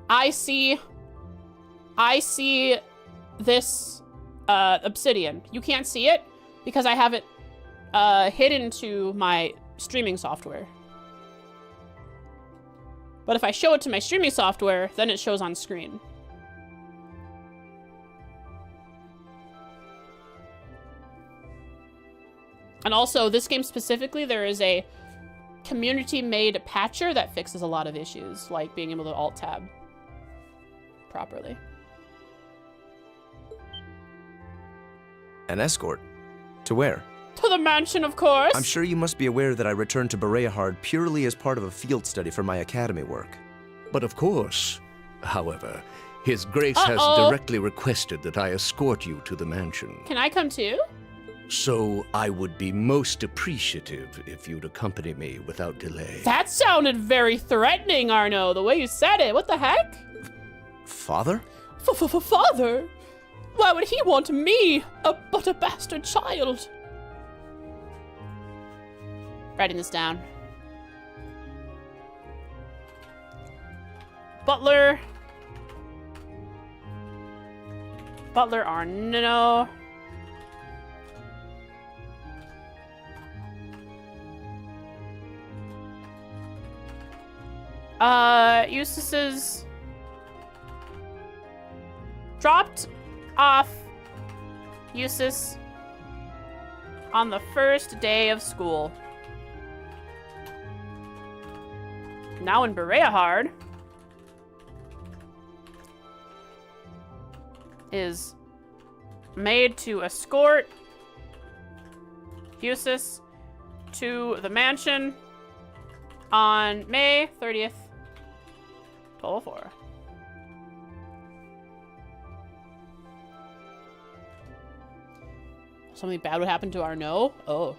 I see this obsidian. You can't see it because I have it hidden to my streaming software. But if I show it to my streaming software, then it shows on screen. And also, this game specifically, there is a community-made patcher that fixes a lot of issues, like being able to alt-tab properly. An escort? To where? To the mansion, of course! I'm sure you must be aware that I returned to Bareahard purely as part of a field study for my academy work. But of course, however, His Grace has directly requested that I escort you to the mansion. Can I come too? So I would be most appreciative if you'd accompany me without delay. That sounded very threatening, Arno, the way you said it. What the heck? Father? Father? Why would he want me, but a bastard child? Writing this down. Butler Arno. Eustace's dropped off Eustace on the first day of school. Now in Bareahard is made to escort Eustace to the mansion on May 30th, 1204. Something bad would happen to Arno? Oh.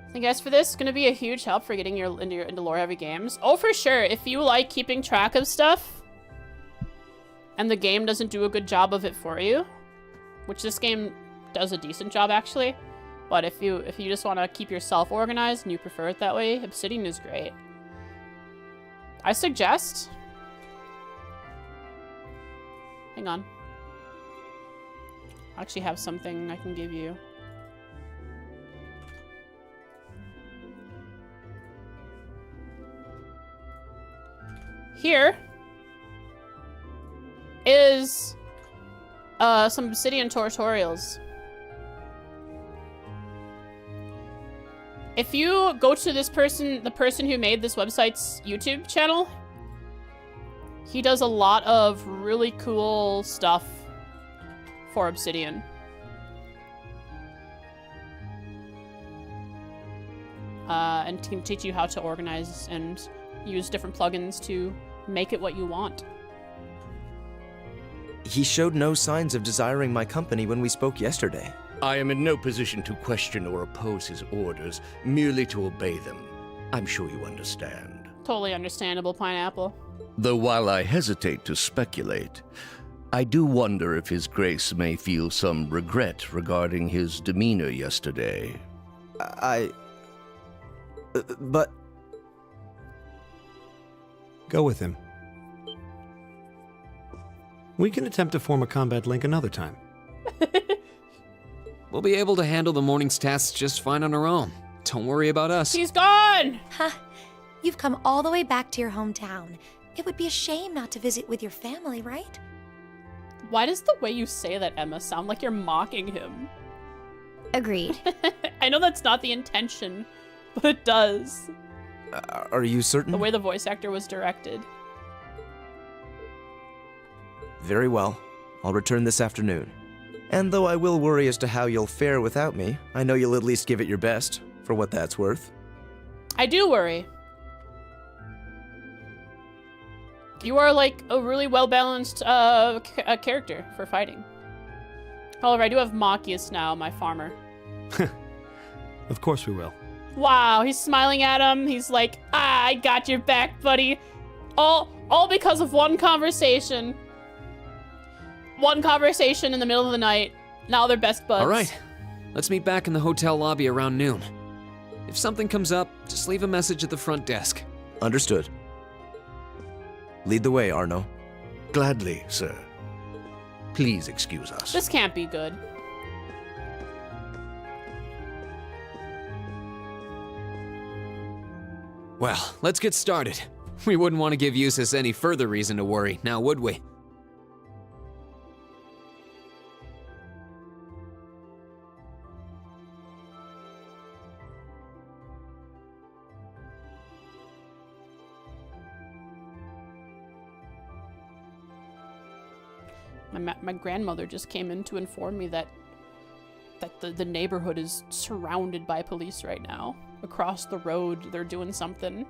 I think as for this, it's gonna be a huge help for getting into lore-heavy games. Oh, for sure. If you like keeping track of stuff, and the game doesn't do a good job of it for you, which this game does a decent job actually, but if you just want to keep yourself organized and you prefer it that way, Obsidian is great. I suggest... Hang on. I actually have something I can give you. Here is some Obsidian tutorials. If you go to this person, the person who made this website's YouTube channel, he does a lot of really cool stuff for Obsidian. And can teach you how to organize and use different plugins to make it what you want. He showed no signs of desiring my company when we spoke yesterday. I am in no position to question or oppose his orders, merely to obey them. I'm sure you understand. Totally understandable, Pineapple. Though while I hesitate to speculate, I do wonder if His Grace may feel some regret regarding his demeanor yesterday. But... Go with him. We can attempt to form a combat link another time. We'll be able to handle the morning's tasks just fine on our own. Don't worry about us. He's gone! Huh. You've come all the way back to your hometown. It would be a shame not to visit with your family, right? Why does the way you say that, Emma, sound like you're mocking him? Agreed. I know that's not the intention, but it does. Are you certain? The way the voice actor was directed. Very well. I'll return this afternoon. And though I will worry as to how you'll fare without me, I know you'll at least give it your best, for what that's worth. I do worry. You are like a really well-balanced character for fighting. However, I do have Machias now, my farmer. Of course we will. Wow, he's smiling at him. He's like, I got your back, buddy. All because of one conversation. One conversation in the middle of the night. Now they're best buds. All right. Let's meet back in the hotel lobby around noon. If something comes up, just leave a message at the front desk. Understood. Lead the way, Arno. Gladly, sir. Please excuse us. This can't be good. Well, let's get started. We wouldn't want to give Eustace any further reason to worry, now would we? My grandmother just came in to inform me that the neighborhood is surrounded by police right now. Across the road, they're doing something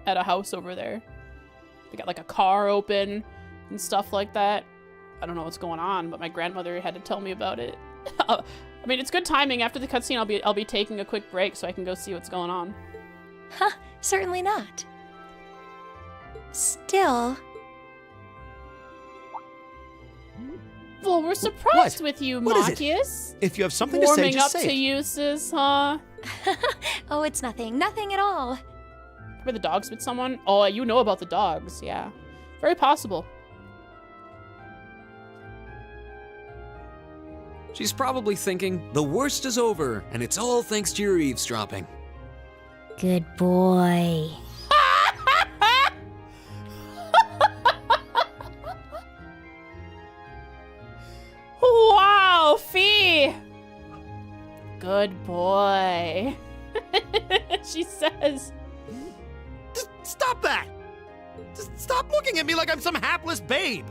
at a house over there. They got like a car open and stuff like that. I don't know what's going on, but my grandmother had to tell me about it. I mean, it's good timing. After the cutscene, I'll be taking a quick break so I can go see what's going on. Huh, certainly not. Still, Well, we're surprised with you, What is it? Marcus. If you have something to say, Warming just up say to it. uses, huh? oh, it's nothing. Nothing at all. Were the dogs with someone? Oh, you know about the dogs, yeah. Very possible. She's probably thinking, the worst is over, and it's all thanks to your eavesdropping. Good boy. Wow, Fee! Good boy. She says. Just stop that! Just stop looking at me like I'm some hapless babe!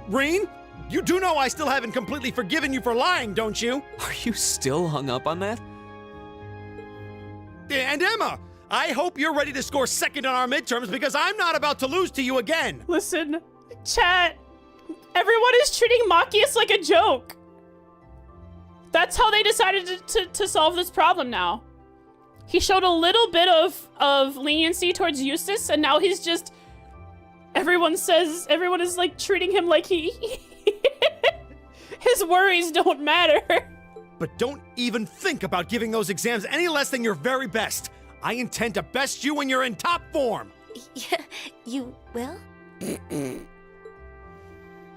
Reen, you do know I still haven't completely forgiven you for lying, don't you? Are you still hung up on that? And Emma, I hope you're ready to score second on our midterms because I'm not about to lose to you again! Listen, chat. Everyone is treating Machias like a joke. That's how they decided to solve this problem now. He showed a little bit of leniency towards Eustace, and now he's just... everyone is like treating him like he... his worries don't matter. But don't even think about giving those exams any less than your very best. I intend to best you when you're in top form. You will?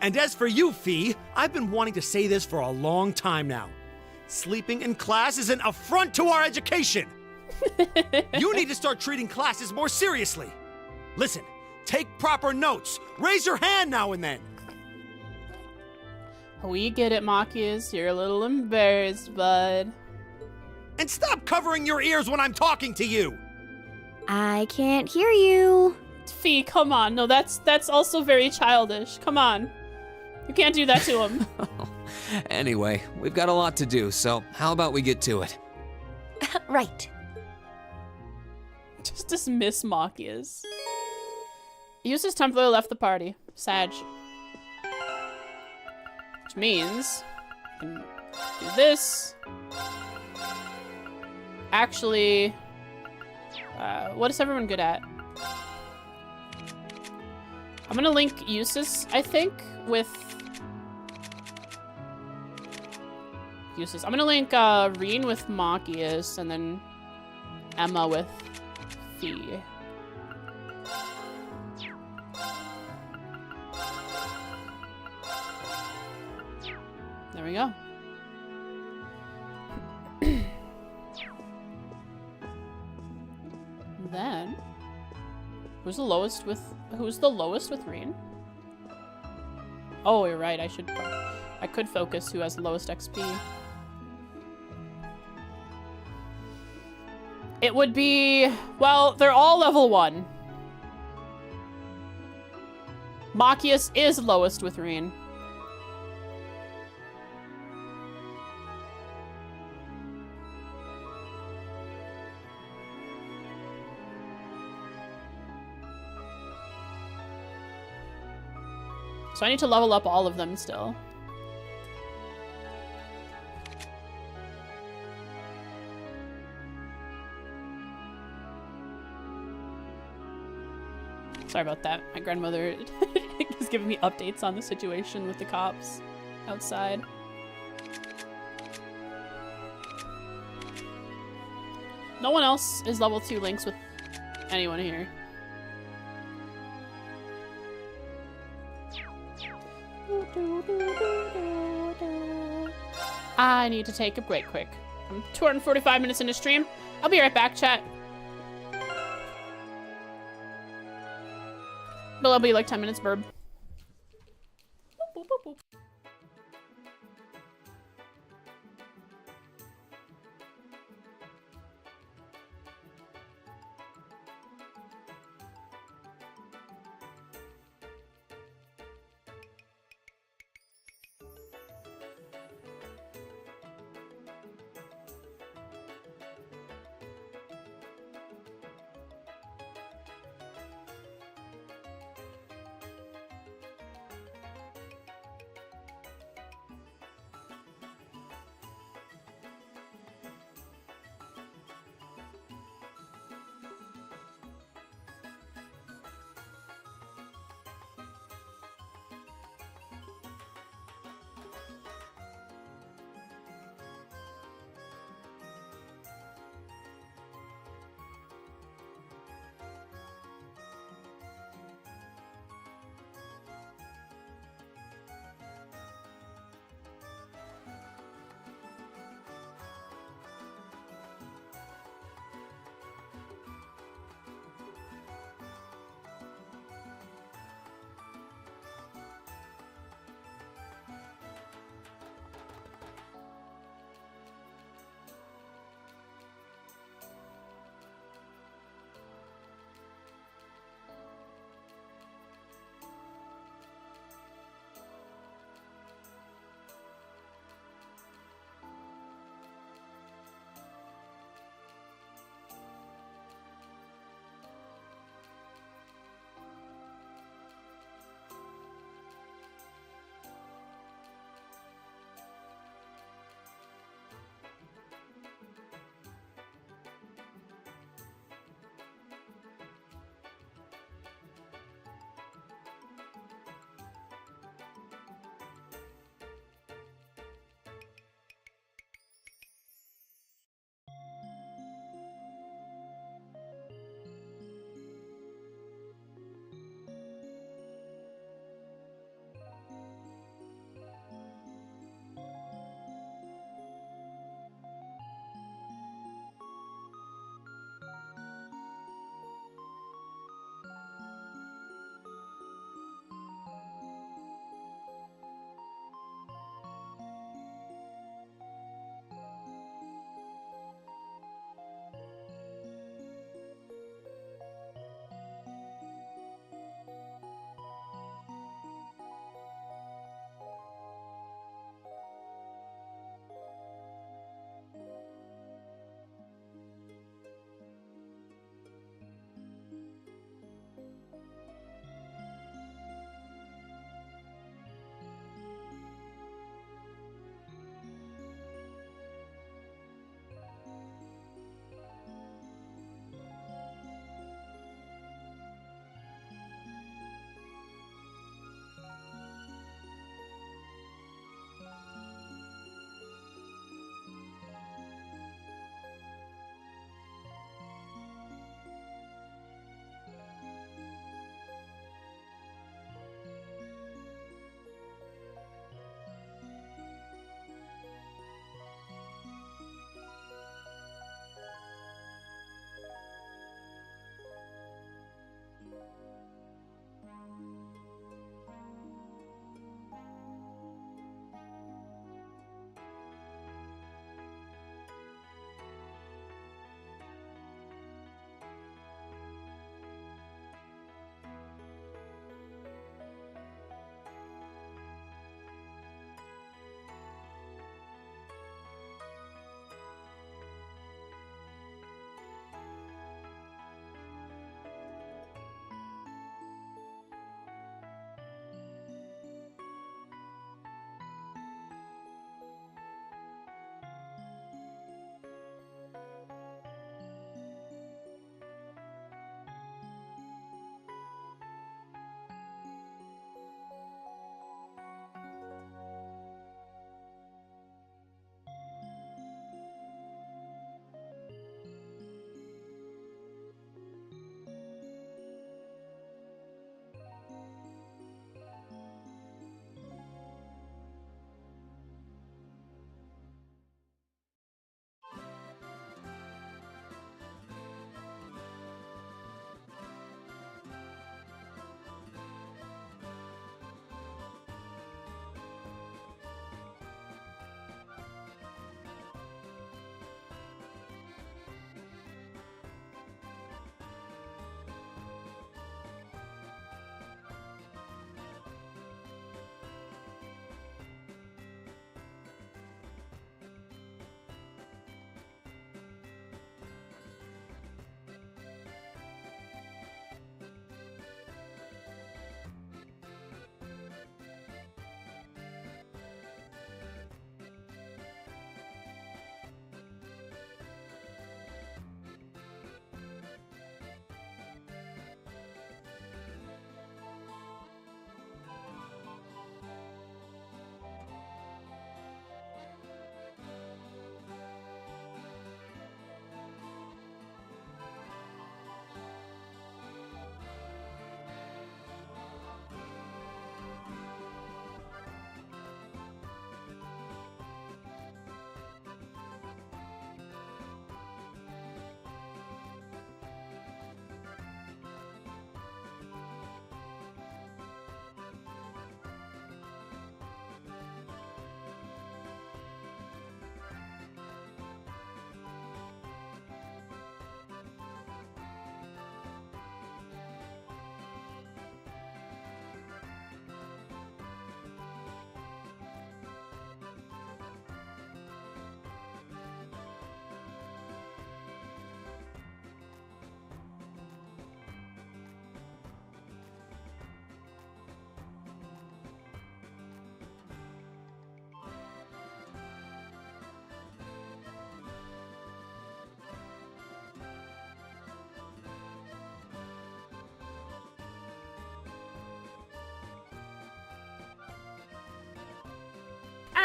And as for you, Fee, I've been wanting to say this for a long time now. Sleeping in class is an affront to our education. You need to start treating classes more seriously. Listen, take proper notes. Raise your hand now and then. We get it, Machias. You're a little embarrassed, bud. And stop covering your ears when I'm talking to you. I can't hear you. Fee, come on. No, that's also very childish. Come on. You can't do that to him. Anyway, we've got a lot to do, so how about we get to it? Right. Just dismiss Machias. Eustace temporarily left the party. Sag. Which means I can do this. Actually, what is everyone good at? I'm gonna link Eustace, I think, with... Eustace. I'm gonna link Reen with Machias, and then Emma with Fee. There we go. Then, who's the lowest with Reen? Oh, you're right. I could focus who has the lowest XP. It would be, well, they're all level 1. Machias is lowest with Reen. So I need to level up all of them still. Sorry about that. My grandmother is giving me updates on the situation with the cops outside. No one else is level 2 links with anyone here. I need to take a break quick. I'm 245 minutes into stream. I'll be right back, chat. But I'll be like 10 minutes, burb. Boop, boop, boop, boop.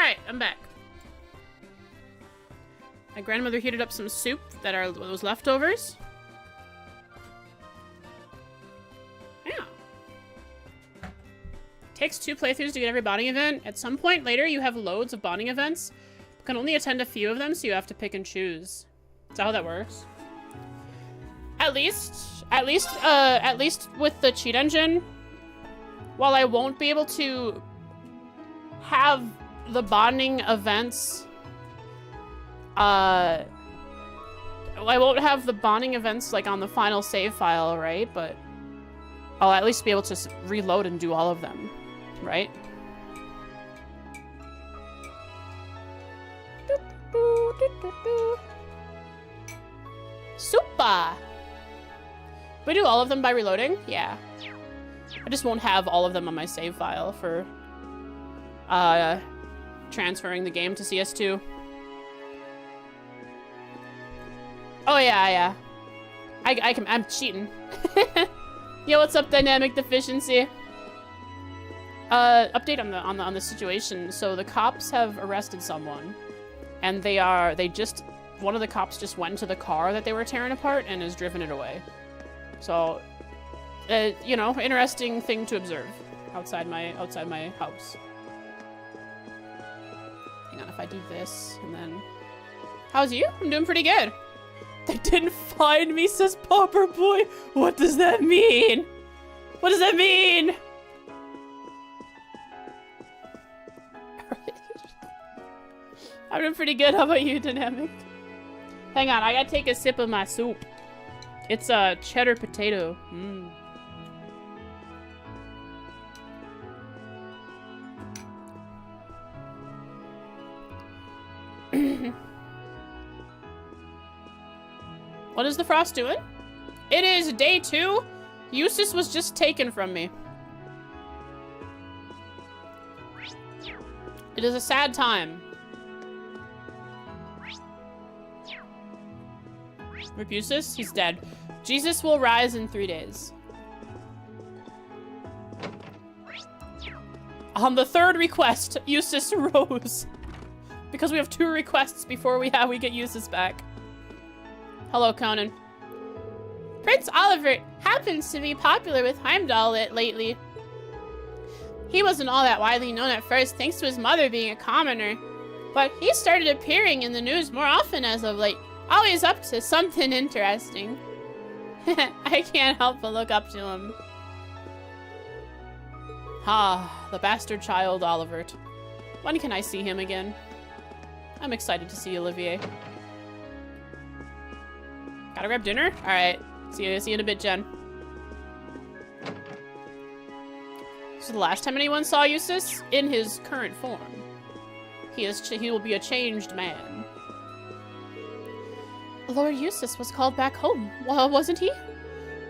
Alright, I'm back. My grandmother heated up some soup that are those leftovers. Yeah. Takes 2 playthroughs to get every bonding event. At some point later, you have loads of bonding events, but can only attend a few of them, so you have to pick and choose. Is that how that works? At least with the cheat engine, while I won't be able to have the bonding events, I won't have the bonding events like on the final save file, right? But I'll at least be able to reload and do all of them, right? Super! We do all of them by reloading? Yeah. I just won't have all of them on my save file for transferring the game to CS2. Oh yeah. I'm cheating. Yo, what's up, Dynamic Deficiency? Update on the situation. So the cops have arrested someone, and one of the cops just went to the car that they were tearing apart and has driven it away. So, you know, interesting thing to observe outside my house. Hang on, if I do this and then, how's you? I'm doing pretty good. They didn't find me, says Popper Boy. What does that mean? What does that mean? I'm doing pretty good. How about you, Dynamic? Hang on, I gotta take a sip of my soup. It's a cheddar potato. What is the frost doing? It is day 2. Eustace was just taken from me. It is a sad time. Rip Eustace? He's dead. Jesus will rise in 3 days. On the 3rd request, Eustace rose. Because we have 2 requests before we get Eustace back. Hello, Conan. Prince Oliver happens to be popular with Heimdall lately. He wasn't all that widely known at first, thanks to his mother being a commoner. But he started appearing in the news more often as of late. Always up to something interesting. I can't help but look up to him. Ah, the bastard child Olivert. When can I see him again? I'm excited to see Olivier. Gotta grab dinner? Alright. See you in a bit, Jen. So the last time anyone saw Eustace? In his current form. He will be a changed man. Lord Eustace was called back home, well, wasn't he?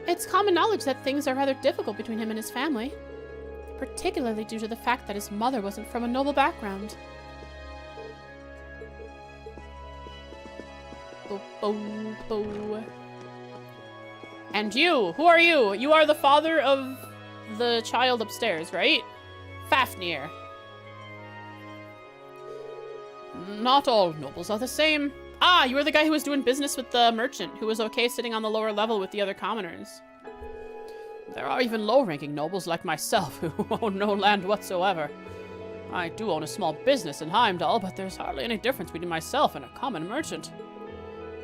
It's common knowledge that things are rather difficult between him and his family. Particularly due to the fact that his mother wasn't from a noble background. Bo, bo, bo. And you, who are you? You are the father of the child upstairs, right? Fafnir. Not all nobles are the same. Ah, you were the guy who was doing business with the merchant, who was okay sitting on the lower level with the other commoners. There are even low-ranking nobles like myself who own no land whatsoever. I do own a small business in Heimdall, but there's hardly any difference between myself and a common merchant.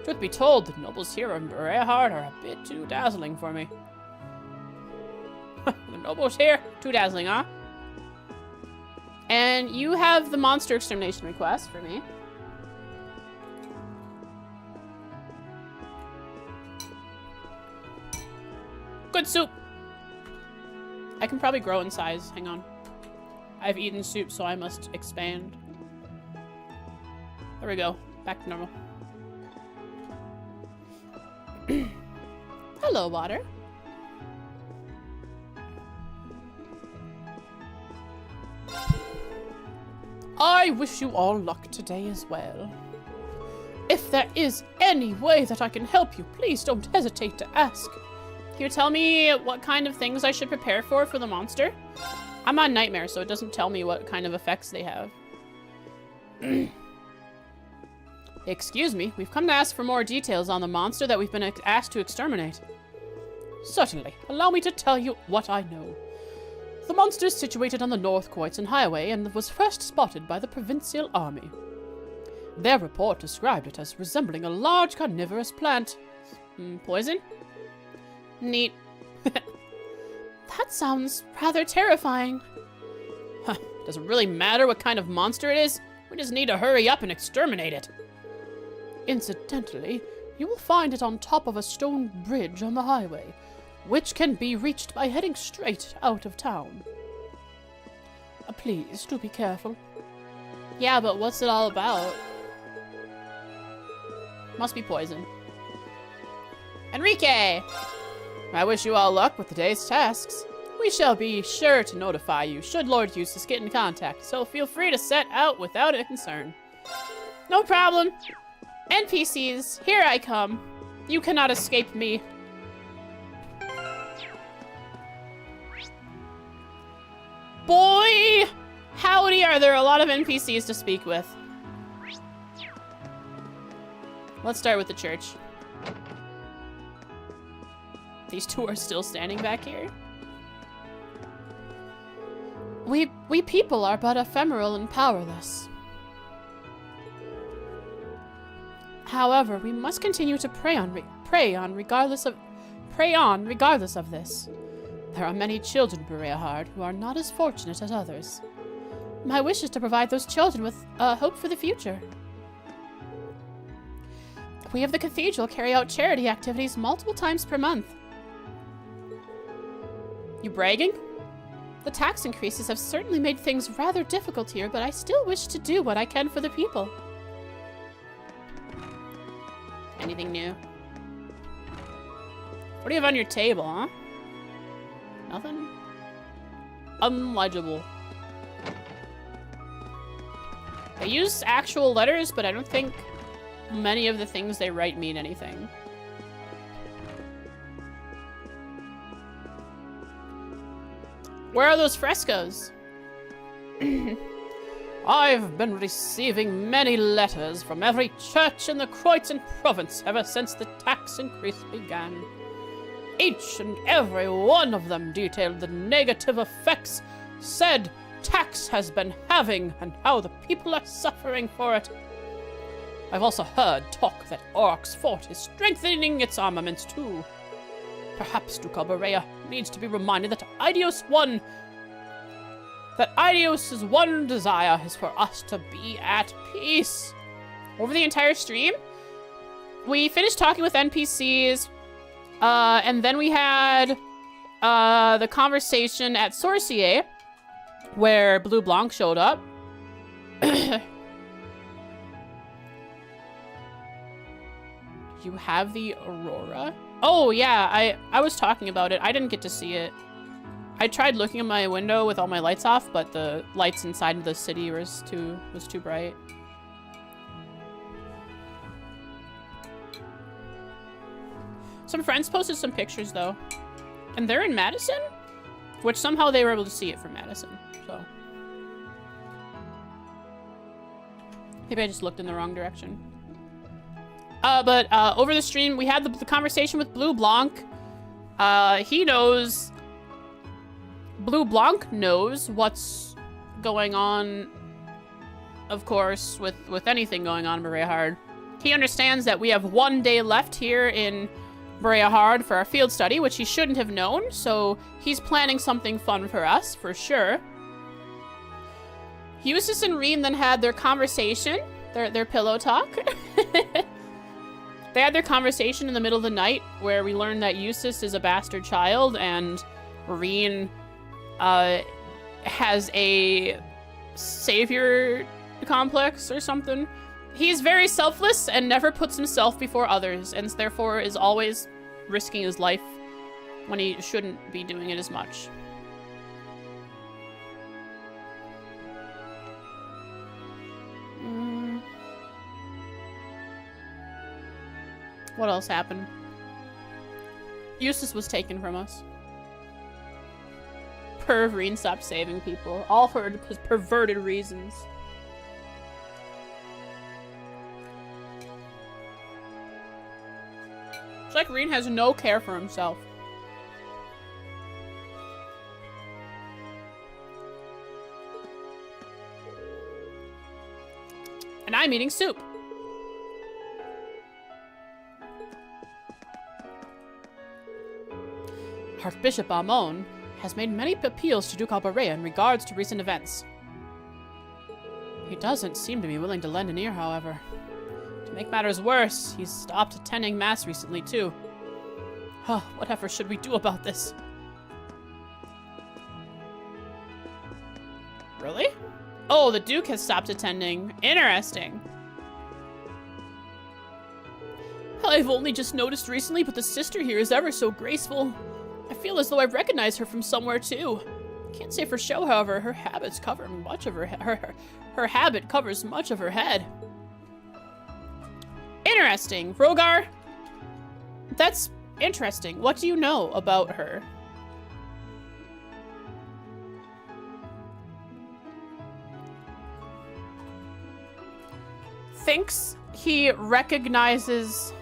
Truth be told, the nobles here in Bareahard are a bit too dazzling for me. The nobles here? Too dazzling, huh? And you have the monster extermination request for me. Good soup! I can probably grow in size. Hang on. I've eaten soup, so I must expand. There we go. Back to normal. Hello, water. I wish you all luck today as well. If there is any way that I can help you, please don't hesitate to ask. Can you tell me what kind of things I should prepare for the monster? I'm on Nightmare, so it doesn't tell me what kind of effects they have. Excuse me, we've come to ask for more details on the monster that we've been asked to exterminate. Certainly. Allow me to tell you what I know. The monster is situated on the North Koitsen Highway and was first spotted by the Provincial Army. Their report described it as resembling a large carnivorous plant. Poison? Neat. That sounds rather terrifying. Huh, does it really matter what kind of monster it is? We just need to hurry up and exterminate it. Incidentally, you will find it on top of a stone bridge on the highway, which can be reached by heading straight out of town. Please, do be careful. Yeah, but what's it all about? Must be poison. Enrique! I wish you all luck with today's tasks. We shall be sure to notify you should Lord Eustace get in contact, so feel free to set out without a concern. No problem. NPCs, here I come. You cannot escape me. Boy! Howdy, are there a lot of NPCs to speak with. Let's start with the church. These two are still standing back here. We people are but ephemeral and powerless. However, we must continue to prey on regardless of this. There are many children, Bareahard, who are not as fortunate as others. My wish is to provide those children with hope for the future. We have the cathedral carry out charity activities multiple times per month. You bragging? The tax increases have certainly made things rather difficult here, but I still wish to do what I can for the people. Anything new? What do you have on your table, huh? Nothing? Unlegible. They use actual letters, but I don't think many of the things they write mean anything. Where are those frescoes? I've been receiving many letters from every church in the Kroitzen province ever since the tax increase began. Each and every one of them detailed the negative effects said tax has been having and how the people are suffering for it. I've also heard talk that Orc's fort is strengthening its armaments too. Perhaps Ducal Barea needs to be reminded that Idios' one desire is for us to be at peace. Over the entire stream, we finished talking with NPCs, and then we had the conversation at Sorcier, where Blue Blanc showed up. You have the Aurora? Oh, yeah, I was talking about it. I didn't get to see it. I tried looking at my window with all my lights off, but the lights inside of the city was too bright. Some friends posted some pictures, though. And they're in Madison? Which somehow they were able to see it from Madison, so. Maybe I just looked in the wrong direction. But over the stream, we had the conversation with Blue Blanc. He knows... Blue Blanc knows what's going on, of course, with anything going on in Bareahard. He understands that we have 1 day left here in Bareahard for our field study, which he shouldn't have known, so he's planning something fun for us, for sure. Eustace and Reen then had their conversation, their pillow talk. They had their conversation in the middle of the night, where we learned that Eustace is a bastard child, and Reen has a savior complex or something. He's very selfless and never puts himself before others, and therefore is always risking his life when he shouldn't be doing it as much. What else happened? Eustace was taken from us. Perverine stopped saving people, all for his perverted reasons. It's like Reen has no care for himself. And I'm eating soup. Archbishop Amon has made many appeals to Duke Bareahard in regards to recent events. He doesn't seem to be willing to lend an ear, however. To make matters worse, he's stopped attending Mass recently, too. Huh, whatever should we do about this? Really? Oh, the Duke has stopped attending. Interesting. I've only just noticed recently, but the sister here is ever so graceful. I feel as though I recognize her from somewhere, too. Can't say for sure, however, her habits cover much of her habit covers much of her head. Interesting. Rogar, that's interesting. What do you know about her? Thinks he recognizes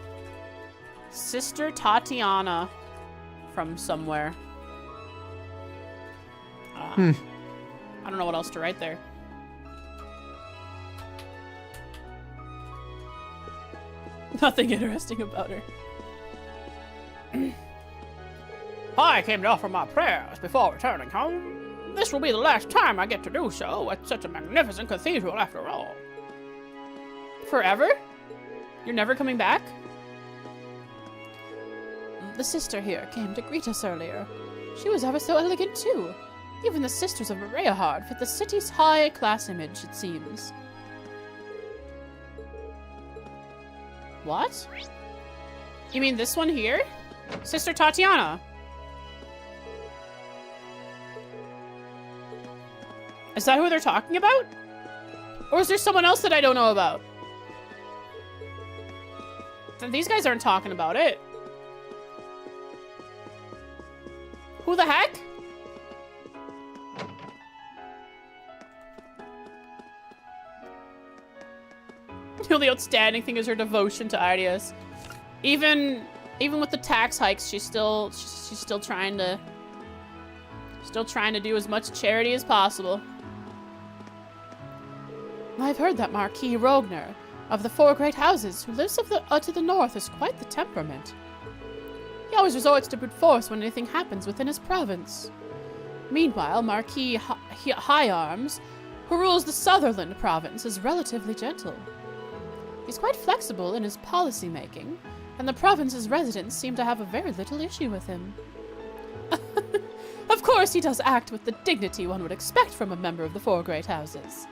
Sister Tatiana from somewhere. I don't know what else to write there. Nothing interesting about her. I came to offer my prayers before returning home. This will be the last time I get to do so at such a magnificent cathedral after all. Forever? You're never coming back? The sister here came to greet us earlier. She was ever so elegant too. Even the sisters of Bareahard fit the city's high-class image, it seems. What? You mean this one here? Sister Tatiana. Is that who they're talking about? Or is there someone else that I don't know about? These guys aren't talking about it. Who the heck? The only outstanding thing is her devotion to ideas. Even with the tax hikes, she's still trying to do as much charity as possible. I've heard that Marquis Rogner of the Four Great Houses, who lives to the north, is quite the temperament. He always resorts to brute force when anything happens within his province. Meanwhile, Marquis High Arms, who rules the Sutherland province, is relatively gentle. He's quite flexible in his policy making, and the province's residents seem to have a very little issue with him. Of course, he does act with the dignity one would expect from a member of the Four Great Houses.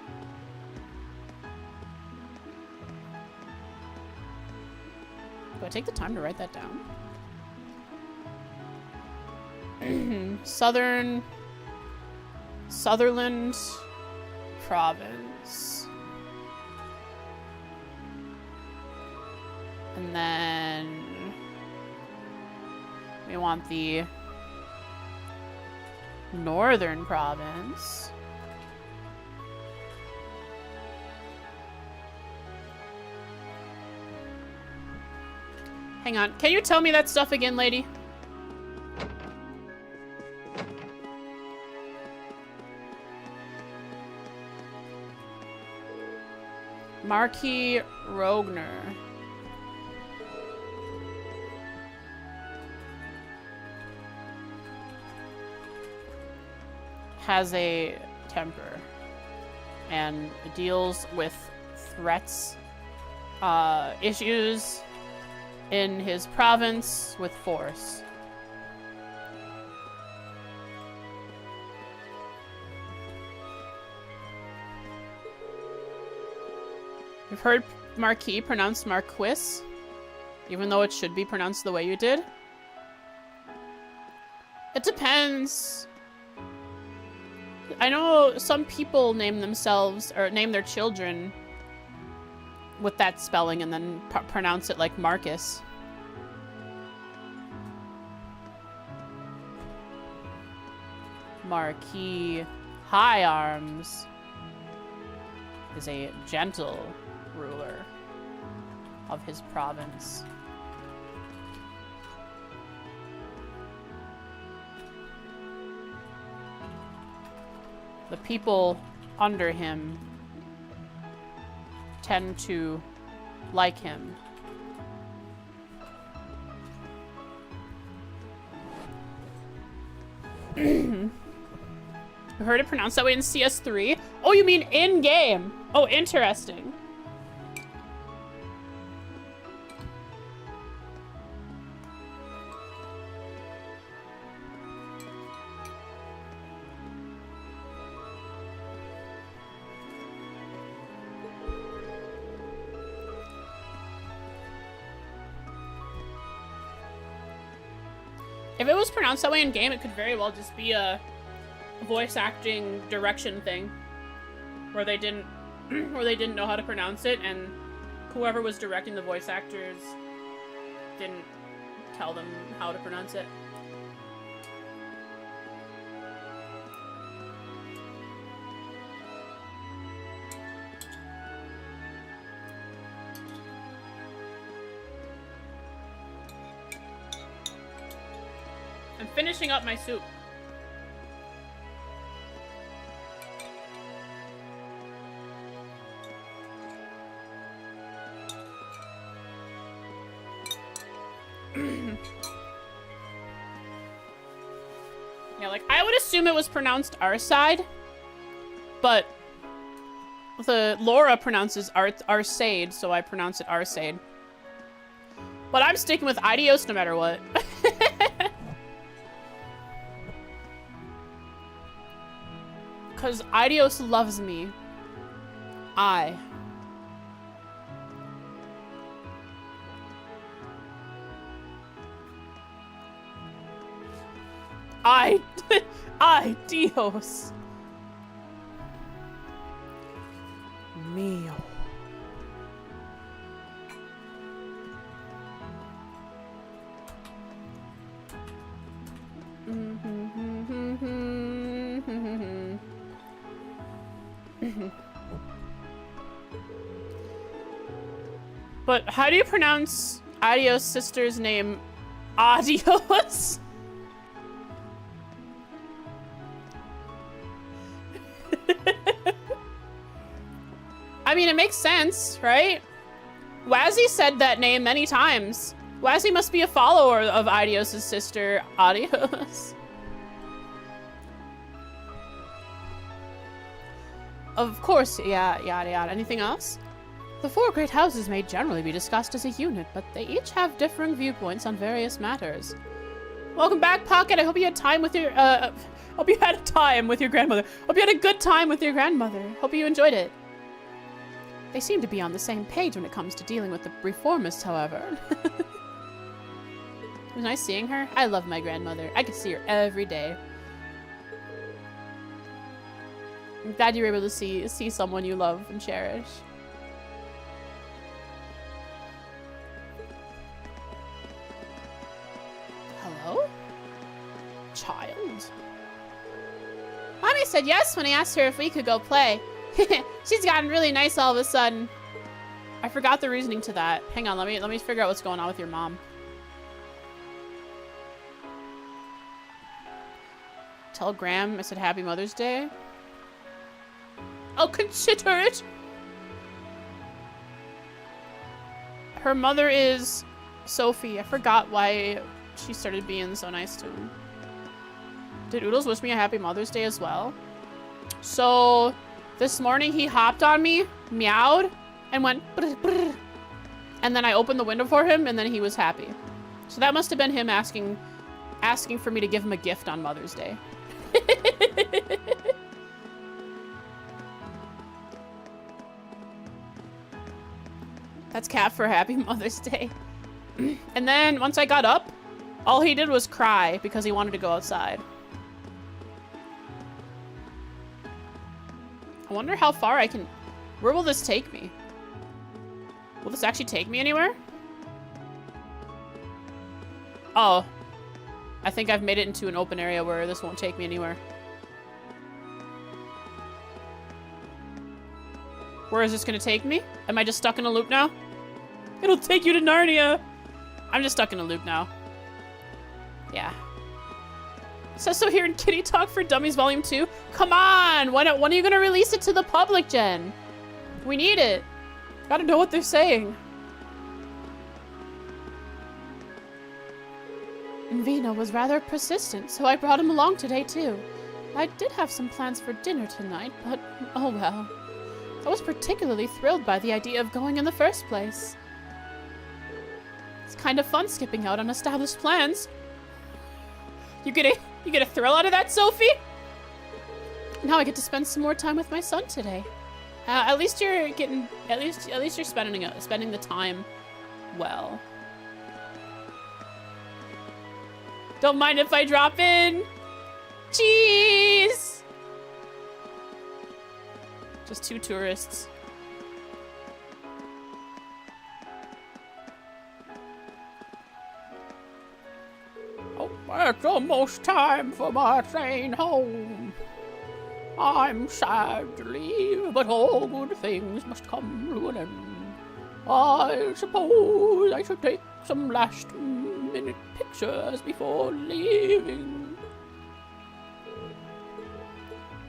Do I take the time to write that down? Sutherland province. And then we want the northern province. Hang on, can you tell me that stuff again, lady? Marquis Rogner. Has a temper and deals with threats, issues in his province with force. You've heard Marquis pronounced Marquis, even though it should be pronounced the way you did? It depends. I know some people name themselves, or name their children with that spelling and then pronounce it like Marcus. Marquis High Arms is a gentle ruler of his province. the people under him tend to like him. I heard it pronounced that way in CS3. Oh, you mean in-game? Oh, interesting. If it was pronounced that way in game, it could very well just be a voice acting direction thing, where they didn't know how to pronounce it, and whoever was directing the voice actors didn't tell them how to pronounce it. I'm finishing up my soup. Yeah, like, I would assume it was pronounced our side, but the Laura pronounces Arcade, so I pronounce it Arcade. But I'm sticking with Idios no matter what. Because Idios loves me. Dios. Mío. But how do you pronounce Adios' sister's name? Adios? I mean, it makes sense, right? Wazzy said that name many times. Wazzy must be a follower of Adios' sister, Adios. Of course, yeah, yada yada. Anything else? The four great houses may generally be discussed as a unit, but they each have differing viewpoints on various matters. Welcome back, Pocket. I hope you had time with your, hope you had time with your grandmother. Hope you had a good time with your grandmother. Hope you enjoyed it. They seem to be on the same page when it comes to dealing with the reformists, however. It was nice seeing her. I love my grandmother. I could see her every day. I'm glad you were able to see someone you love and cherish. Hello? Child? Mommy said yes when I asked her if we could go play. She's gotten really nice all of a sudden. I forgot the reasoning to that. Hang on, let me figure out what's going on with your mom. Tell Graham I said Happy Mother's Day. I'll consider it. Her mother is Sophie. I forgot why she started being so nice to him. Did Oodles wish me a Happy Mother's Day as well? So this morning he hopped on me, meowed, and went brr, brr. And then I opened the window for him, and then he was happy. So that must have been him asking for me to give him a gift on Mother's Day. That's Cat for Happy Mother's Day. And then once I got up, all he did was cry because he wanted to go outside. I wonder how far I can... Where will this take me? Will this actually take me anywhere? Oh. I think I've made it into an open area where this won't take me anywhere. Where is this gonna take me? Am I just stuck in a loop now? It'll take you to Narnia! I'm just stuck in a loop now. Yeah. Says so here in Kitty Talk for Dummies Volume 2. Come on! When are you gonna release it to the public, Jen? We need it. Gotta know what they're saying. Vina was rather persistent, so I brought him along today too. I did have some plans for dinner tonight, but oh well. I was particularly thrilled by the idea of going in the first place. It's kind of fun skipping out on established plans. You get a thrill out of that, Sophie? Now I get to spend some more time with my son today. At least you're spending the time well. Don't mind if I drop in. Cheese. Just 2 tourists. Oh, it's almost time for my train home. I'm sad to leave, but all good things must come to an end. I suppose I should take some last-minute pictures before leaving.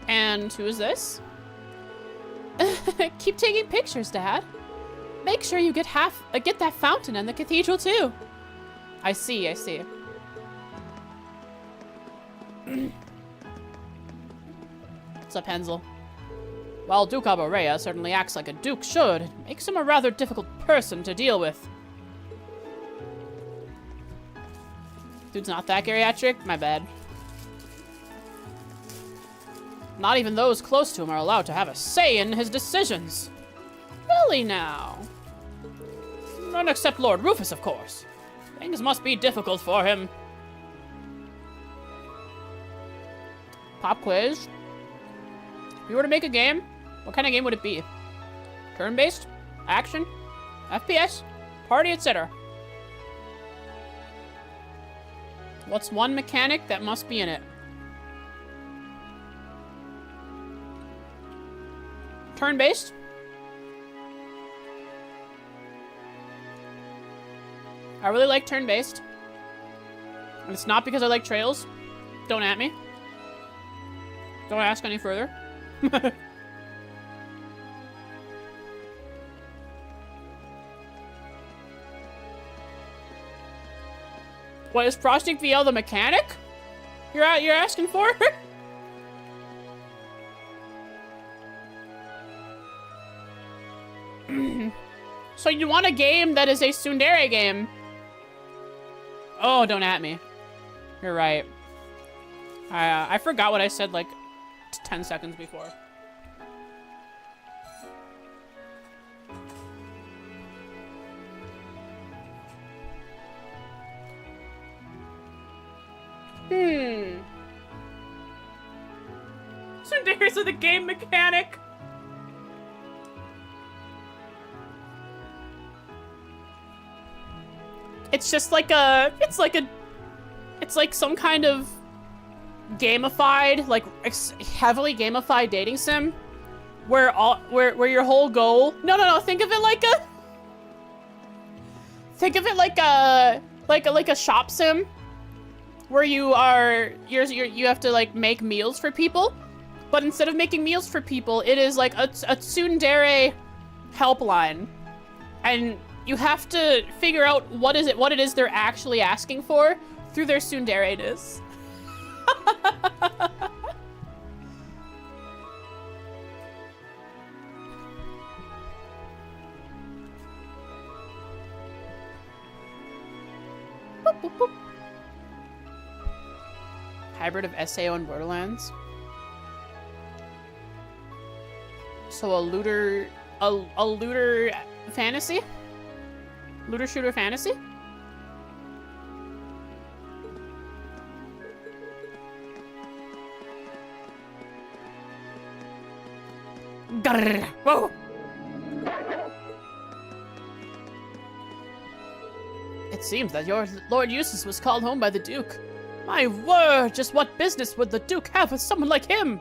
And who is this? Keep taking pictures, Dad. Make sure you get that fountain and the cathedral too. I see. What's up, Hensel? While Duke Alborea certainly acts like a duke should, it makes him a rather difficult person to deal with. Dude's not that geriatric? My bad. Not even those close to him are allowed to have a say in his decisions. Really now? None except Lord Rufus, of course. Things must be difficult for him. Pop quiz. If you were to make a game, what kind of game would it be? Turn-based? Action? FPS? Party, etc. What's one mechanic that must be in it? Turn-based? I really like turn-based. And it's not because I like Trails. Don't at me. Don't ask any further. What, is Frosting VL the mechanic? You're asking for? So you want a game that is a tsundere game? Oh, don't at me. You're right. I forgot what I said like 10 seconds before. Tsunderes are the game mechanic. It's just like it's like some kind of gamified, like heavily gamified dating sim, where your whole goal. No. Think of it like a shop sim, where you have to like make meals for people, but instead of making meals for people, it is like a tsundere helpline, and you have to figure out what it is they're actually asking for through their tsundere-ness. Boop, boop, boop. Hybrid of SAO and Borderlands. So a looter fantasy? Looter shooter fantasy? Grrr. Whoa. It seems that your Lord Eustace was called home by the Duke. My word, just what business would the Duke have with someone like him?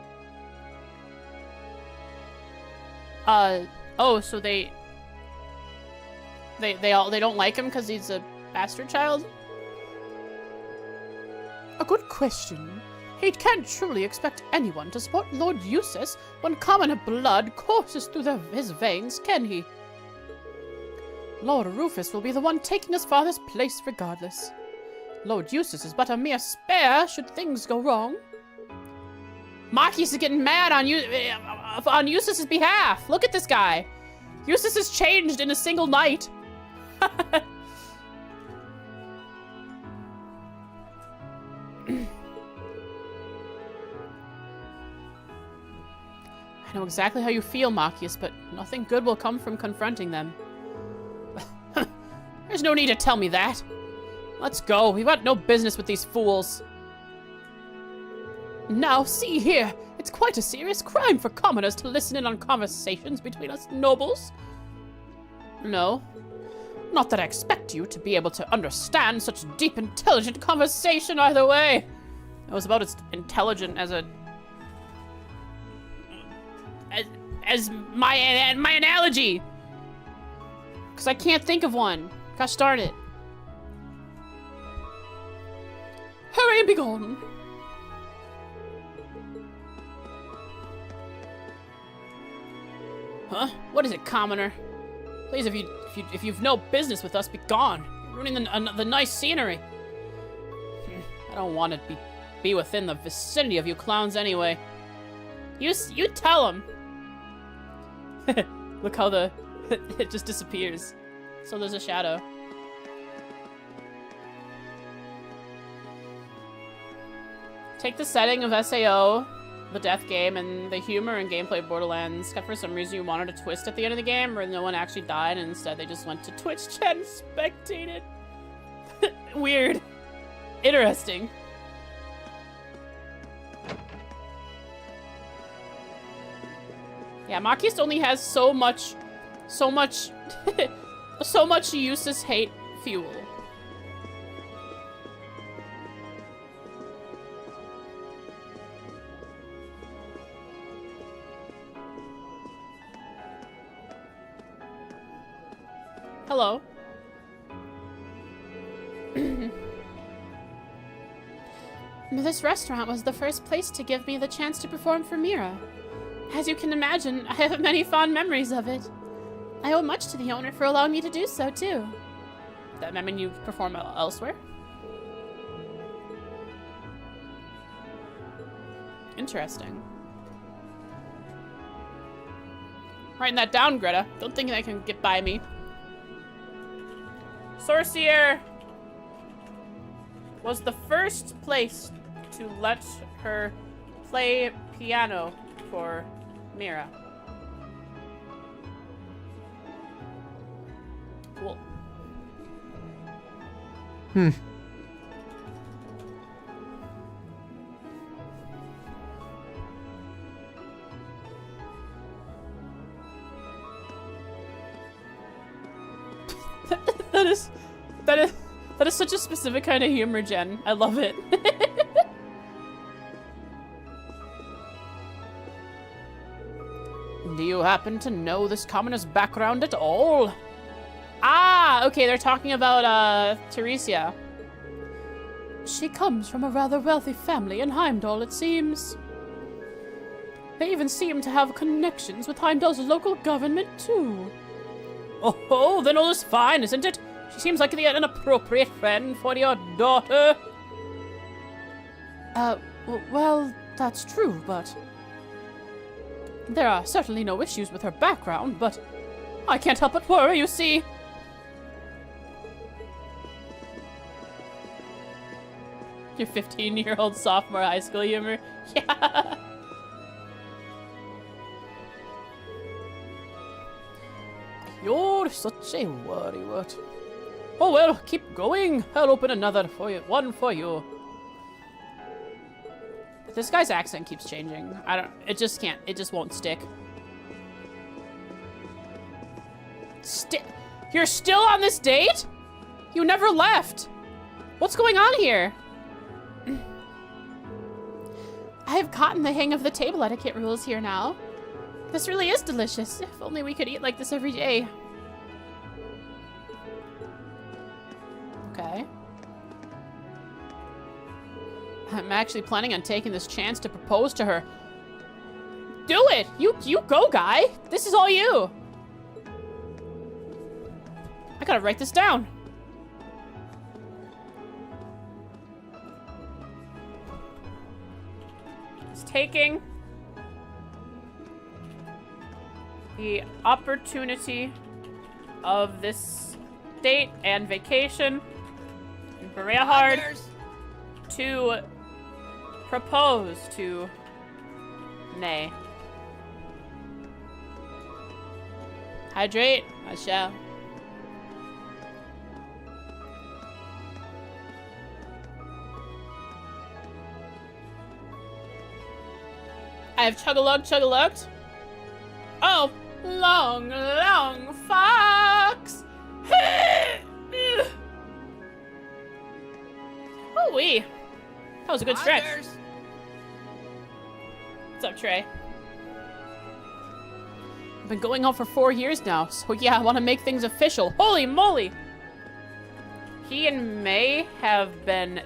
Oh, so they don't like him because he's a bastard child? A good question. He can't truly expect anyone to support Lord Eustace when common blood courses through his veins, can he? Lord Rufus will be the one taking his father's place regardless. Lord Eustace is but a mere spare should things go wrong. Marquis is getting mad on Eustace's behalf. Look at this guy. Eustace has changed in a single night. I know exactly how you feel, Marquis, but nothing good will come from confronting them. There's no need to tell me that. Let's go. We've got no business with these fools. Now, see here. It's quite a serious crime for commoners to listen in on conversations between us nobles. No. Not that I expect you to be able to understand such deep, intelligent conversation either way. It was about as intelligent as my analogy. Because I can't think of one. Gosh darn it. Hurry and be gone. Huh? What is it, commoner? Please, if you've no business with us, be gone. You're ruining the nice scenery. I don't want to be within the vicinity of you clowns anyway. You tell them. Look how it just disappears. So there's a shadow. Take the setting of SAO, the death game, and the humor and gameplay of Borderlands. Except for some reason you wanted a twist at the end of the game where no one actually died and instead they just went to Twitch chat and spectated. Weird. Interesting. Yeah, Marquis only has so much useless hate fuel. Hello. This restaurant was the first place to give me the chance to perform for Mira. As you can imagine, I have many fond memories of it. I owe much to the owner for allowing me to do so, too. That mean you perform elsewhere? Interesting. Writing that down, Greta. Don't think that can get by me. Sorcier was the first place to let her play piano for Mira. Cool. That is such a specific kind of humor, Jen. I love it. Do you happen to know this commoner's background at all? Ah, okay, they're talking about, Teresia. She comes from a rather wealthy family in Heimdall, it seems. They even seem to have connections with Heimdall's local government, too. Oh, then all is fine, isn't it? She seems like an appropriate friend for your daughter. Well, that's true, but... There are certainly no issues with her background, but I can't help but worry, you see. Your 15-year-old sophomore high school humor? Yeah. You're such a worrywart. Oh well, keep going. I'll open another one for you. This guy's accent keeps changing. It just won't stick. You're still on this date? You never left. What's going on here? I have gotten the hang of the table etiquette rules here now. This really is delicious. If only we could eat like this every day. Okay. I'm actually planning on taking this chance to propose to her. Do it! You go, guy! This is all you! I gotta write this down. It's taking the opportunity of this date and vacation in Bareahard to propose to Nay. Hydrate, I shall. I have chug-a-lug. Oh, long fox. Oh, wee. That was a good stretch. What's up, Trey? I've been going on for 4 years now, so yeah, I want to make things official. Holy moly! He and May have been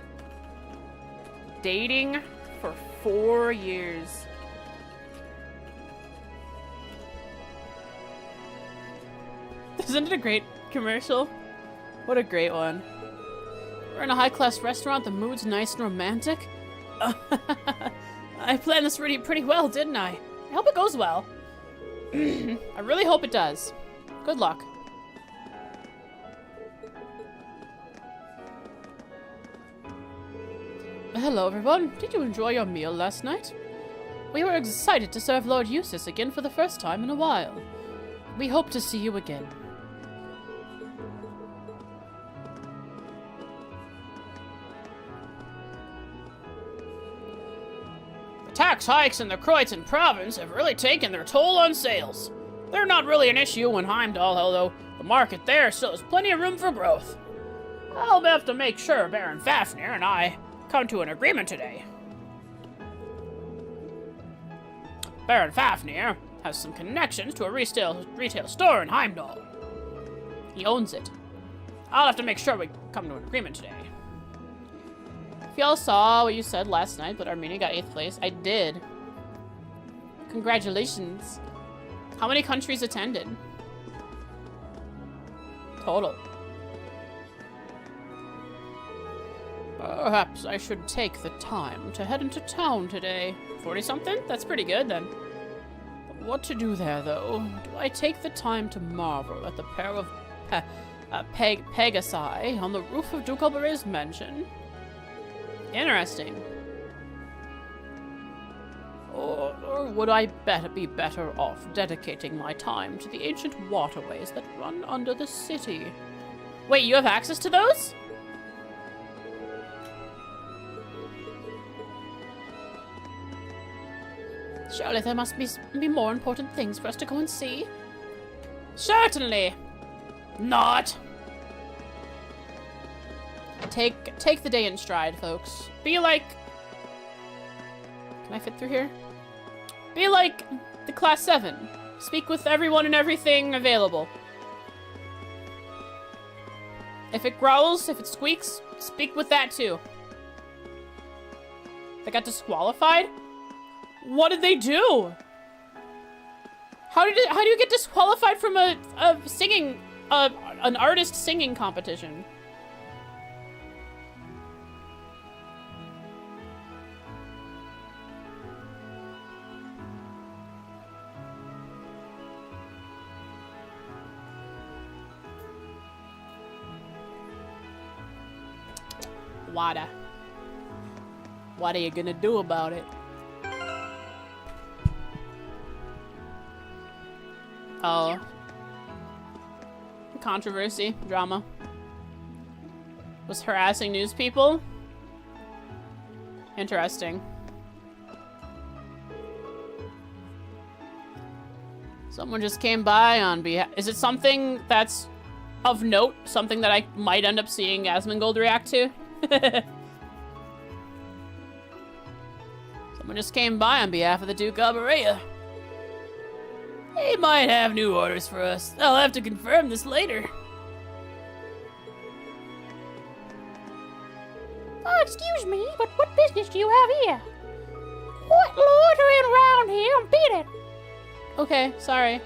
dating for 4 years. Isn't it a great commercial? What a great one. We're in a high-class restaurant, the mood's nice and romantic. I planned this pretty well, didn't I? I hope it goes well. I really hope it does. Good luck. Hello, everyone. Did you enjoy your meal last night? We were excited to serve Lord Eustace again for the first time in a while. We hope to see you again. Tax hikes in the Croydon province have really taken their toll on sales. They're not really an issue in Heimdall, although the market there still has plenty of room for growth. I'll have to make sure Baron Fafnir and I come to an agreement today. Baron Fafnir has some connections to a retail store in Heimdall. He owns it. I'll have to make sure we come to an agreement today. If y'all saw what you said last night, but Armenia got 8th place, I did. Congratulations. How many countries attended? Total. Perhaps I should take the time to head into town today. 40-something? That's pretty good, then. What to do there, though? Do I take the time to marvel at the pair of Pegasi on the roof of Duke Albare's mansion? Interesting. Or would I be better off dedicating my time to the ancient waterways that run under the city? Wait, you have access to those? Surely there must be more important things for us to go and see. Certainly. Not. Take the day in stride, folks. Be like... Can I fit through here? Be like the Class 7. Speak with everyone and everything available. If it growls, if it squeaks, speak with that too. They got disqualified? What did they do? How do you get disqualified from a singing, an artist singing competition? Wada. What are you gonna do about it? Oh. Controversy, drama. Was harassing news people? Interesting. Someone just came by on behalf. Is it something that's of note? Something that I might end up seeing Asmongold react to? Someone just came by on behalf of the Duke of Barea. He might have new orders for us. I'll have to confirm this later. Oh, excuse me, but what business do you have here? What loitering around here? Beat it! Okay, sorry.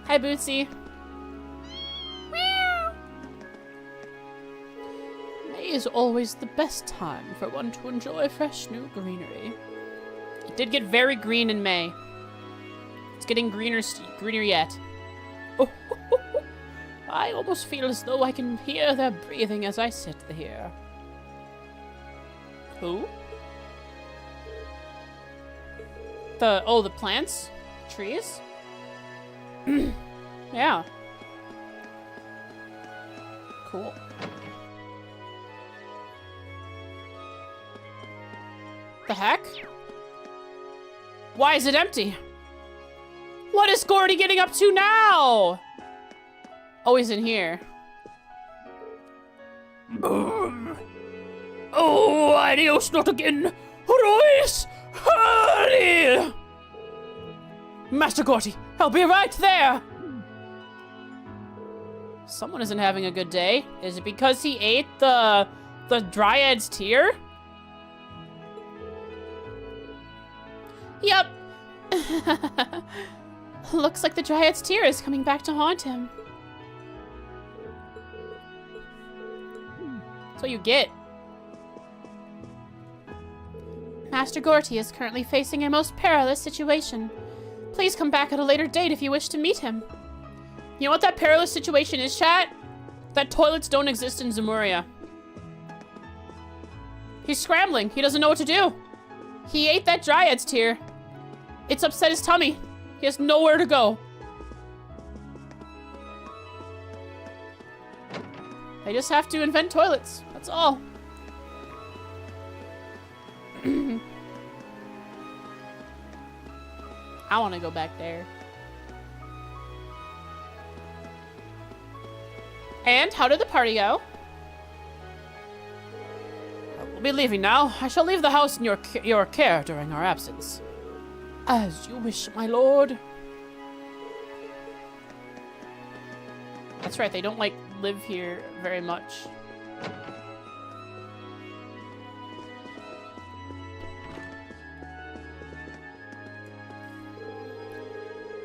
Hi, Bootsy. May is always the best time for one to enjoy fresh new greenery. It did get very green in May. It's getting greener yet. Oh, I almost feel as though I can hear their breathing as I sit here. Who? The plants? Trees? Yeah. Cool. The heck? Why is it empty? What is Gordy getting up to now? Oh, he's in here. Oh, adios, not again. Royce! Hurry! Master Gordy, I'll be right there. Someone isn't having a good day. Is it because he ate the Dryad's tear? Yep. Looks like the Dryad's tear is coming back to haunt him. That's what you get. Master Gorty is currently facing a most perilous situation. Please come back at a later date if you wish to meet him. You know what that perilous situation is, chat? That toilets don't exist in Zemuria. He's scrambling. He doesn't know what to do. He ate that Dryad's tear. It's upset his tummy. He has nowhere to go. They just have to invent toilets. That's all. I want to go back there. And how did the party go? We'll be leaving now. I shall leave the house in your care during our absence. As you wish, my lord. That's right, they don't, like, live here very much.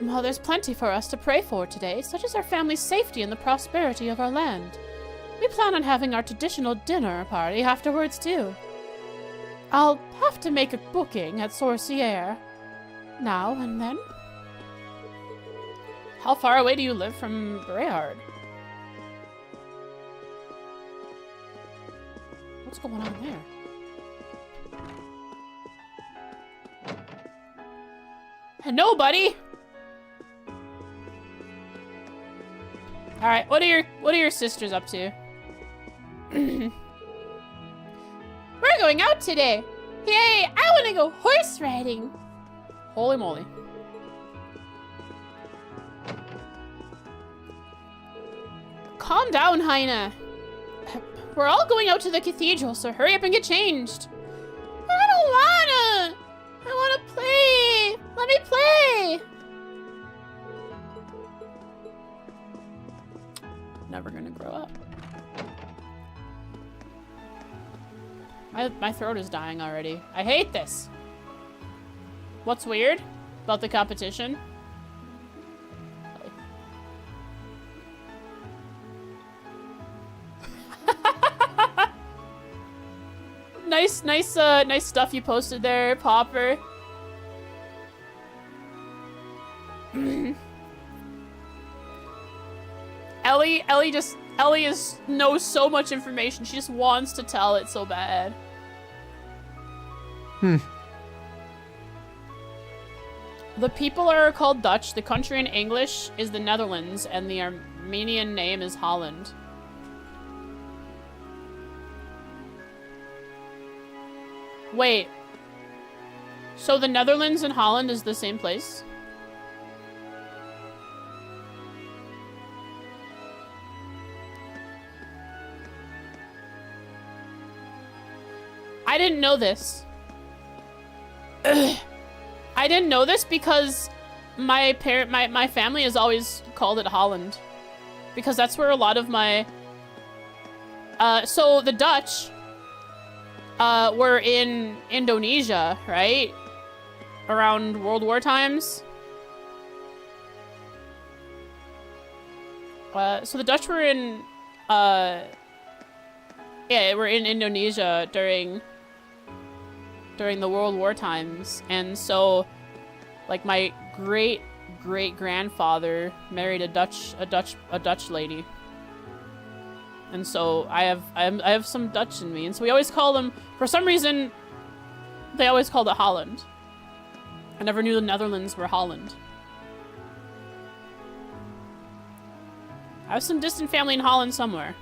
Well, there's plenty for us to pray for today, such as our family's safety and the prosperity of our land. We plan on having our traditional dinner party afterwards, too. I'll have to make a booking at Sorcière now and then. How far away do you live from Bareahard? What's going on there? Hello, buddy! Alright, what are your sisters up to? We're going out today! Yay! I wanna go horse riding! Holy moly. Calm down, Heine. We're all going out to the cathedral, so hurry up and get changed. I don't wanna! I wanna play! Let me play! Never gonna grow up. My throat is dying already. I hate this. What's weird about the competition? Nice stuff you posted there, Popper. Ellie knows so much information. She just wants to tell it so bad. The people are called Dutch. The country in English is the Netherlands, and the Armenian name is Holland. Wait. So the Netherlands and Holland is the same place? I didn't know this. I didn't know this because my family has always called it Holland. Because that's where a lot of my So the Dutch, were in Indonesia, right? Around World War times. So the Dutch were in, yeah, we're in Indonesia during the World War times, and so, like, my great-great-grandfather married a Dutch lady, and so I have some Dutch in me, and so we always call them, for some reason, they always called it Holland. I never knew the Netherlands were Holland. I have some distant family in Holland somewhere.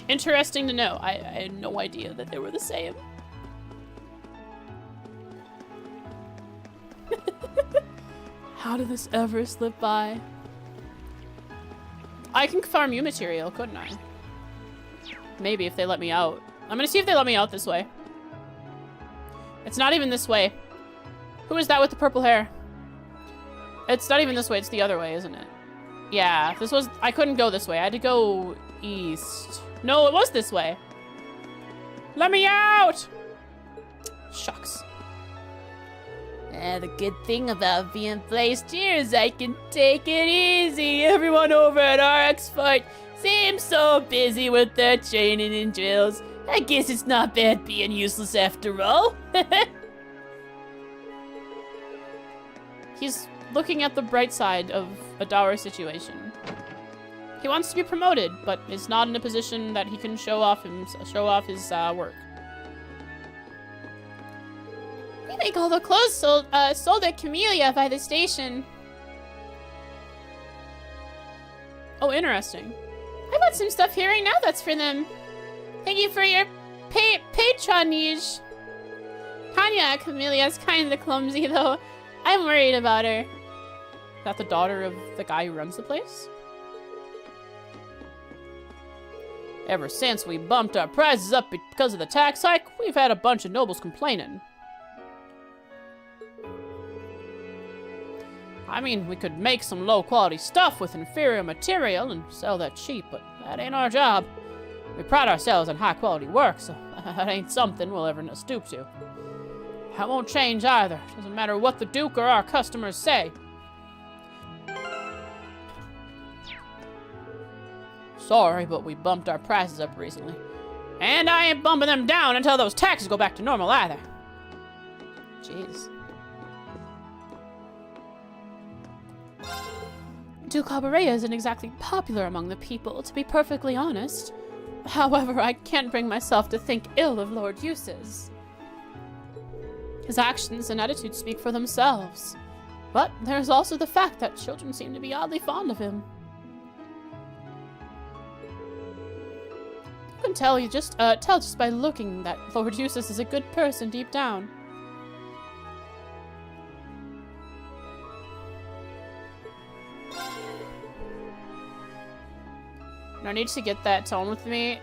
Interesting to know. I had no idea that they were the same. How did this ever slip by? I can farm you material, couldn't I? Maybe if they let me out. I'm gonna see if they let me out this way. It's not even this way. Who is that with the purple hair? It's not even this way, it's the other way, isn't it? Yeah, this was... I couldn't go this way. I had to go east. No, it was this way. Let me out! Shucks. The good thing about being placed here is I can take it easy. Everyone over at RX Fight seems so busy with their training and drills. I guess it's not bad being useless after all. He's looking at the bright side of a dour situation. He wants to be promoted, but is not in a position that he can show off his work. We make all the clothes sold at Camellia by the station. Oh, interesting. I bought some stuff here right now that's for them. Thank you for your patronage. Tanya, Camellia's kind of clumsy, though. I'm worried about her. Is that the daughter of the guy who runs the place? Ever since we bumped our prices up because of the tax hike, we've had a bunch of nobles complaining. I mean, we could make some low-quality stuff with inferior material and sell that cheap, but that ain't our job. We pride ourselves on high-quality work, so that ain't something we'll ever stoop to. That won't change either. Doesn't matter what the Duke or our customers say. Sorry, but we bumped our prices up recently. And I ain't bumping them down until those taxes go back to normal either. Jeez. Duke Bareahard isn't exactly popular among the people, to be perfectly honest. However, I can't bring myself to think ill of Lord Eustace. His actions and attitudes speak for themselves. But there's also the fact that children seem to be oddly fond of him. You can tell just by looking that Lord Eustace is a good person deep down. No need to get that tone with me.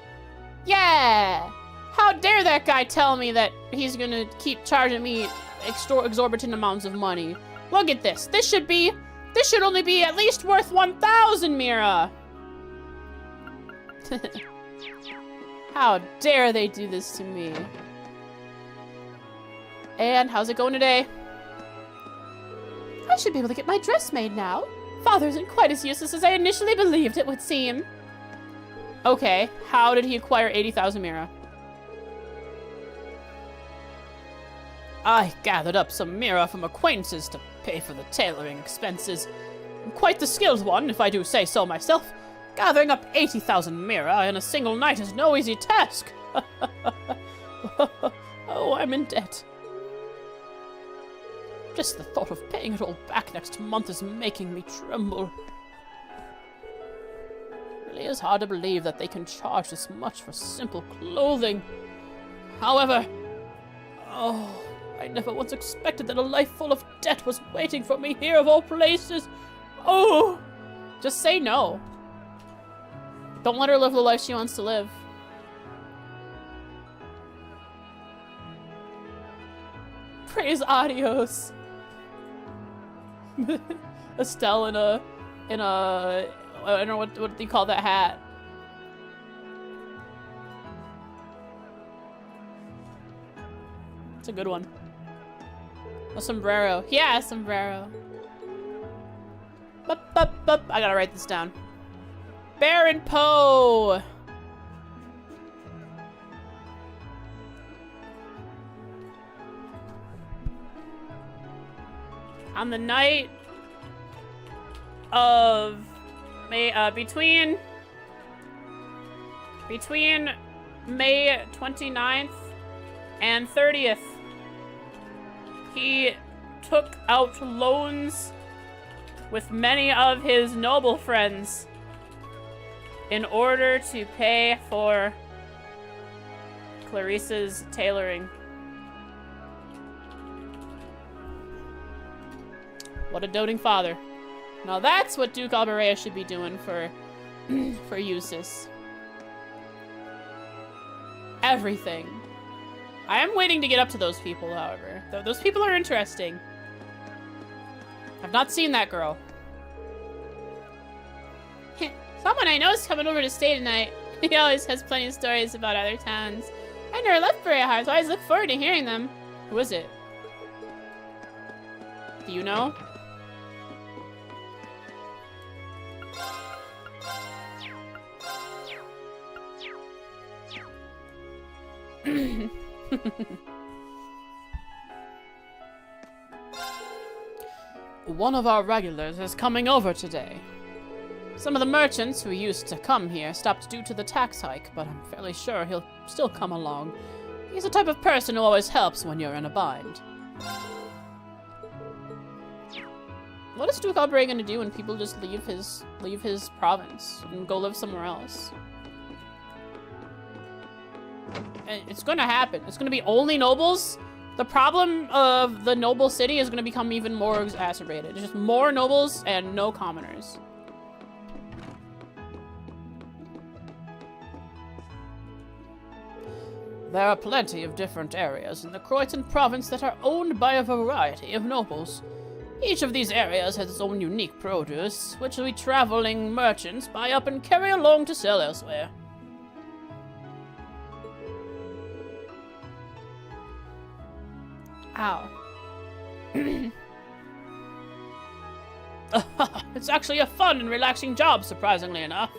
Yeah! How dare that guy tell me that he's gonna keep charging me exorbitant amounts of money. Look at this. This should only be at least worth 1,000 Mira. How dare they do this to me. And how's it going today? I should be able to get my dress made now. Father isn't quite as useless as I initially believed it would seem. Okay, how did he acquire 80,000 Mira? I gathered up some Mira from acquaintances to pay for the tailoring expenses. I'm quite the skilled one, if I do say so myself. Gathering up 80,000 Mira in a single night is no easy task. Oh, I'm in debt. Just the thought of paying it all back next month is making me tremble. It really is hard to believe that they can charge this much for simple clothing. However, I never once expected that a life full of debt was waiting for me here of all places. Oh! Just say no. Don't let her live the life she wants to live. Praise Adios. Estelle in a, I don't know what do you call that hat? It's a good one. A sombrero. Yeah, sombrero. Bup, bup, bup. I gotta write this down. Baron Poe. On the night of between May 29th and 30th, he took out loans with many of his noble friends in order to pay for Clarissa's tailoring. What a doting father. Now that's what Duke Alberea should be doing for Eustace. Everything. I am waiting to get up to those people, however. Those people are interesting. I've not seen that girl. Someone I know is coming over to stay tonight. He always has plenty of stories about other towns. I never left Bareahard, so I always look forward to hearing them. Who is it? Do you know? One of our regulars is coming over today. Some of the merchants who used to come here stopped due to the tax hike, but I'm fairly sure he'll still come along. He's the type of person who always helps when you're in a bind. What is Duke Alberea gonna do when people just leave his province and go live somewhere else? It's gonna happen. It's gonna be only nobles. The problem of the noble city is gonna become even more exacerbated. It's just more nobles and no commoners. There are plenty of different areas in the Croydon province that are owned by a variety of nobles. Each of these areas has its own unique produce, which we traveling merchants buy up and carry along to sell elsewhere. Ow. It's actually a fun and relaxing job, surprisingly enough.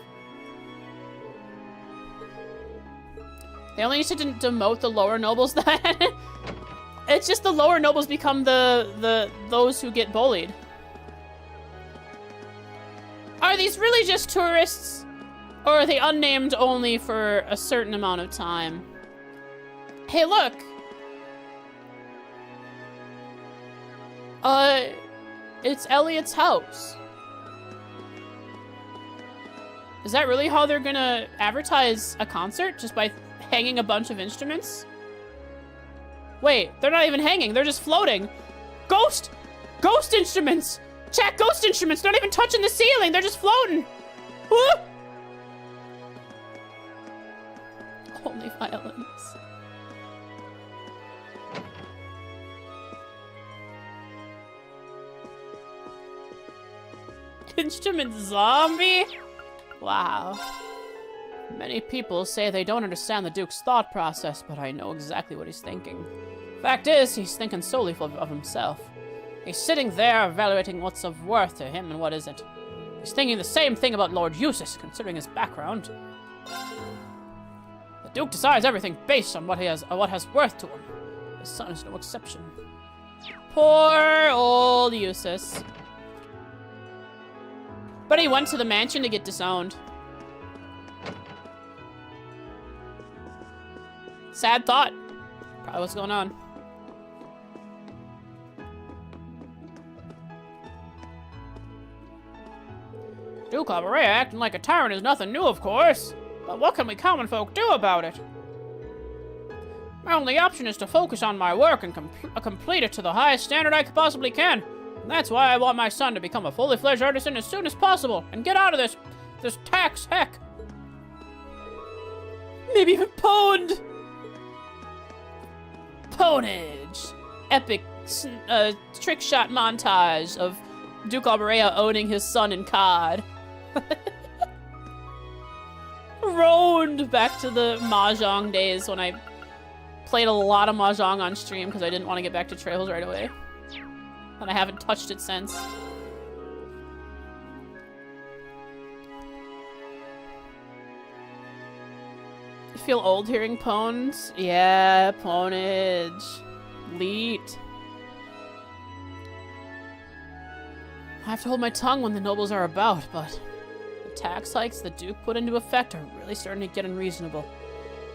They only need to demote the lower nobles then. It's just the lower nobles become those who get bullied. Are these really just tourists? Or are they unnamed only for a certain amount of time? Hey, look! It's Elliot's house. Is that really how they're gonna advertise a concert? Just by hanging a bunch of instruments? Wait, they're not even hanging, they're just floating. Ghost instruments! Chat, ghost instruments, not even touching the ceiling, they're just floating. Woo! Only violence. Instrument zombie? Wow. Many people say they don't understand the Duke's thought process, but I know exactly what he's thinking. Fact is, he's thinking solely of himself. He's sitting there evaluating what's of worth to him and what isn't. He's thinking the same thing about Lord Eustace, considering his background. The Duke decides everything based on what has worth to him. His son is no exception. Poor old Eustace. But he went to the mansion to get disowned. Sad thought. Probably what's going on. Duke Alberea acting like a tyrant is nothing new, of course. But what can we common folk do about it? My only option is to focus on my work and complete it to the highest standard I possibly can. And that's why I want my son to become a fully fledged artisan as soon as possible and get out of this tax heck. Maybe even pwned. Pwnage. Epic trick shot montage of Duke Bareahard owning his son in COD. Road back to the Mahjong days when I played a lot of Mahjong on stream because I didn't want to get back to Trails right away. And I haven't touched it since. I feel old hearing Pones. Yeah, Ponage. Leet. I have to hold my tongue when the nobles are about, but the tax hikes the Duke put into effect are really starting to get unreasonable.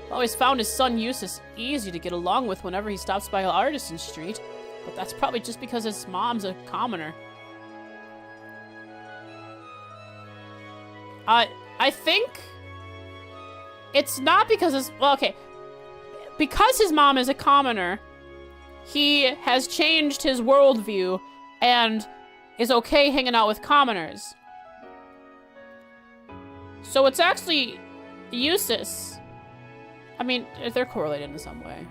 I've always found his son Eustace easy to get along with whenever he stops by Artisan Street, but that's probably just because his mom's a commoner. I think it's not because his, well, okay, because his mom is a commoner, he has changed his worldview and is okay hanging out with commoners. So it's actually Eustace. I mean, they're correlated in some way.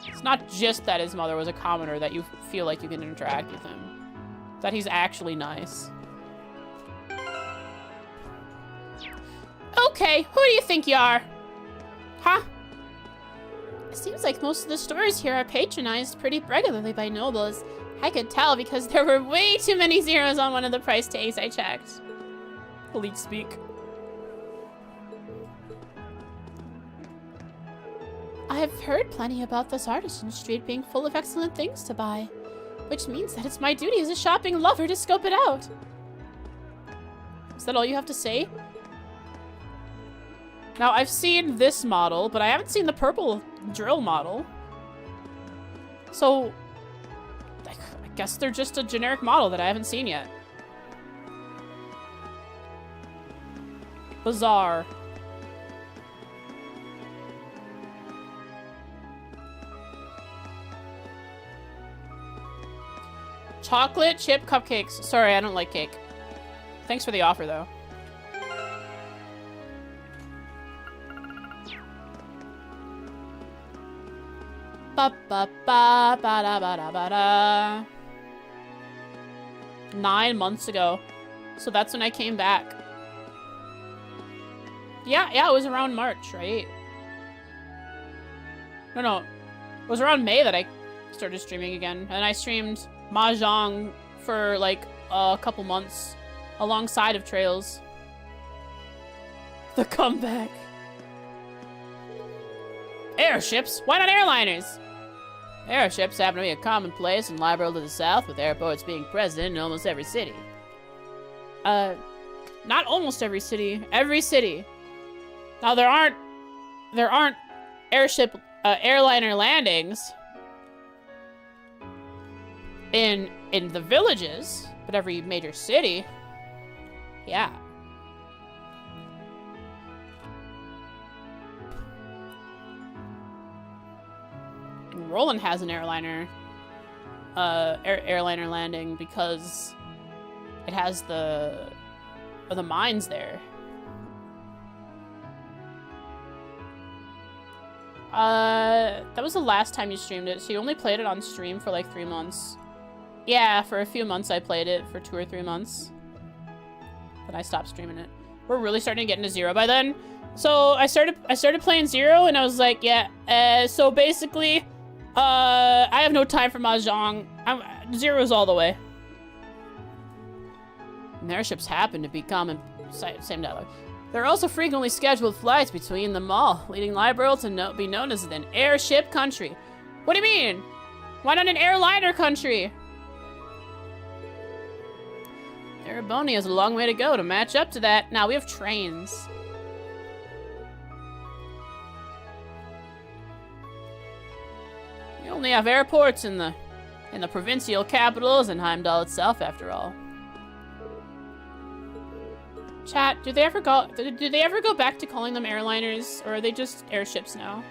It's not just that his mother was a commoner that you feel like you can interact with him. That he's actually nice. Okay, who do you think you are? Huh? It seems like most of the stores here are patronized pretty regularly by nobles. I could tell because there were way too many zeros on one of the price tags I checked. Elite speak. I have heard plenty about this Artisan Street being full of excellent things to buy, which means that it's my duty as a shopping lover to scope it out. Is that all you have to say? Now, I've seen this model, but I haven't seen the purple drill model. So, I guess they're just a generic model that I haven't seen yet. Bizarre. Chocolate chip cupcakes. Sorry, I don't like cake. Thanks for the offer, though. Ba ba ba ba da ba da ba da. 9 months ago. So that's when I came back. Yeah, it was around March, right? No. It was around May that I started streaming again. And I streamed Mahjong for like a couple months alongside of Trails. The comeback. Airships? Why not airliners? Airships happen to be a commonplace in Liberal to the south, with airports being present in almost every city. Not almost every city. Every city. Now there aren't airship airliner landings in the villages, but every major city, yeah. And Roland has an airliner airliner landing because it has the mines there. That was the last time you streamed it, so you only played it on stream for like 3 months. Yeah, for a few months I played it, for 2 or 3 months. Then I stopped streaming it. We're really starting to get into Zero by then. So I started playing Zero and I was like, yeah, so basically, I have no time for Mahjong. Zero's all the way. And airships happen to be common, same dialogue. There are also frequently scheduled flights between them all, leading Liberal to be known as an airship country. What do you mean? Why not an airliner country? Ereboni has a long way to go to match up to that. Now we have trains. We only have airports in the provincial capitals and Heimdall itself, after all. Chat, do they ever go back to calling them airliners, or are they just airships now?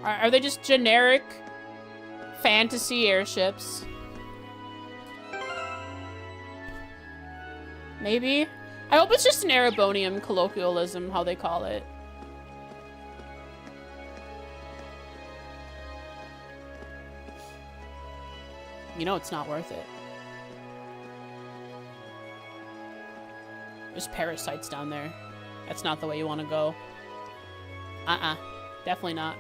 Are they just generic fantasy airships? Maybe? I hope it's just an Erebonium colloquialism, how they call it. You know it's not worth it. There's parasites down there. That's not the way you want to go. Definitely not.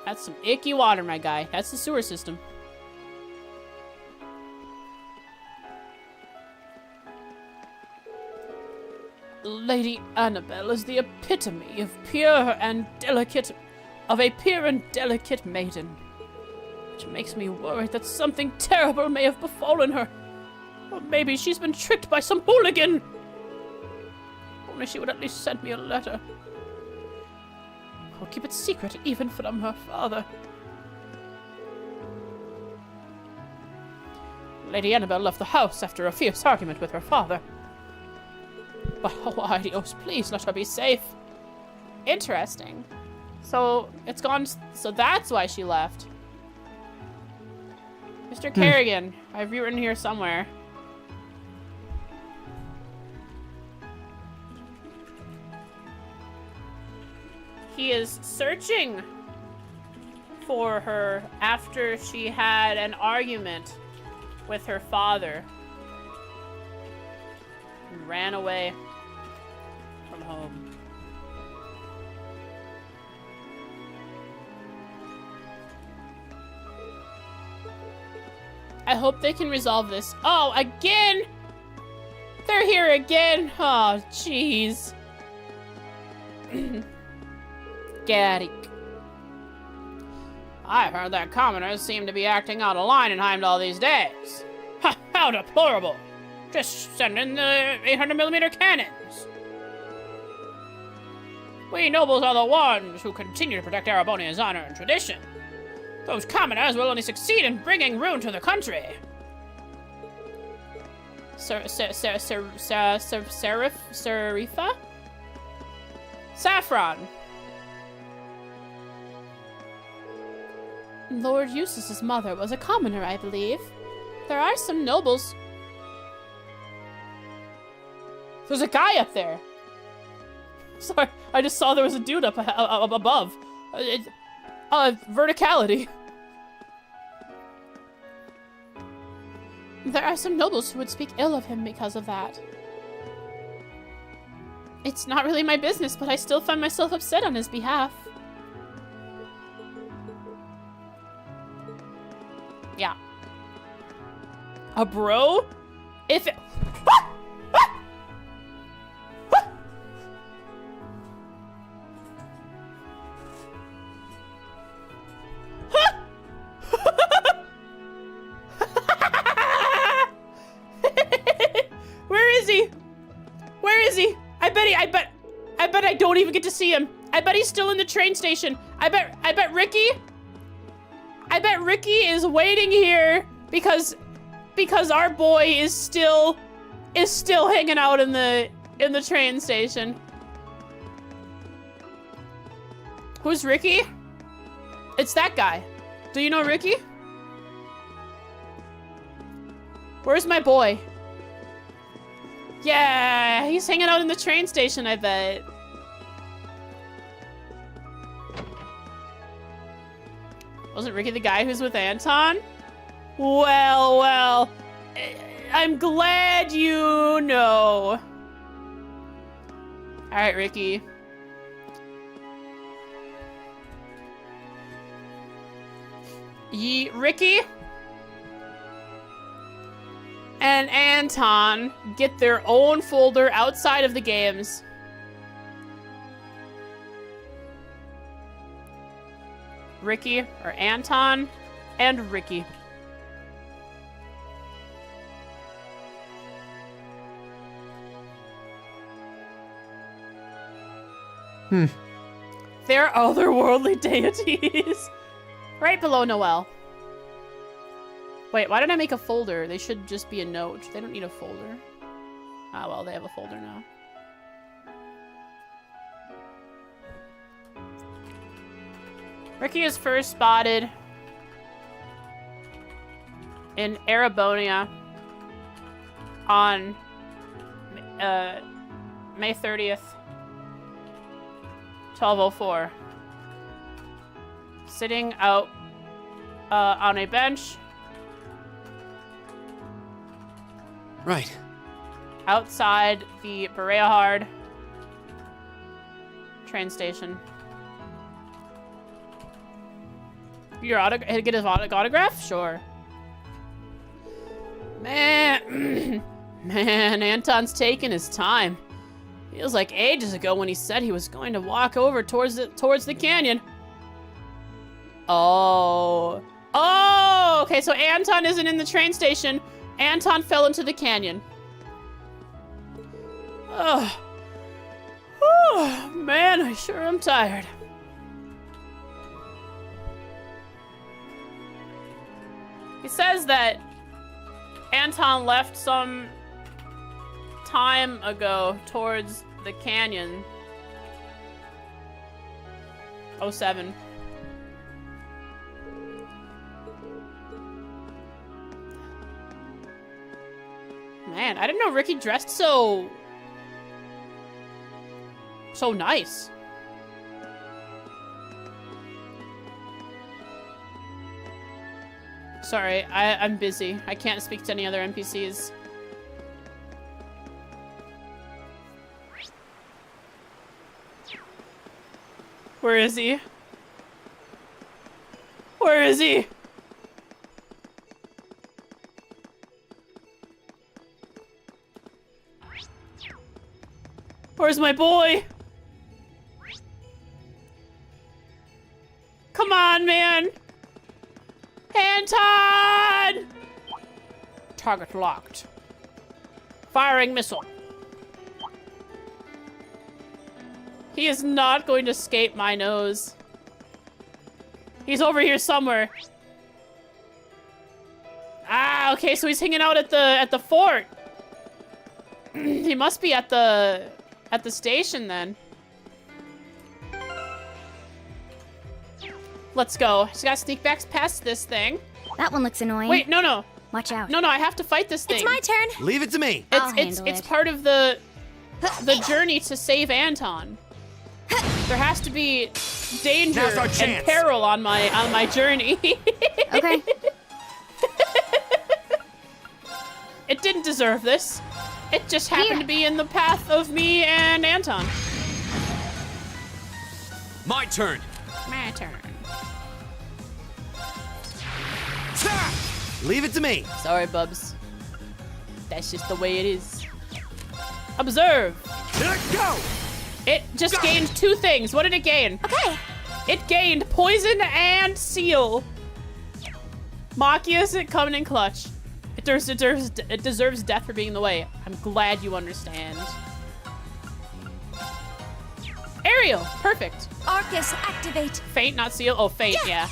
That's some icky water, my guy. That's the sewer system. Lady Annabelle is the epitome of a pure and delicate maiden. Which makes me worried that something terrible may have befallen her. Or maybe she's been tricked by some hooligan. Only she would at least send me a letter. I'll keep it secret even from her father. Lady Annabelle left the house after a fierce argument with her father. But oh, Dios, please let her be safe. Interesting. So, it's gone... So that's why she left. Mr. Kerrigan, I've written here somewhere. He is searching for her after she had an argument with her father. And ran away from home. I hope they can resolve this. Oh, again! They're here again! Oh, jeez. Gaddy. I've heard that commoners seem to be acting out of line in Heimdall these days. Ha! How deplorable! Just send in the 800mm cannons. We nobles are the ones who continue to protect Erebonia's honor and tradition. Those commoners will only succeed in bringing ruin to the country. Serifa? Saffron. Lord Eustace's mother was a commoner, I believe. There are some nobles. There's a guy up there. Sorry, I just saw there was a dude up above. Verticality. There are some nobles who would speak ill of him because of that. It's not really my business, but I still find myself upset on his behalf. Yeah. A bro? If it... Where is he? Where is he? I bet I don't even get to see him. I bet he's still in the train station. I bet Ricky is waiting here because our boy is still hanging out in the train station. Who's Ricky? It's that guy. Do you know Ricky? Where's my boy? Yeah, he's hanging out in the train station, I bet. Wasn't Ricky the guy who's with Anton? Well, I'm glad you know. All right, Ricky. Ricky and Anton get their own folder outside of the games. Ricky, or Anton, and Ricky. They're otherworldly deities. Right below Noelle. Wait, why did I make a folder? They should just be a note. They don't need a folder. Ah, well, they have a folder now. Ricky is first spotted in Erebonia on May 30th, 1204. Sitting out on a bench. Right. outside the Bareahard train station. Your get his autograph? Sure. Man, man, Anton's taking his time. Feels like ages ago when he said he was going to walk over towards the canyon. Oh. Oh, okay, so Anton isn't in the train station. Anton fell into the canyon. Oh. Oh, man, I sure am tired. He says that Anton left some time ago towards the canyon. 07. Man, I didn't know Ricky dressed so nice. Sorry, I'm busy. I can't speak to any other NPCs. Where is he? Where is he? Where's my boy? Come on, man. Anton! Target locked. Firing missile. He is not going to escape my nose. He's over here somewhere. Ah, okay, so he's hanging out at the fort. He must be at the station then. Let's go. Just gotta sneak back past this thing. That one looks annoying. Wait, no. Watch out. No, I have to fight this thing. It's my turn. Leave it to me. It's part of the journey to save Anton. There has to be danger Now's our and chance. peril on my journey. Okay. It didn't deserve this. It just happened to be in the path of me and Anton. My turn. My turn. Leave it to me. Sorry, Bubs. That's just the way it is. Observe. Go. It just gained 2 things. What did it gain? Okay. It gained poison and seal. Machias, it coming in clutch. It deserves death for being in the way. I'm glad you understand. Ariel, perfect. Arcus, activate. Faint, not seal. Oh, faint, yeah.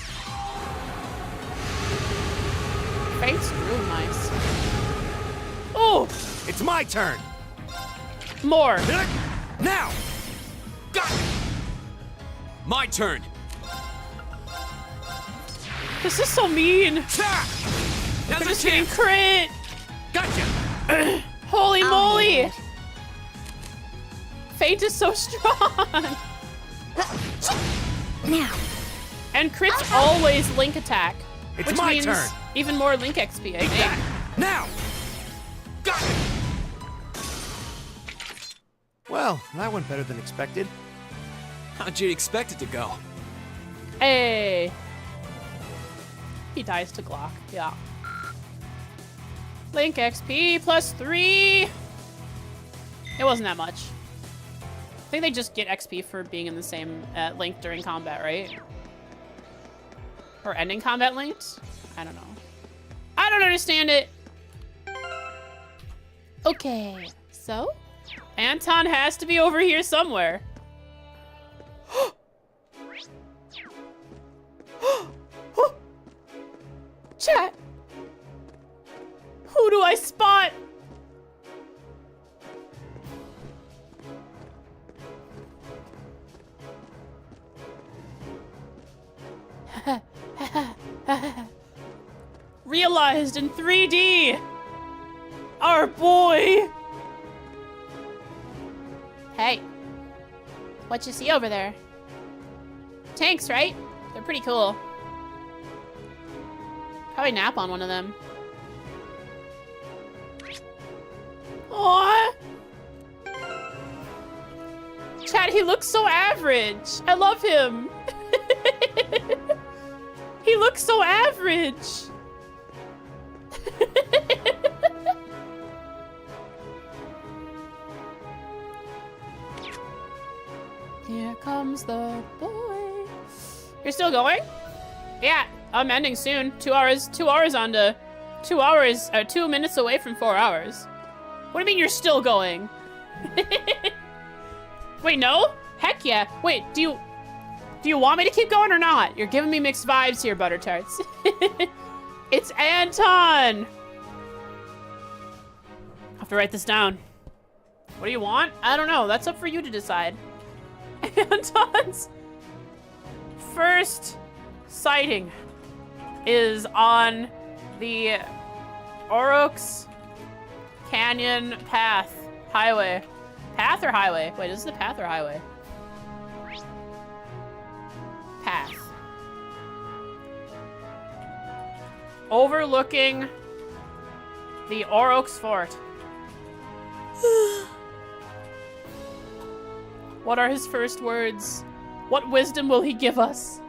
Faint's real nice. Oh, It's my turn. more. Now. My turn. This is so mean. Now's They're a just getting chance. crit. Gotcha. Holy moly. handle Faint is so strong. Now. And crits always link attack. It's which my means turn. even more link XP, I think. Now. Well, that went better than expected. How'd you expect it to go? Hey. He dies to Glock, yeah. Link XP plus 3. It wasn't that much. I think they just get XP for being in the same link during combat, right? Or ending combat linked? I don't know. I don't understand it. Okay, so Anton has to be over here somewhere. Chat. Who do I spot? Realized in 3D. Our boy. Hey. What you see over there? Tanks, right? They're pretty cool. Probably nap on one of them. Aww. Chad, he looks so average. I love him. He looks so average. Here comes the boy. You're still going? Yeah, I'm ending soon. 2 hours on to 2 hours, 2 minutes away from 4 hours. What do you mean you're still going? Wait, no? Heck yeah. Wait, do you want me to keep going or not? You're giving me mixed vibes here, Butter Tarts. It's Anton. I have to write this down. What do you want? I don't know. That's up for you to decide. Anton's first sighting is on the Orox Canyon Path Highway. Path or highway? Wait, is this the path or highway? Path. Overlooking the Orox Fort. What are his first words? What wisdom will he give us?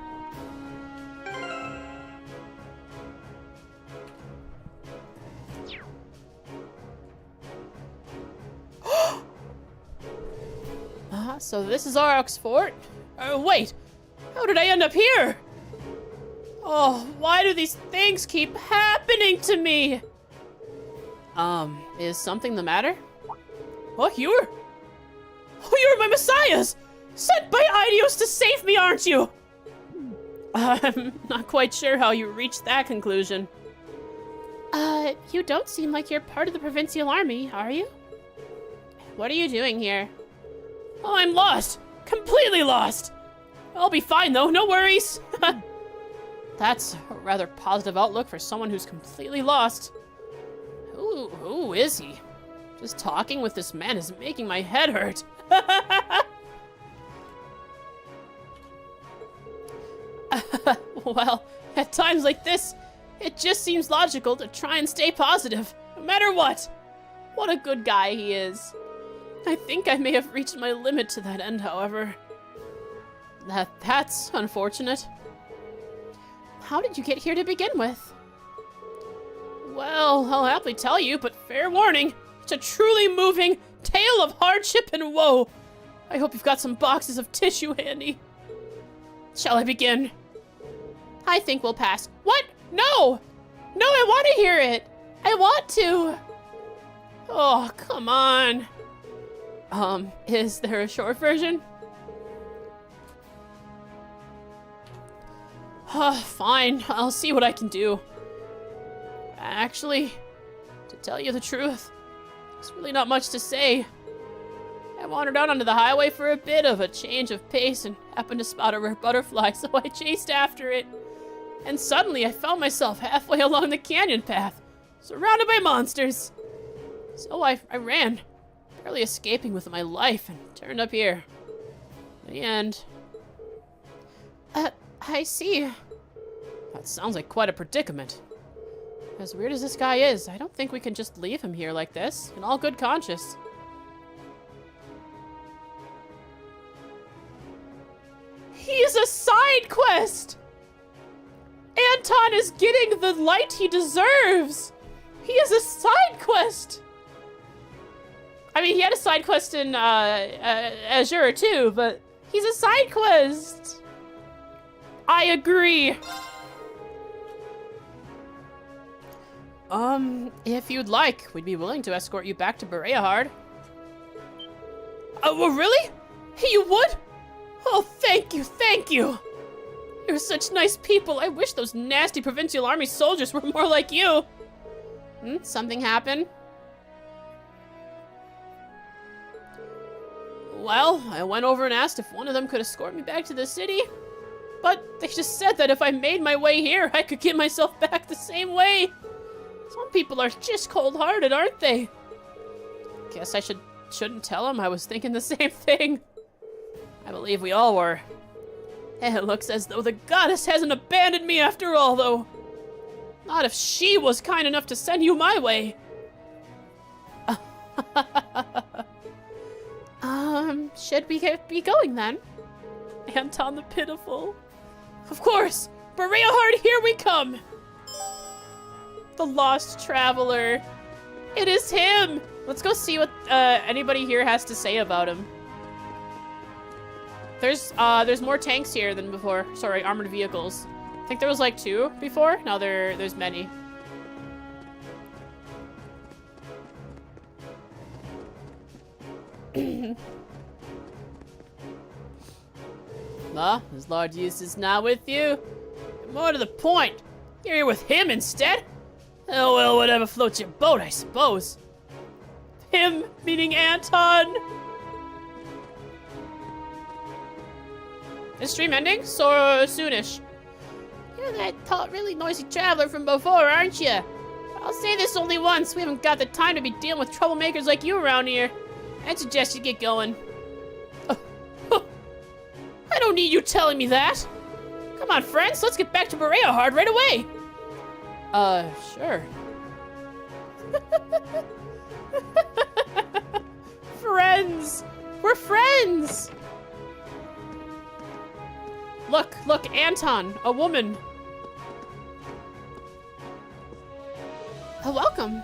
So this is Orox Fort? Wait, how did I end up here? Oh, why do these things keep happening to me? Is something the matter? Oh, you're my messiahs! Sent by Idios to save me, aren't you? I'm not quite sure how you reached that conclusion. You don't seem like you're part of the Provincial Army, are you? What are you doing here? Oh, I'm lost! Completely lost! I'll be fine though, no worries! That's a rather positive outlook for someone who's completely lost. Who is he? Just talking with this man is making my head hurt. Well, at times like this, it just seems logical to try and stay positive, no matter what. What a good guy he is. I think I may have reached my limit to that end, however. That's unfortunate. How did you get here to begin with? Well, I'll happily tell you, but fair warning, it's a truly moving tale of hardship and woe. I hope you've got some boxes of tissue handy. Shall I begin? I think we'll pass. What? No! No, I want to hear it! I want to! Oh, come on. Is there a short version? Fine, I'll see what I can do. Actually, to tell you the truth, there's really not much to say. I wandered out onto the highway for a bit of a change of pace and happened to spot a rare butterfly, so I chased after it. And suddenly I found myself halfway along the canyon path, surrounded by monsters. So I ran, barely escaping with my life, and turned up here. In the end. I see. That sounds like quite a predicament. As weird as this guy is, I don't think we can just leave him here like this, in all good conscience. He's a side quest! Anton is getting the light he deserves! He is a side quest! I mean, he had a side quest in Azure too, but he's a side quest! I agree. If you'd like, we'd be willing to escort you back to Bareahard. Oh, well, really? You would? Oh, thank you, thank you. You're such nice people. I wish those nasty Provincial Army soldiers were more like you. Something happened? Well, I went over and asked if one of them could escort me back to the city. But they just said that if I made my way here, I could get myself back the same way. Some people are just cold-hearted, aren't they? Guess I shouldn't tell them I was thinking the same thing. I believe we all were. It looks as though the goddess hasn't abandoned me after all, though. Not if she was kind enough to send you my way. Should we be going then? Anton the Pitiful. Of course! Bareahard, here we come! The Lost Traveler. It is him! Let's go see what anybody here has to say about him. There's more tanks here than before. Sorry, armored vehicles. I think there was like 2 before. Now there's many. Is Lord Eustace not with you? More to the point, you're here with him instead? Oh well, whatever floats your boat, I suppose. Him, meaning Anton. Is stream ending? So soonish. You're that tall, really noisy traveler from before, aren't you? I'll say this only once. We haven't got the time to be dealing with troublemakers like you around here. I'd suggest you get going. I don't need you telling me that. Come on, friends, let's get back to Bareahard right away. Sure. Friends! We're friends! Look, Anton, a woman. Welcome.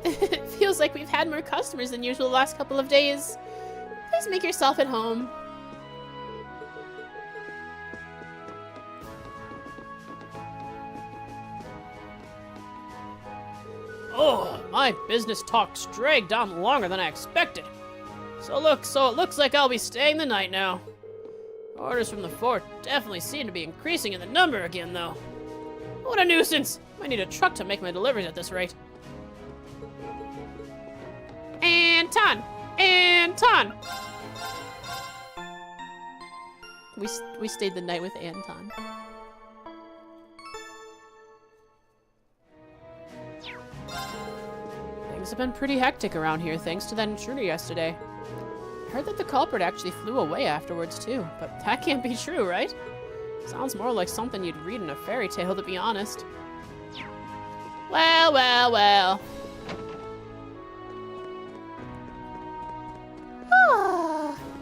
It feels like we've had more customers than usual the last couple of days. Please make yourself at home. Oh, my business talk's dragged on longer than I expected. So it looks like I'll be staying the night now. Orders from the fort definitely seem to be increasing in the number again, though. What a nuisance! I need a truck to make my deliveries at this rate. Anton! We stayed the night with Anton. Things have been pretty hectic around here thanks to that intruder yesterday. I heard that the culprit actually flew away afterwards too, but that can't be true, right? Sounds more like something you'd read in a fairy tale, to be honest. Well.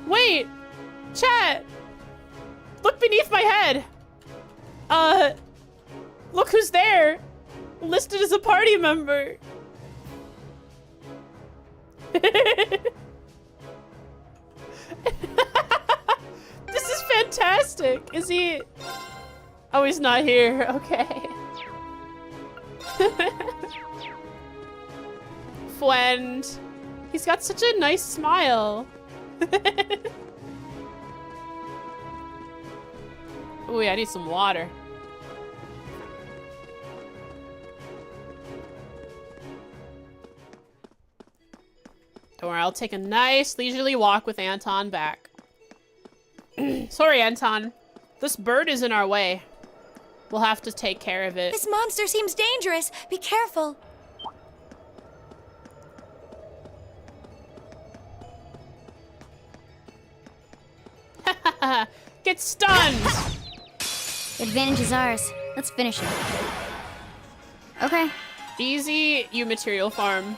Wait! Chat! Look beneath my head! Look who's there! Listed as a party member! This is fantastic! Is he... Oh, he's not here. Okay. Friend. He's got such a nice smile. Ooh, yeah, I need some water. Don't worry, I'll take a nice leisurely walk with Anton back. Sorry, Anton. This bird is in our way. We'll have to take care of it. This monster seems dangerous. Be careful. Get stunned! The advantage is ours. Let's finish it. Okay. Easy, you material farm.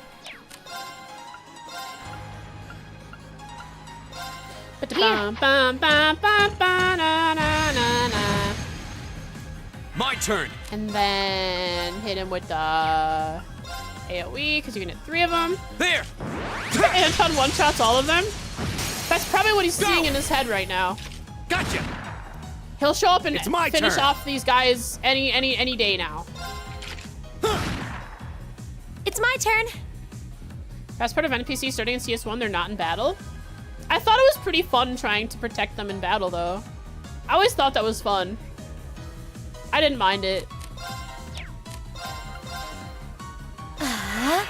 My turn. And then hit him with the AoE, because you can hit 3 of them. There! Anton one-shots all of them. That's probably what he's seeing in his head right now. Gotcha! He'll show up and It's my finish turn. off these guys any day now. It's my turn. Best part of NPC starting in CS1, they're not in battle. I thought it was pretty fun trying to protect them in battle, though. I always thought that was fun. I didn't mind it. No.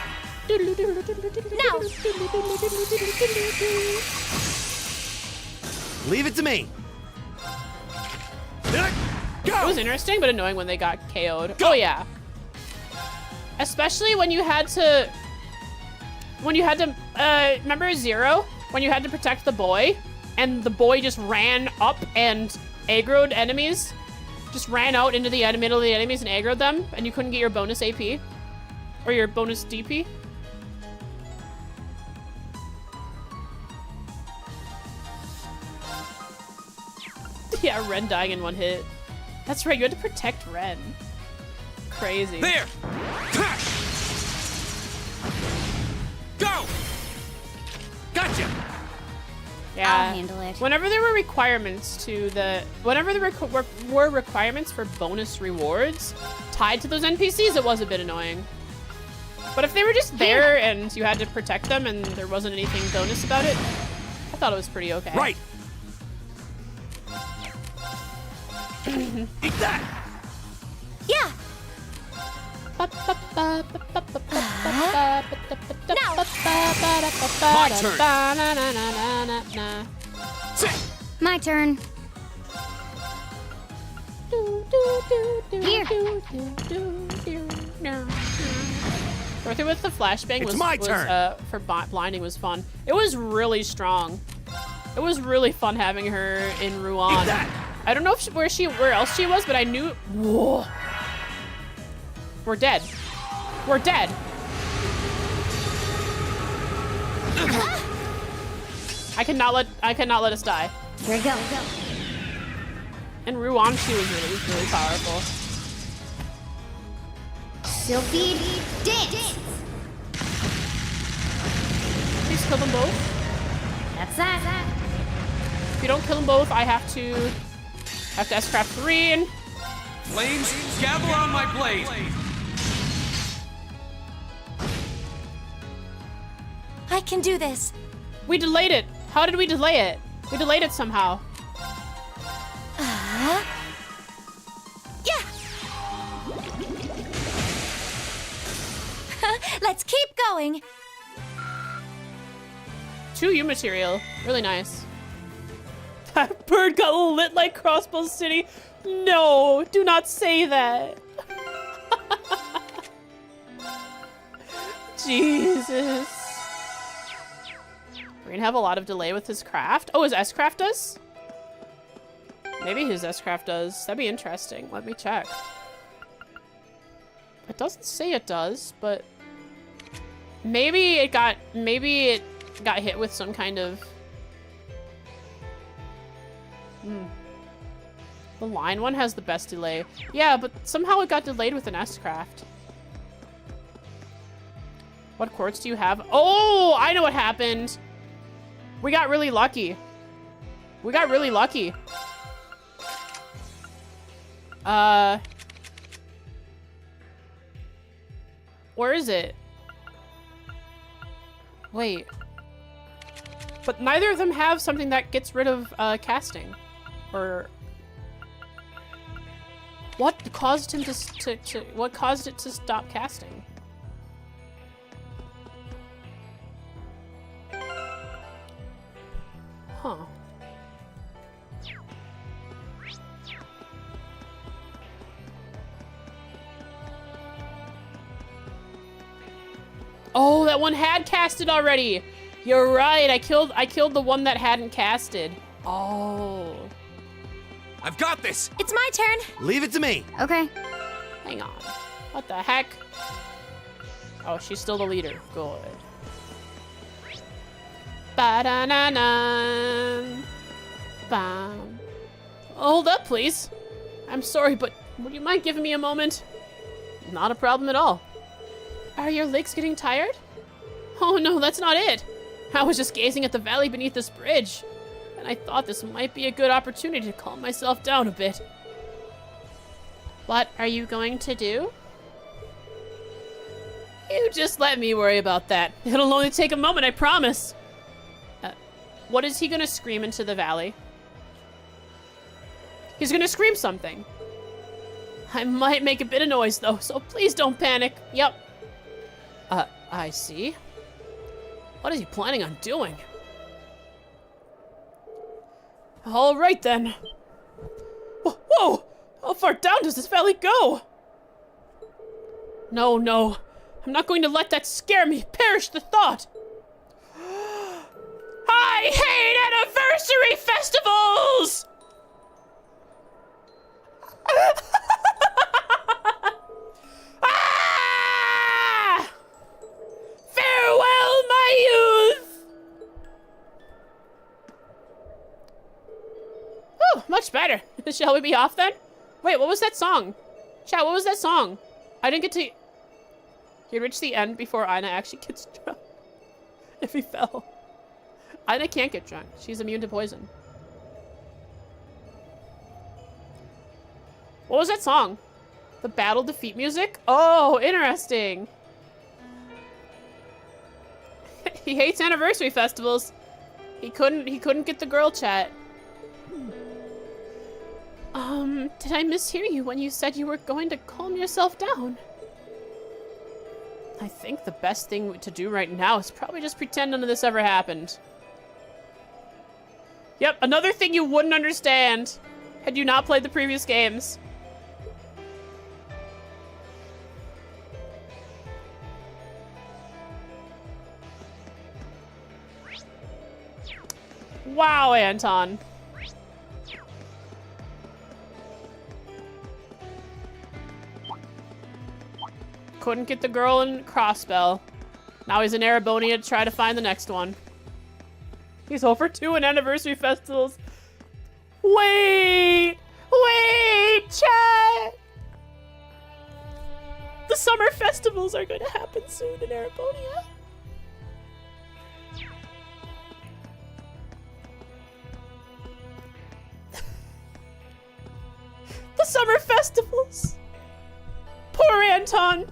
Leave it to me. It was interesting, but annoying when they got KO'd. Oh, yeah. Especially when you had to... remember Zero? When you had to protect the boy, and the boy just ran up and aggroed enemies? Just ran out into the middle of the enemies and aggroed them, and you couldn't get your bonus AP? Or your bonus DP? Yeah, Ren dying in one hit. That's right, you had to protect Ren. Crazy. There! Go! Gotcha! Yeah. I'll handle it. Whenever there were requirements whenever there were requirements for bonus rewards tied to those NPCs, it was a bit annoying. But if they were just there and you had to protect them and there wasn't anything bonus about it, I thought it was pretty okay. Right! Eat that! Yeah. My turn. Here. Going through with the flashbang It's my turn. For blinding was fun. It was really strong. It was really fun having her in Rouen. Eat that! I don't know if where else she was, but I knew. Whoa. We're dead. We're dead. I cannot let us die. Here we go. In Rouen, she was really powerful. Sylphid dance. Please kill them both. That's that. If you don't kill them both, I have to S-craft 3 and Flames, gather on my blade! I can do this. we delayed it. How did we delay it? We delayed it somehow. Yeah. Let's keep going. 2U material. Really nice. That bird got lit like Crossbow City. No, do not say that. Jesus. We're gonna have a lot of delay with his craft. Oh, his S-craft does? Maybe his S-craft does. That'd be interesting. Let me check. It doesn't say it does, but maybe it got hit with some kind of The line one has the best delay. Yeah, but somehow it got delayed with an S-craft. What quartz do you have? Oh, I know what happened. We got really lucky. We got really lucky. Where is it? Wait. But neither of them have something that gets rid of casting. Or what caused him what caused it to stop casting? Huh. Oh, that one had casted already. You're right. I killed the one that hadn't casted. Oh. I've got this! It's my turn. Leave it to me. Okay. Hang on. What the heck? Oh, she's still the leader. Good. Ba-da-na-na. Bam. Hold up, please. I'm sorry, but would you mind giving me a moment? Not a problem at all. Are your legs getting tired? Oh no, that's not it. I was just gazing at the valley beneath this bridge, and I thought this might be a good opportunity to calm myself down a bit. What are you going to do? You just let me worry about that. It'll only take a moment, I promise. What is he gonna scream into the valley? He's gonna scream something. I might make a bit of noise though, so please don't panic. Yep. I see. What is he planning on doing? All right then. Whoa! How far down does this valley go? No, no. I'm not going to let that scare me. Perish the thought. I hate anniversary festivals! Ah! Farewell, my youth! Oh, much Much better. Shall we be off then? Wait, what was that song? Chat, what was that song? I didn't get to... He reached the end before Ina actually gets drunk. If he fell. Ina can't get drunk. She's immune to poison. What was that song? The battle defeat music? Oh, interesting. He hates anniversary festivals. He couldn't get the girl chat. Did I mishear you when you said you were going to calm yourself down? I think the best thing to do right now is probably just pretend none of this ever happened. Yep, another thing you wouldn't understand had you not played the previous games. Wow, Anton. Couldn't get the girl in Crossbell. Now he's in Erebonia to try to find the next one. He's over 2 in anniversary festivals. Wait! Wait, chat! The summer festivals are going to happen soon in Erebonia. The summer festivals. Poor Anton.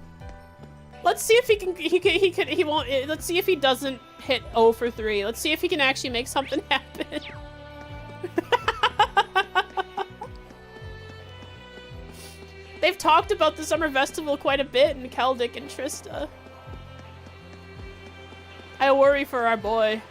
Let's see if he won't, let's see if he doesn't hit 0 for 3. Let's see if he can actually make something happen. They've talked about the summer festival quite a bit in Keldic and Trista. I worry for our boy.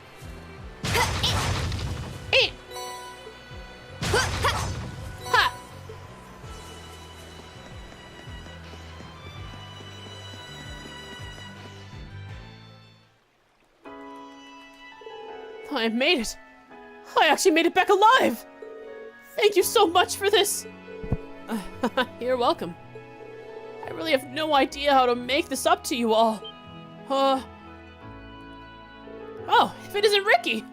I made it. I actually made it back alive. Thank you so much for this. You're welcome. I really have no idea how to make this up to you all. Oh, if it isn't Ricky.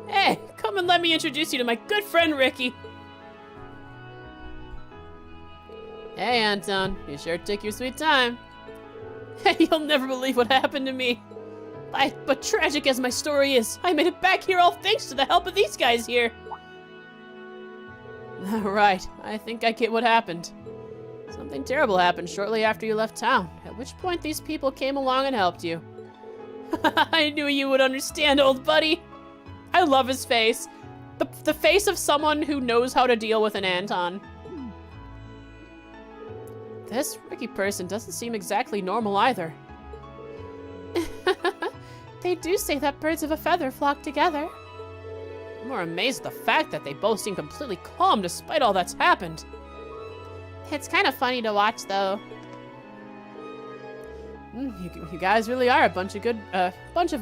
Hey, come and let me introduce you to my good friend Ricky. Hey, Anton. You sure take your sweet time. You'll never believe what happened to me. But tragic as my story is, I made it back here all thanks to the help of these guys here. Right, I think I get what happened. Something terrible happened shortly after you left town, at which point these people came along and helped you. I knew you would understand, old buddy. I love his face. The face of someone who knows how to deal with an Anton. This Ricky person doesn't seem exactly normal either. They do say that birds of a feather flock together. I'm more amazed at the fact that they both seem completely calm despite all that's happened. It's kind of funny to watch, though. You guys really are a bunch of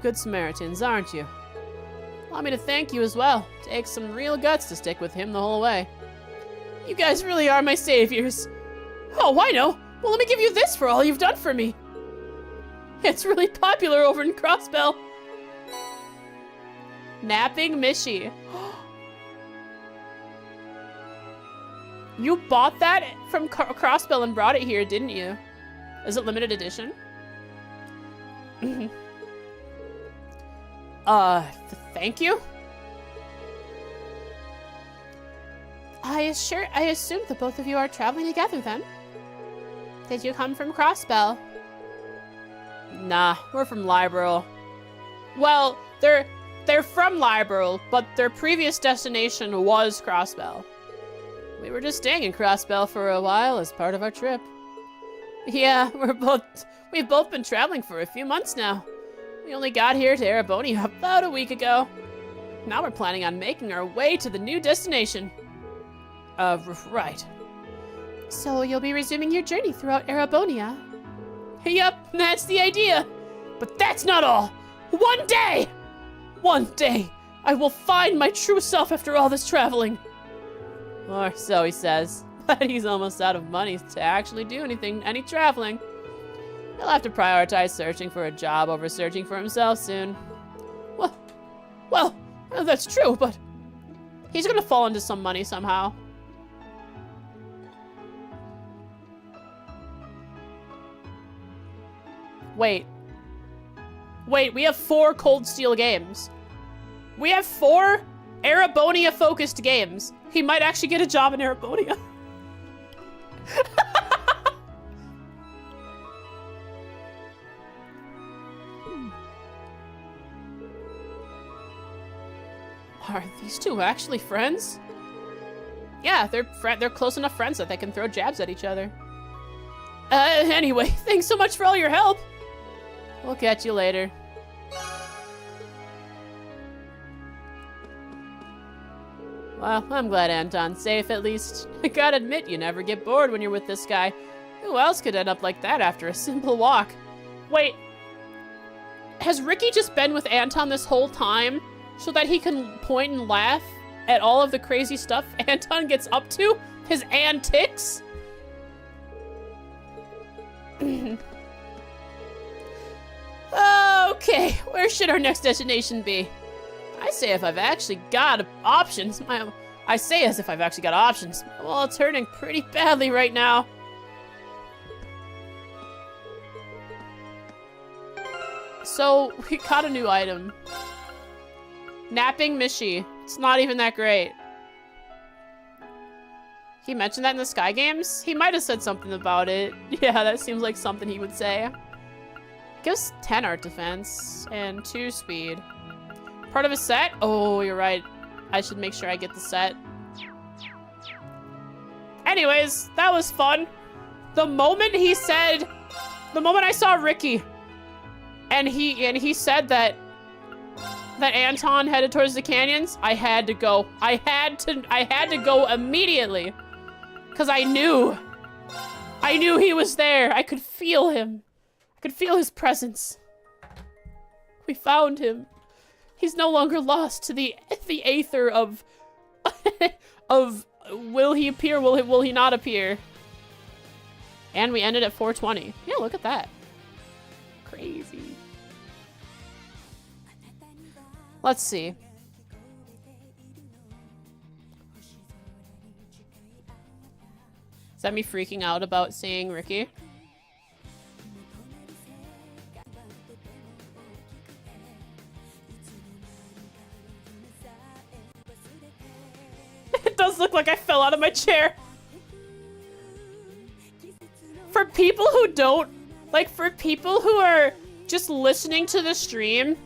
good Samaritans, aren't you? Want me to thank you as well. Takes some real guts to stick with him the whole way. You guys really are my saviors. Oh, I know. Well, let me give you this for all you've done for me. It's really popular over in Crossbell. Napping Mishy. You bought that from Crossbell and brought it here, didn't you? Is it limited edition? Thank you? I assumed the both of you are traveling together then. Did you come from Crossbell? Nah, we're from Liberal. Well, they're from Liberal, but their previous destination was Crossbell. We were just staying in Crossbell for a while as part of our trip. Yeah, we've both been traveling for a few months now. We only got here to Erebonia about a week ago. Now we're planning on making our way to the new destination. Right. So you'll be resuming your journey throughout Erebonia? Yep, that's the idea. But that's not all. One day, I will find my true self after all this traveling. Or so he says. But he's almost out of money to actually do any traveling. He'll have to prioritize searching for a job over searching for himself soon. Well, that's true, but he's gonna fall into some money somehow. Wait. Wait, we have 4 Cold Steel games. We have 4 Erebonia-focused games. He might actually get a job in Erebonia. Are these two actually friends? Yeah, they're close enough friends that they can throw jabs at each other. Anyway, thanks so much for all your help. We'll catch you later. Well, I'm glad Anton's safe at least. I gotta admit, you never get bored when you're with this guy. Who else could end up like that after a simple walk? Wait, has Ricky just been with Anton this whole time so that he can point and laugh at all of the crazy stuff Anton gets up to? His antics? Okay, where should our next destination be? I say if I've actually got options. I say as if I've actually got options. Well, it's hurting pretty badly right now. So, we got a new item. Napping Mishi. It's not even that great. He mentioned that in the Sky Games? He might have said something about it. Yeah, that seems like something he would say. Gives 10 art defense and 2 speed. Part of a set? Oh, you're right. I should make sure I get the set. Anyways, that was fun. The moment I saw Ricky and he said that Anton headed towards the canyons, I had to go. I had to go immediately. 'Cause I knew he was there. I could feel him. I could feel his presence. We found him. He's no longer lost to the aether of of will he appear, will he not appear? And we ended at 420. Yeah, look at that. Crazy. Let's see. Is that me freaking out about seeing Ricky? It does look like I fell out of my chair. For people who don't, like, for people who are just listening to the stream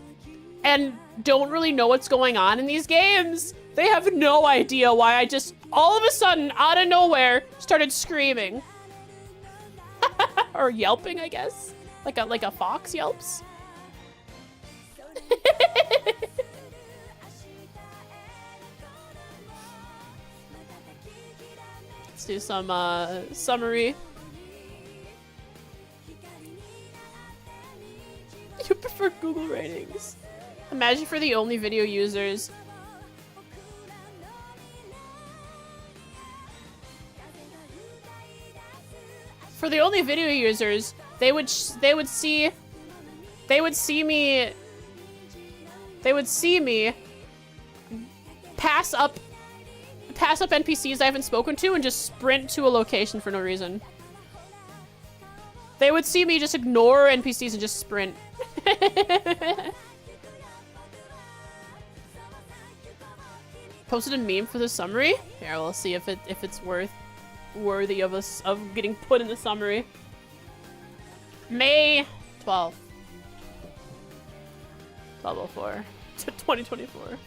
and don't really know what's going on in these games, they have no idea why I just, all of a sudden, out of nowhere, started screaming. Or yelping, I guess. Like a fox yelps. Let's do some summary. You prefer Google ratings. Imagine for the only video users. For the only video users, they would see me pass up NPCs I haven't spoken to and just sprint to a location for no reason. They would see me just ignore NPCs and just sprint. Posted a meme for the summary. Here, we'll see if it's worthy of us of getting put in the summary. May 12th. 1204 to 2024.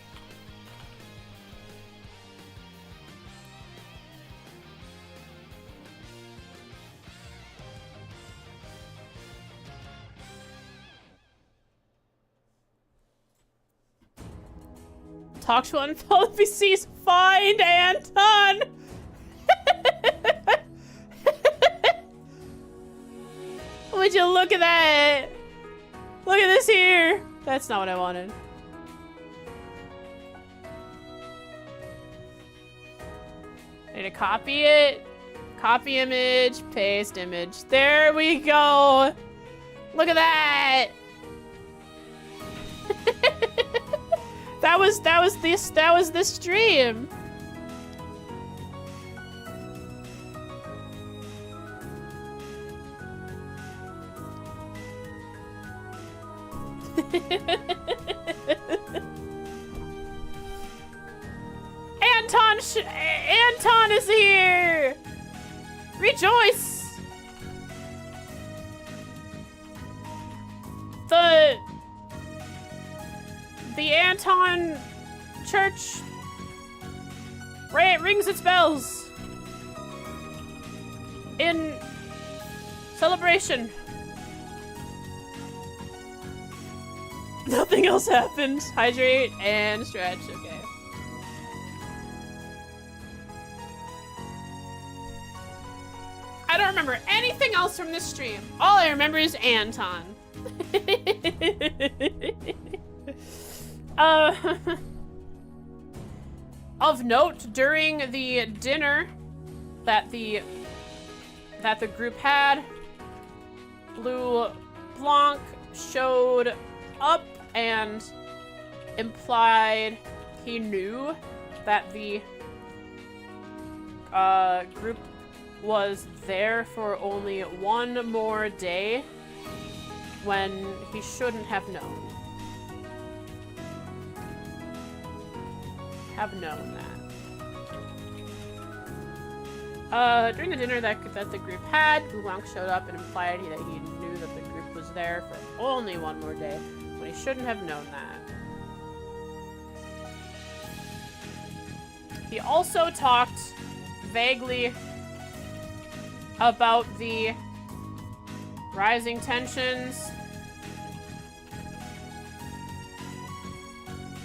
Talk to unfollow NPCs. Find Anton. Would you look at that? Look at this here. That's not what I wanted. I need to copy it. Copy image, paste image. There we go. Look at that. That was this stream. Anton is here! Rejoice! The Anton Church rings its bells in celebration. Nothing else happened. Hydrate and stretch. Okay. I don't remember anything else from this stream. All I remember is Anton. Of note, during the dinner that the group had, Blue Blanc showed up and implied he knew that the group was there for only one more day when he shouldn't have known. During the dinner that the group had, Blue Blanc showed up and implied that he knew that the group was there for only one more day when he shouldn't have known that. He also talked vaguely about the rising tensions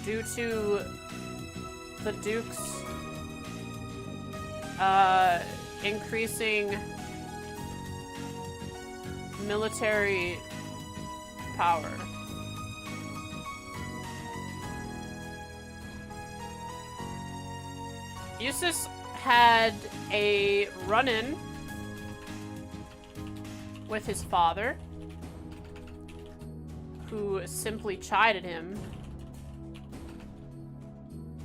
due to the Duke's increasing military power. Eustace had a run-in with his father, who simply chided him,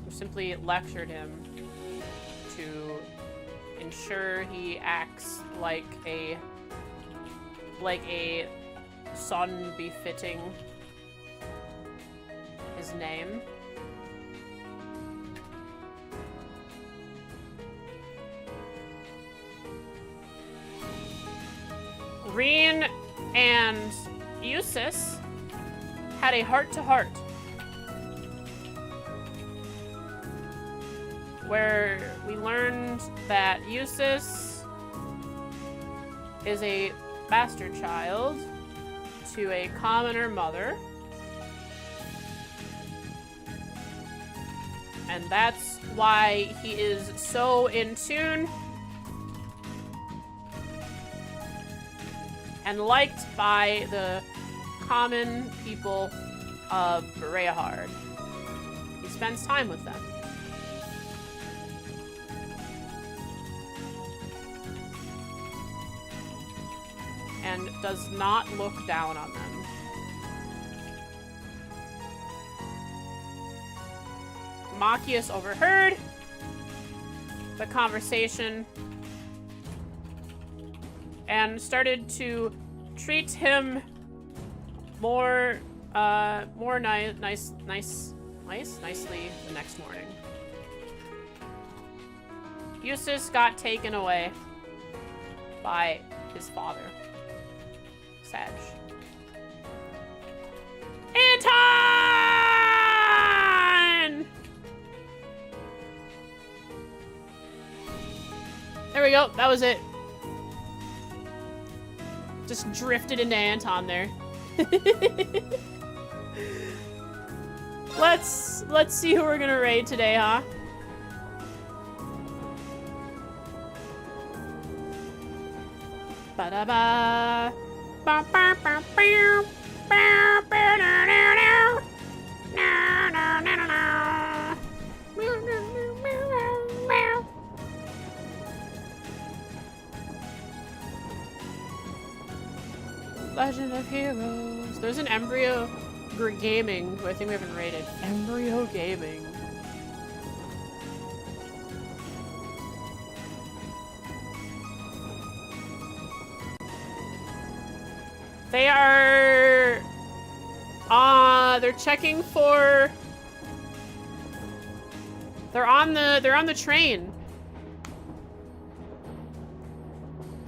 who simply lectured him to ensure he acts like a son befitting his name. Reen and Eustace had a heart-to-heart where we learned that Eustace is a bastard child to a commoner mother, and that's why he is so in tune and liked by the common people of Bareahard. He spends time with them. And does not look down on them. Machias overheard the conversation and started to treat him more nicely the next morning. Eustace got taken away by his father. Sag. Anton! There we go. That was it. Just drifted into Anton there. Let's see who we're gonna raid today, huh? Ba-da-ba. Ba ba ba ba ba ba na na na na na na na. Legend of Heroes. There's an Embryo Gaming who I think we haven't rated. Embryo Gaming. They are on They're checking for... They're on the train.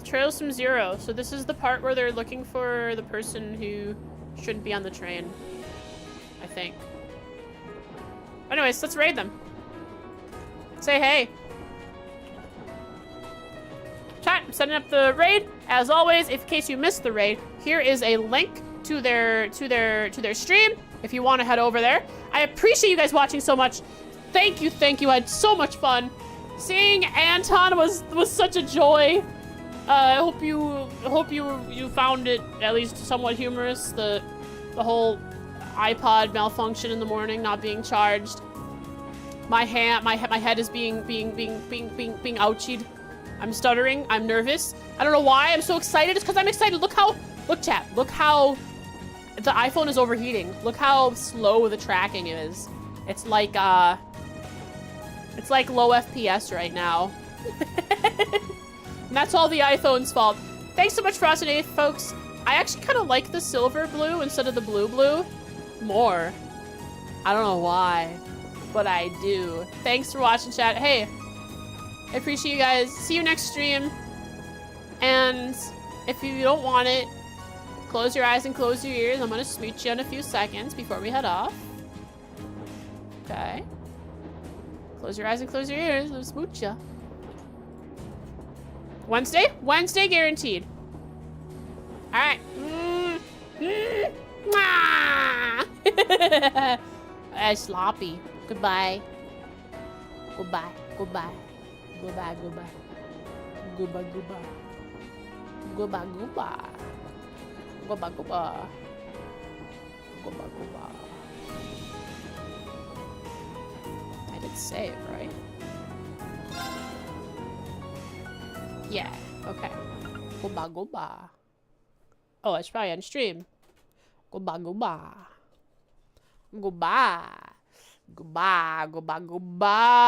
Trails from 0. So this is the part where they're looking for the person who shouldn't be on the train. I think. Anyways, let's raid them. Say hey. Chat, I'm setting up the raid. As always, in case you missed the raid, here is a link to their stream if you want to head over there. I appreciate you guys watching so much. Thank you, thank you. I had so much fun. Seeing Anton was such a joy. I hope you found it at least somewhat humorous. The whole iPod malfunction in the morning, not being charged. My head is being ouchied. I'm stuttering. I'm nervous. I don't know why. I'm so excited. It's because I'm excited. Look chat. Look how the iPhone is overheating. Look how slow the tracking is. It's like low FPS right now. And that's all the iPhone's fault. Thanks so much for watching today, folks. I actually kind of like the silver blue instead of the blue more. I don't know why, but I do. Thanks for watching, chat. Hey, I appreciate you guys. See you next stream. And if you don't want it, close your eyes and close your ears. I'm gonna smooch you in a few seconds before we head off. Okay. Close your eyes and close your ears. I'll smooch you. Wednesday guaranteed. All right. Sloppy. Goodbye. Goodbye. Goodbye. Goodbye. Goodbye. Goodbye. Goodbye. Goodbye. Goodbye. Goodbye. Goodbye. Goodbye. Goodbye. I did save, right? Yeah, okay. Goodbye, goodbye. Oh, it's probably on stream. Goodbye, goodbye. Goodbye. Goodbye, goodbye, goodbye.